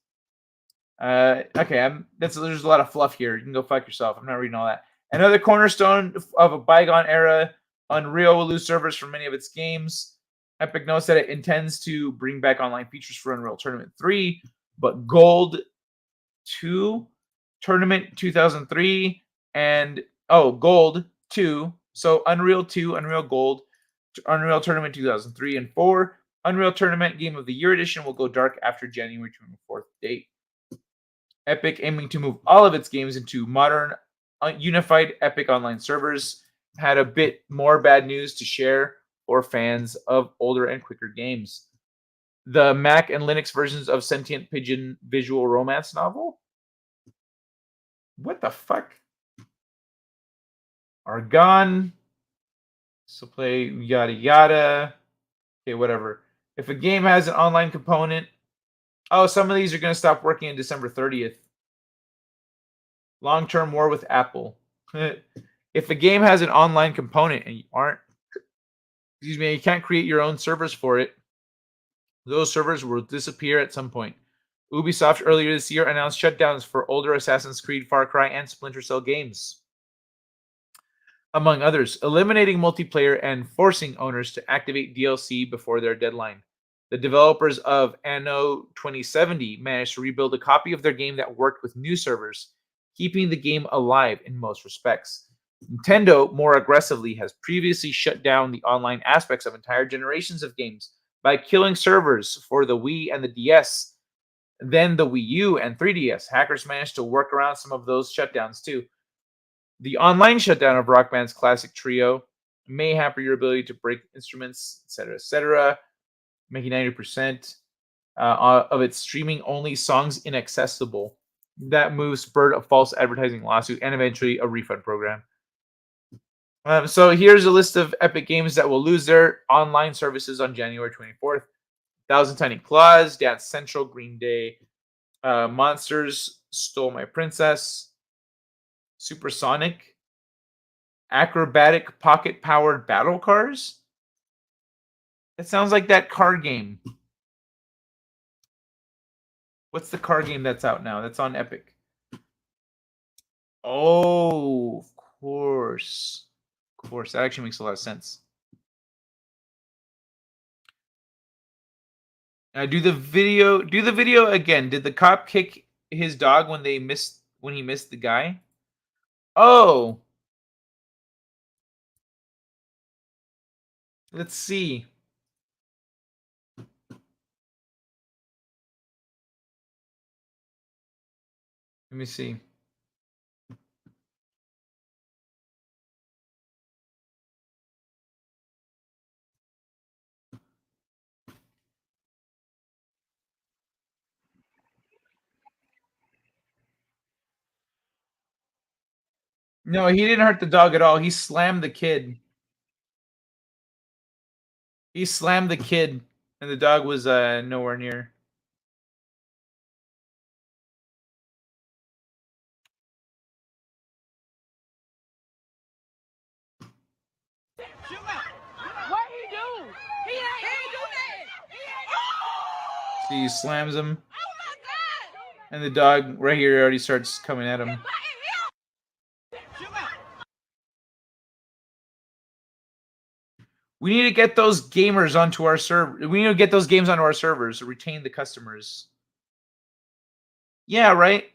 Okay, there's a lot of fluff here. You can go fuck yourself. I'm not reading all that. Another cornerstone of a bygone era, Unreal will lose servers for many of its games. Epic notes that it intends to bring back online features for Unreal Tournament 3, but Gold 2, Tournament 2003, and Gold 2. So Unreal 2, Unreal Gold, Unreal Tournament 2003 and 4. Unreal Tournament Game of the Year Edition will go dark after January 24th date. Epic aiming to move all of its games into modern, unified Epic Online servers had a bit more bad news to share for fans of older and quicker games. The Mac and Linux versions of Sentient Pigeon visual romance novel What the fuck? Are gone. So play yada yada. Okay, whatever. If a game has an online component, oh, some of these are going to stop working on December 30th. Long-term war with Apple. If a game has an online component and you can't create your own servers for it, those servers will disappear at some point. Ubisoft earlier this year announced shutdowns for older Assassin's Creed, Far Cry, and Splinter Cell games, among others, eliminating multiplayer and forcing owners to activate DLC before their deadline. The developers of Anno 2070 managed to rebuild a copy of their game that worked with new servers, keeping the game alive in most respects. Nintendo, more aggressively, has previously shut down the online aspects of entire generations of games by killing servers for the Wii and the DS, then the Wii U and 3DS. Hackers managed to work around some of those shutdowns too. The online shutdown of Rock Band's classic trio may hamper your ability to break instruments, etc., making 90% of its streaming-only songs inaccessible. That move spurred a false advertising lawsuit and eventually a refund program. So here's a list of Epic games that will lose their online services on January 24th. Thousand Tiny Claws, Dance Central, Green Day, Monsters, Stole My Princess, Supersonic, Acrobatic Pocket-Powered Battle Cars. It sounds like that car game. What's the car game that's out now? That's on Epic. Oh, of course. Of course. That actually makes a lot of sense. Do the video again. Did the cop kick his dog when he missed the guy? Oh. Let's see. Let me see. No, he didn't hurt the dog at all. He slammed the kid. He slammed the kid, and the dog was nowhere near. What he do? He ain't do that. So he slams him. And the dog right here already starts coming at him. We need to get those gamers onto our server. We need to get those games onto our servers to retain the customers. Yeah, right?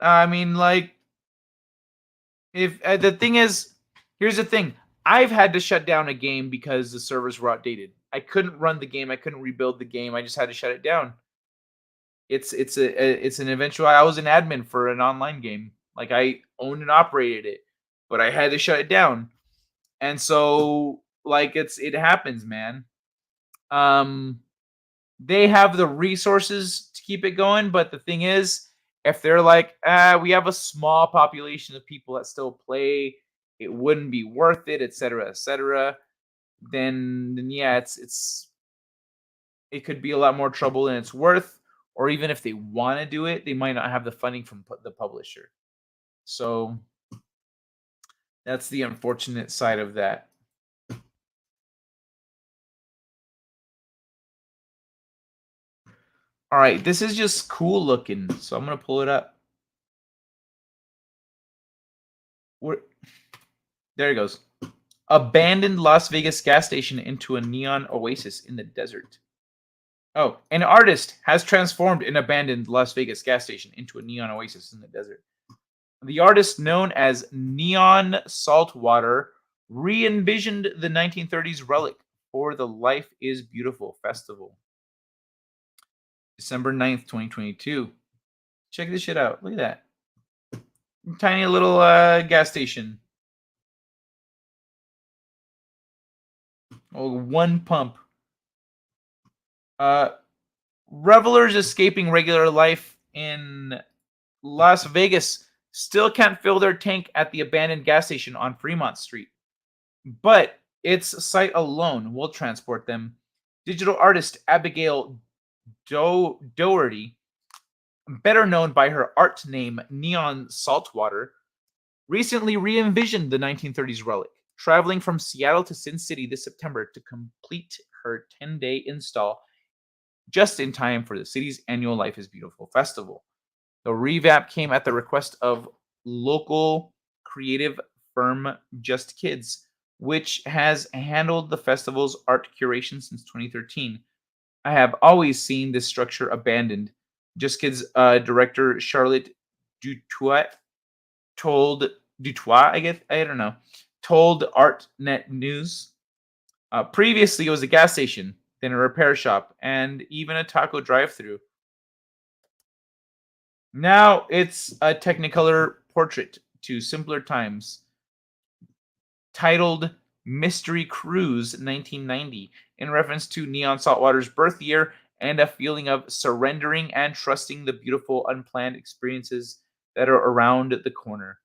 I mean, like, if the thing is, here's the thing. I've had to shut down a game because the servers were outdated. I couldn't run the game. I couldn't rebuild the game. I just had to shut it down. It's an eventual. I was an admin for an online game. Like, I owned and operated it, but I had to shut it down. And so, like, it happens, man. They have the resources to keep it going, but the thing is, if they're like, we have a small population of people that still play, it wouldn't be worth it, etc., then yeah, it could be a lot more trouble than it's worth. Or even if they want to do it, they might not have the funding from the publisher. So that's the unfortunate side of that. All right, this is just cool looking, so I'm going to pull it up. There it goes. Abandoned Las Vegas gas station into a neon oasis in the desert. Oh, an artist has transformed an abandoned Las Vegas gas station into a neon oasis in the desert. The artist, known as Neon Saltwater, re-envisioned the 1930s relic for the Life is Beautiful festival. December 9th, 2022. Check this shit out. Look at that. Tiny little gas station. Oh, one pump. Revelers escaping regular life in Las Vegas still can't fill their tank at the abandoned gas station on Fremont Street. But its site alone will transport them. Digital artist Abigail Doherty, better known by her art name Neon Saltwater, recently re-envisioned the 1930s relic, traveling from Seattle to Sin City this September to complete her 10-day install just in time for the city's annual Life is Beautiful festival. The revamp came at the request of local creative firm Just Kids, which has handled the festival's art curation since 2013. I have always seen this structure abandoned. Just Kids director Charlotte Dutoit told ArtNet News. Previously, it was a gas station, then a repair shop, and even a taco drive-thru. Now it's a Technicolor portrait to simpler times, titled Mystery Cruise 1990, in reference to Neon Saltwater's birth year and a feeling of surrendering and trusting the beautiful, unplanned experiences that are around the corner.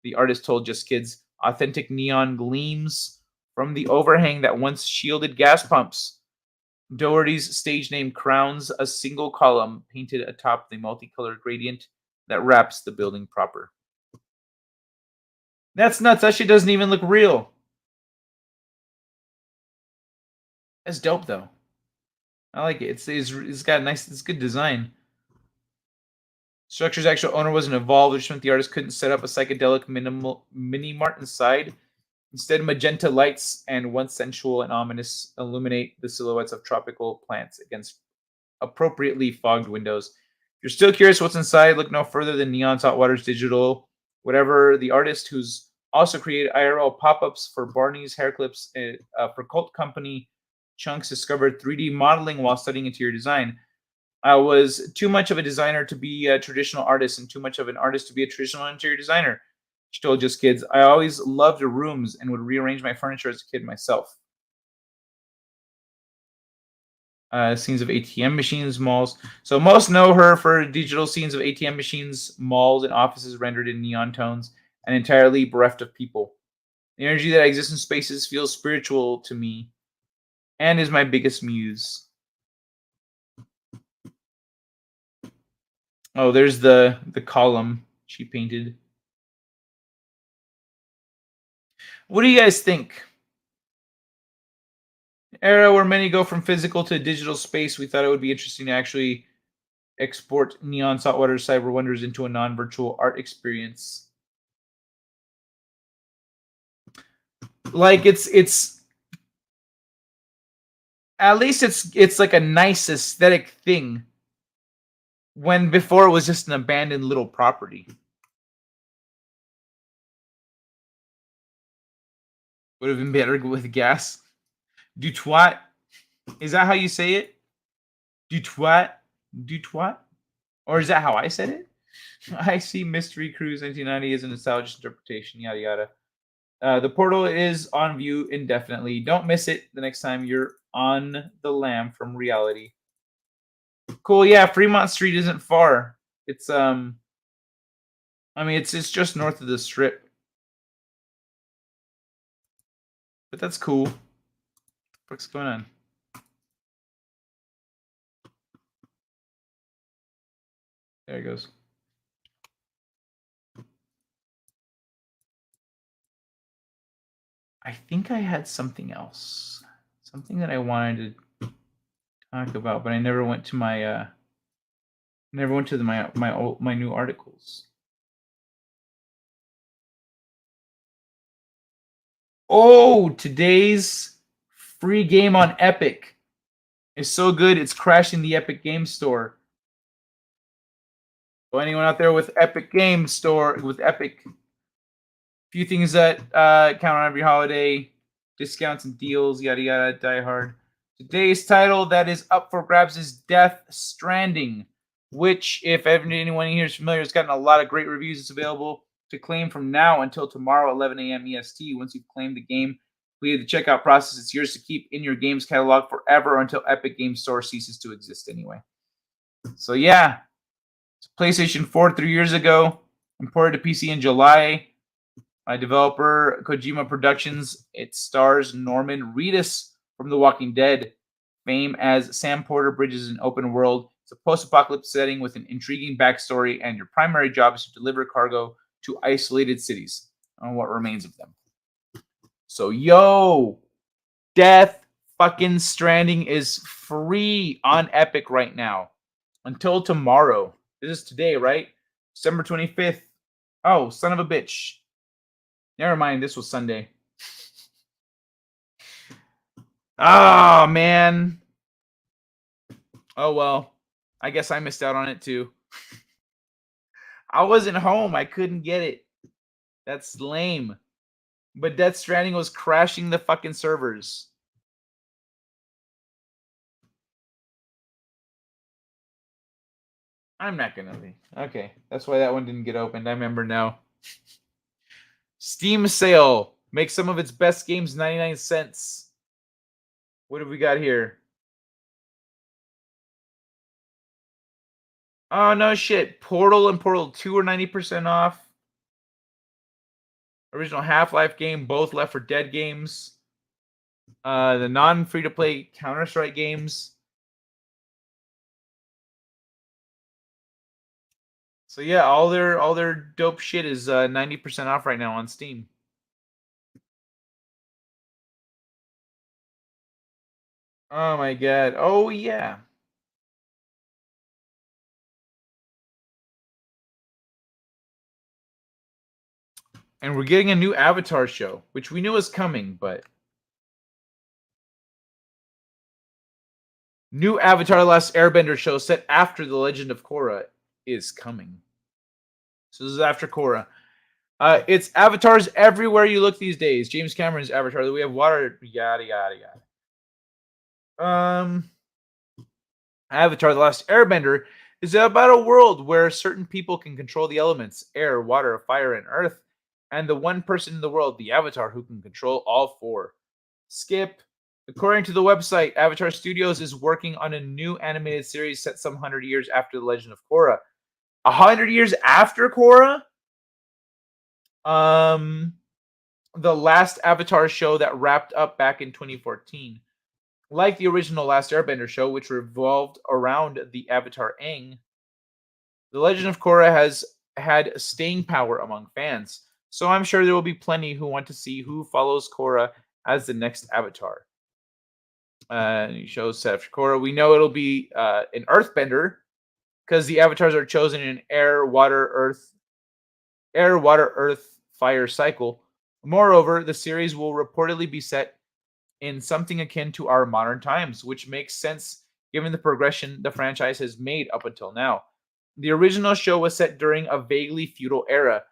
The artist told Just Kids, authentic neon gleams from the overhang that once shielded gas pumps. Doherty's stage name crowns a single column painted atop the multicolored gradient that wraps the building proper. That's nuts. That shit doesn't even look real. That's dope, though. I like it. It's got it's good design. Structure's actual owner wasn't involved, which meant the artist couldn't set up a psychedelic mini mart inside. Instead, magenta lights and once sensual and ominous illuminate the silhouettes of tropical plants against appropriately fogged windows. If you're still curious what's inside, look no further than Neon Saltwater's digital. Whatever the artist, who's also created IRL pop-ups for Barney's hair clips for cult company Chunks, discovered 3D modeling while studying interior design. I was too much of a designer to be a traditional artist and too much of an artist to be a traditional interior designer. She told Just Kids, I always loved rooms and would rearrange my furniture as a kid myself. Scenes of ATM machines, malls. So most know her for digital scenes of ATM machines, malls, and offices rendered in neon tones and entirely bereft of people. The energy that exists in spaces feels spiritual to me and is my biggest muse. Oh, there's the column she painted. What do you guys think? Era where many go from physical to digital space, we thought it would be interesting to actually export Neon Saltwater Cyber Wonders into a non-virtual art experience. Like it's at least it's like a nice aesthetic thing, when before it was just an abandoned little property. Would have been better with gas. Dutoit. Is that how you say it? Dutoit? Dutoit? Or is that how I said it? I see Mystery Cruise 1990 as an nostalgic interpretation, yada yada. The portal is on view indefinitely. Don't miss it the next time you're on the lam from reality. Cool, yeah, Fremont Street isn't far. It's I mean it's just north of the strip. But that's cool. What's going on? There it goes. I think I had something else. Something that I wanted to talk about, but I never went to my my new articles. Oh, today's free game on Epic is so good it's crashing the Epic Game Store. So anyone out there with Epic Game Store, with Epic, few things that count on every holiday, discounts and deals, yada yada, die hard. Today's title that is up for grabs is Death Stranding, which, if anyone here is familiar, has gotten a lot of great reviews. It's available to claim from now until tomorrow, 11 a.m. EST. Once you've claimed the game, completed the checkout process, it's yours to keep in your games catalog forever until Epic Game Store ceases to exist anyway. So yeah, it's PlayStation 4 3 years ago. Imported to PC in July. Developer Kojima Productions. It stars Norman Reedus from The Walking Dead fame as Sam Porter bridges an open world. It's a post-apocalypse setting with an intriguing backstory, and your primary job is to deliver cargo to isolated cities on what remains of them. So, yo, Death fucking Stranding is free on Epic right now until tomorrow. This is today, right? December 25th. Oh, son of a bitch. Never mind, this was Sunday. Oh, man. Oh, well. I guess I missed out on it, too. I wasn't home. I couldn't get it. That's lame. But Death Stranding was crashing the fucking servers. I'm not gonna be. Okay, that's why that one didn't get opened. I remember now. Steam sale. Make some of its best games 99 cents. What have we got here? Oh, no shit. Portal and Portal 2 are 90% off. Original Half-Life game, both Left 4 Dead games. The non-free-to-play Counter-Strike games. So yeah, all their dope shit is 90% off right now on Steam. Oh my god. Oh yeah. And we're getting a new Avatar show, which we knew was coming, but new Avatar: Last Airbender show set after the Legend of Korra is coming. So this is after Korra. It's avatars everywhere you look these days. James Cameron's Avatar. We have water. Yada yada yada. Avatar: The Last Airbender is about a world where certain people can control the elements: air, water, fire, and earth, and the one person in the world, the Avatar, who can control all four. Skip. According to the website, Avatar Studios is working on a new animated series set some 100 years after The Legend of Korra. 100 years after Korra? The last Avatar show that wrapped up back in 2014. Like the original Last Airbender show, which revolved around the Avatar Aang, The Legend of Korra has had staying power among fans. So I'm sure there will be plenty who want to see who follows Korra as the next Avatar. Shows set after Korra. We know it'll be an Earthbender because the avatars are chosen in air, water, earth, fire cycle. Moreover, the series will reportedly be set in something akin to our modern times, which makes sense given the progression the franchise has made up until now. The original show was set during a vaguely feudal era.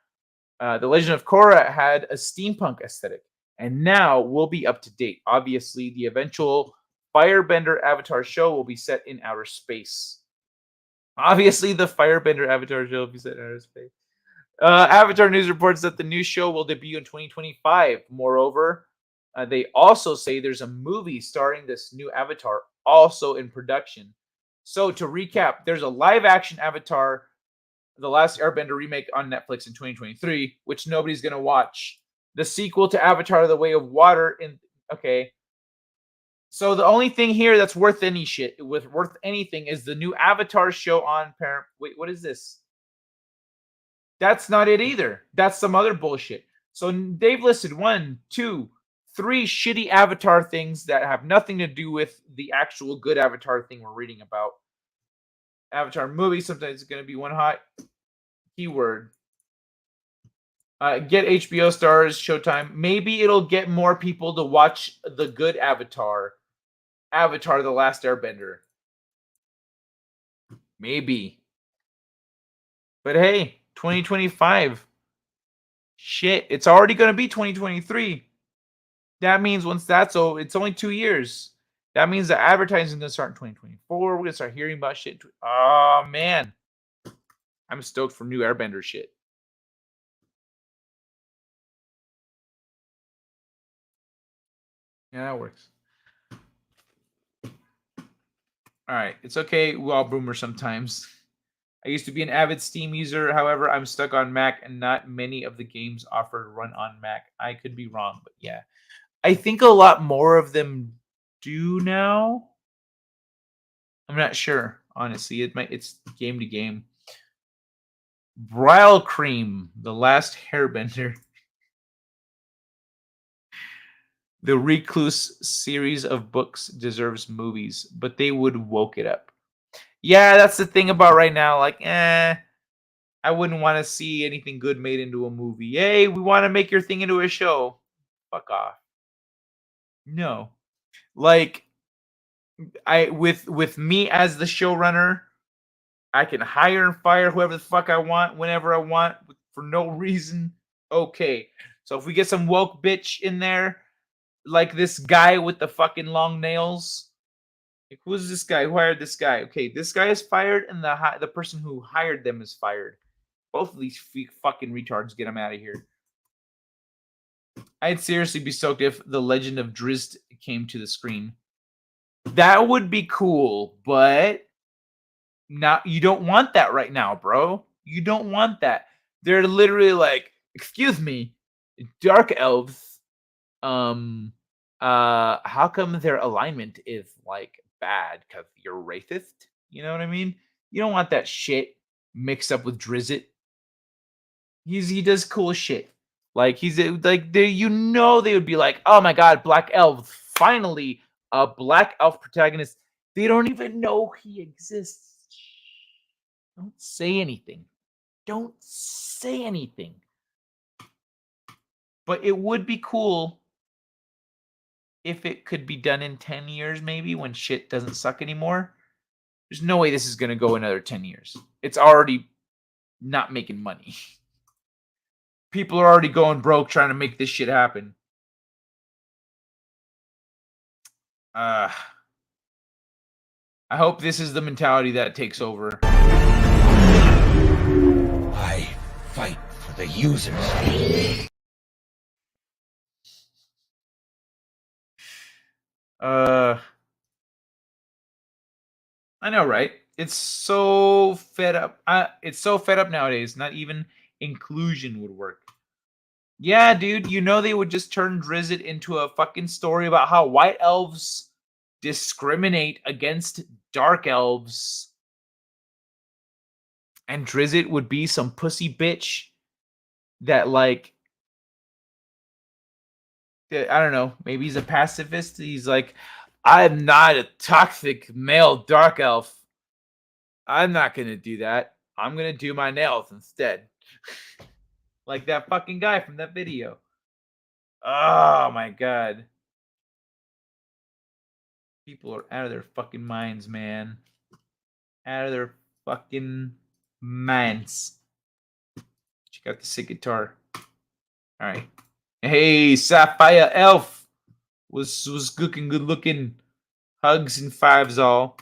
The Legend of Korra had a steampunk aesthetic, and now we'll be up to date. Obviously, the eventual Firebender Avatar show will be set in outer space. Obviously, the Firebender Avatar show will be set in outer space. Avatar News reports that the new show will debut in 2025. Moreover, they also say there's a movie starring this new Avatar also in production. So to recap, there's a live-action Avatar, The Last Airbender remake on Netflix in 2023, which nobody's going to watch. The sequel to Avatar: The Way of Water okay. So the only thing here that's worth anything is the new Avatar show on Paramount. Wait, what is this? That's not it either. That's some other bullshit. So they've listed 1, 2, 3 shitty Avatar things that have nothing to do with the actual good Avatar thing we're reading about. Avatar movie, sometimes it's going to be one hot keyword. Get HBO stars, Showtime. Maybe it'll get more people to watch the good Avatar. Avatar: The Last Airbender. Maybe. But hey, 2025. Shit, it's already going to be 2023. That means once that's over, it's only 2 years. That means the advertising is going to start in 2024. We're going to start hearing about shit. Oh, man. I'm stoked for new Airbender shit. Yeah, that works. All right. It's okay. We all boomer sometimes. I used to be an avid Steam user. However, I'm stuck on Mac and not many of the games offered run on Mac. I could be wrong, but yeah. I think a lot more of them do now. I'm not sure, honestly. It's game to game. Brile Cream, The Last Airbender. The Recluse series of books deserves movies, but they would woke it up. Yeah, that's the thing about right now. Like, I wouldn't want to see anything good made into a movie. Hey, we want to make your thing into a show. Fuck off. No. Like, with me as the showrunner, I can hire and fire whoever the fuck I want, whenever I want, for no reason. Okay. So if we get some woke bitch in there, like this guy with the fucking long nails. Like, who's this guy? Who hired this guy? Okay, this guy is fired, and the person who hired them is fired. Both of these fucking retards, get them out of here. I'd seriously be stoked if the Legend of Drizzt came to the screen. That would be cool, but you don't want that right now, bro. You don't want that. They're literally like, excuse me, dark elves. How come their alignment is like bad? Because you're racist? You know what I mean? You don't want that shit mixed up with Drizzt. He does cool shit. Like he's like they would be like, oh my god, black elves, finally a black elf protagonist. They don't even know he exists. Don't say anything. Don't say anything. But it would be cool if it could be done in 10 years, maybe, when shit doesn't suck anymore. There's no way this is going to go another 10 years. It's already not making money. People are already going broke trying to make this shit happen. I hope this is the mentality that takes over. I fight for the users. I know, right? It's so fed up. It's so fed up nowadays. Not even inclusion would work. Yeah, dude, they would just turn Drizzt into a fucking story about how white elves discriminate against dark elves. And Drizzt would be some pussy bitch that, like, I don't know, maybe he's a pacifist. He's like, I'm not a toxic male dark elf. I'm not going to do that. I'm going to do my nails instead. Like that fucking guy from that video. Oh my god. People are out of their fucking minds, man. Out of their fucking minds. Check out the sick guitar. Alright. Hey, Sapphire Elf. Was looking good looking. Hugs and fives all.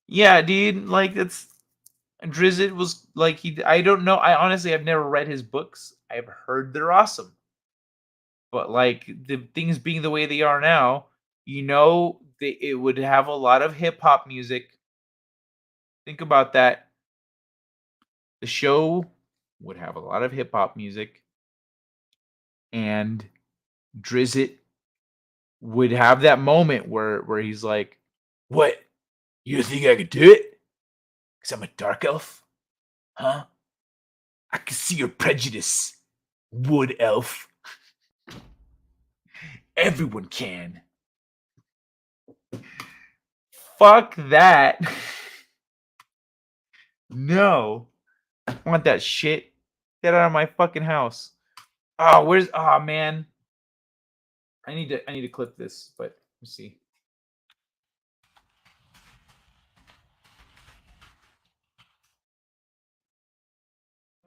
Yeah, dude. Like, that's... Drizzt was like, I don't know. I honestly have never read his books. I've heard they're awesome. But like the things being the way they are now, it would have a lot of hip hop music. Think about that. The show would have a lot of hip hop music. And Drizzt would have that moment where he's like, what? You think I could do it? Because I'm a dark elf? Huh? I can see your prejudice, wood elf. Everyone can. Fuck that. No. I want that shit. Get out of my fucking house. Oh, man. I need to clip this, but let's see.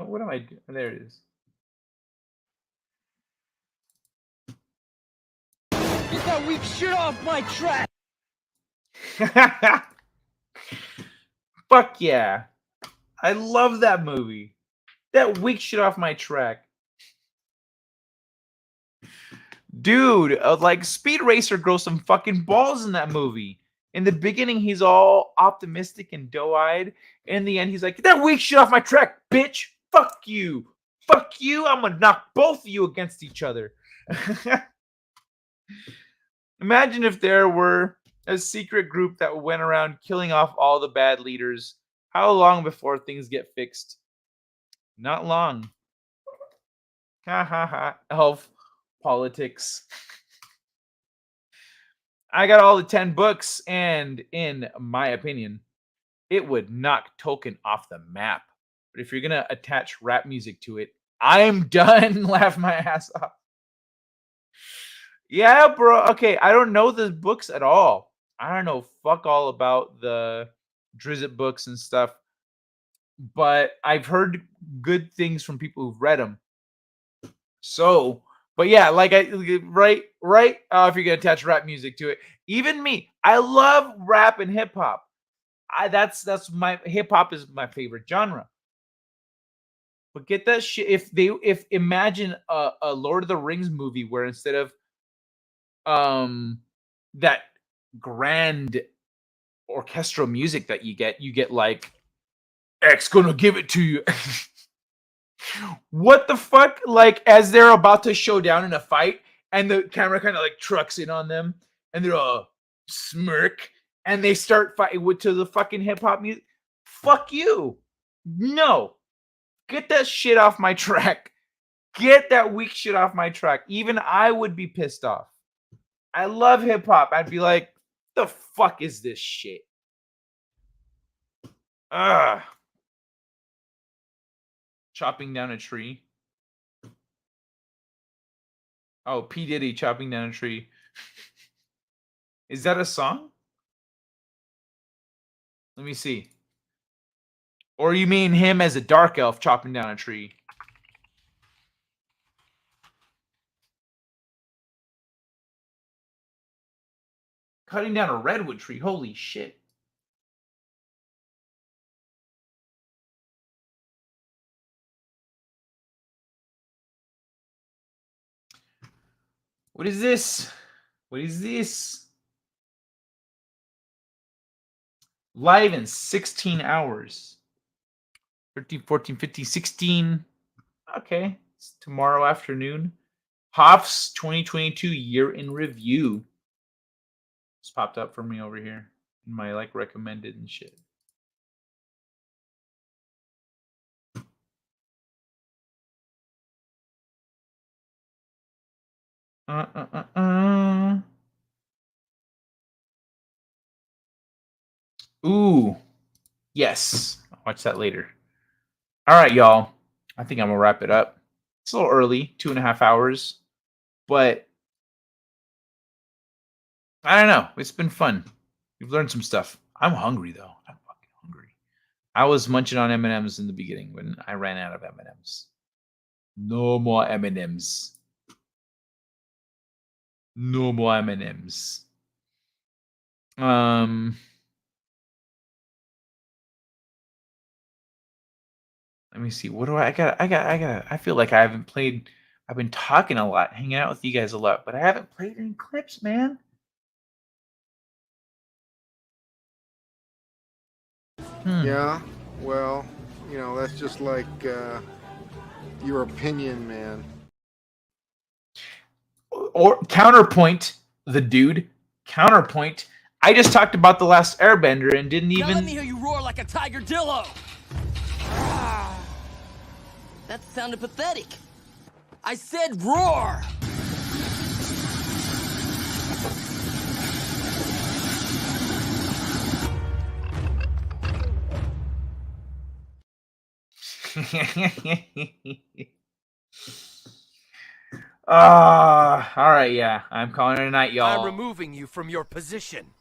Oh, what am I doing? There it is. Get that weak shit off my track! Fuck yeah. I love that movie. That weak shit off my track. Dude, like Speed Racer grows some fucking balls in that movie. In the beginning, he's all optimistic and doe-eyed. In the end, he's like, "Get that weak shit off my track, bitch! Fuck you! Fuck you! I'm gonna knock both of you against each other." Imagine if there were a secret group that went around killing off all the bad leaders. How long before things get fixed? Not long. Ha ha ha. Elf politics. I got all the 10 books, and in my opinion, it would knock Tolkien off the map. But if you're gonna attach rap music to it, I'm done. Laugh my ass off. Yeah, bro. Okay, I don't know the books at all. I don't know fuck all about the Drizzt books and stuff, but I've heard good things from people who've read them. So, but yeah, like right. If you're gonna attach rap music to it, even me, I love rap and hip hop. That's my hip hop is my favorite genre. But get that shit. If imagine a Lord of the Rings movie where instead of that grand orchestral music that you get like X gonna give it to you. What the fuck? Like as they're about to show down in a fight, and the camera kind of like trucks in on them, and they're all smirk, and they start fighting to the fucking hip hop music. Fuck you! No, get that shit off my track. Get that weak shit off my track. Even I would be pissed off. I love hip hop. I'd be like, the fuck is this shit? Ugh. Chopping down a tree. Oh, P. Diddy chopping down a tree. Is that a song? Let me see. Or you mean him as a dark elf chopping down a tree? Cutting down a redwood tree. Holy shit. What is this? What is this? Live in 16 hours. 13, 14, 15, 16. Okay. It's tomorrow afternoon. Hoff's 2022 year in review. It's popped up for me over here in my like recommended and shit. Ooh. Yes. I'll watch that later. All right, y'all. I think I'm gonna wrap it up. It's a little early, 2.5 hours, but I don't know. It's been fun. We've learned some stuff. I'm hungry though. I'm fucking hungry. I was munching on M&Ms in the beginning when I ran out of M&Ms. No more M&Ms. No more M&Ms. Let me see. What do I got? I feel like I haven't played. I've been talking a lot, hanging out with you guys a lot, but I haven't played any clips, man. Yeah, well, you know, that's just like your opinion, man. Or counterpoint, the dude. Counterpoint. I just talked about the Last Airbender and didn't Now even. let me hear you roar like a tiger dillo. That sounded pathetic. I said roar. All right, yeah. I'm calling it a night, y'all. I'm removing you from your position.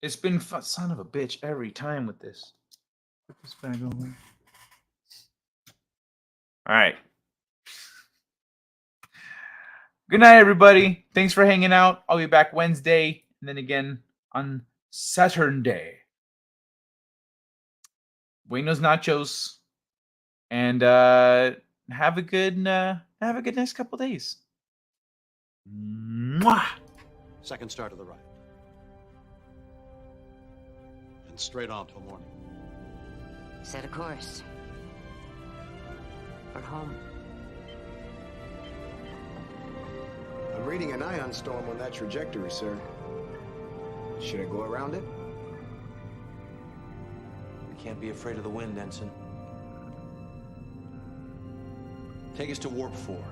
It's been fun, son of a bitch, every time with this. All right. Good night, everybody. Thanks for hanging out. I'll be back Wednesday and then again on Saturday. Buenos nachos. And have a good next couple days. Mwah! Second star to the right. And straight on till morning. Set a course. For home. I'm reading an ion storm on that trajectory, sir. Should I go around it? We can't be afraid of the wind, Ensign. Take us to Warp 4.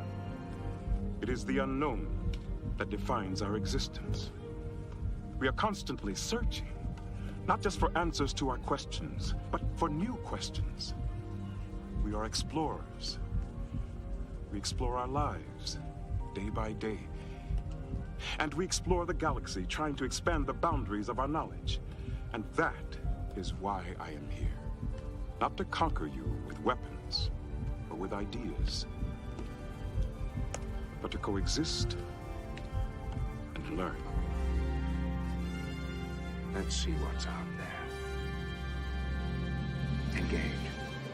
It is the unknown that defines our existence. We are constantly searching, not just for answers to our questions, but for new questions. We are explorers. We explore our lives, day by day. And we explore the galaxy, trying to expand the boundaries of our knowledge. And that is why I am here. Not to conquer you with weapons or with ideas, but to coexist and learn. Let's see what's out there. Engage.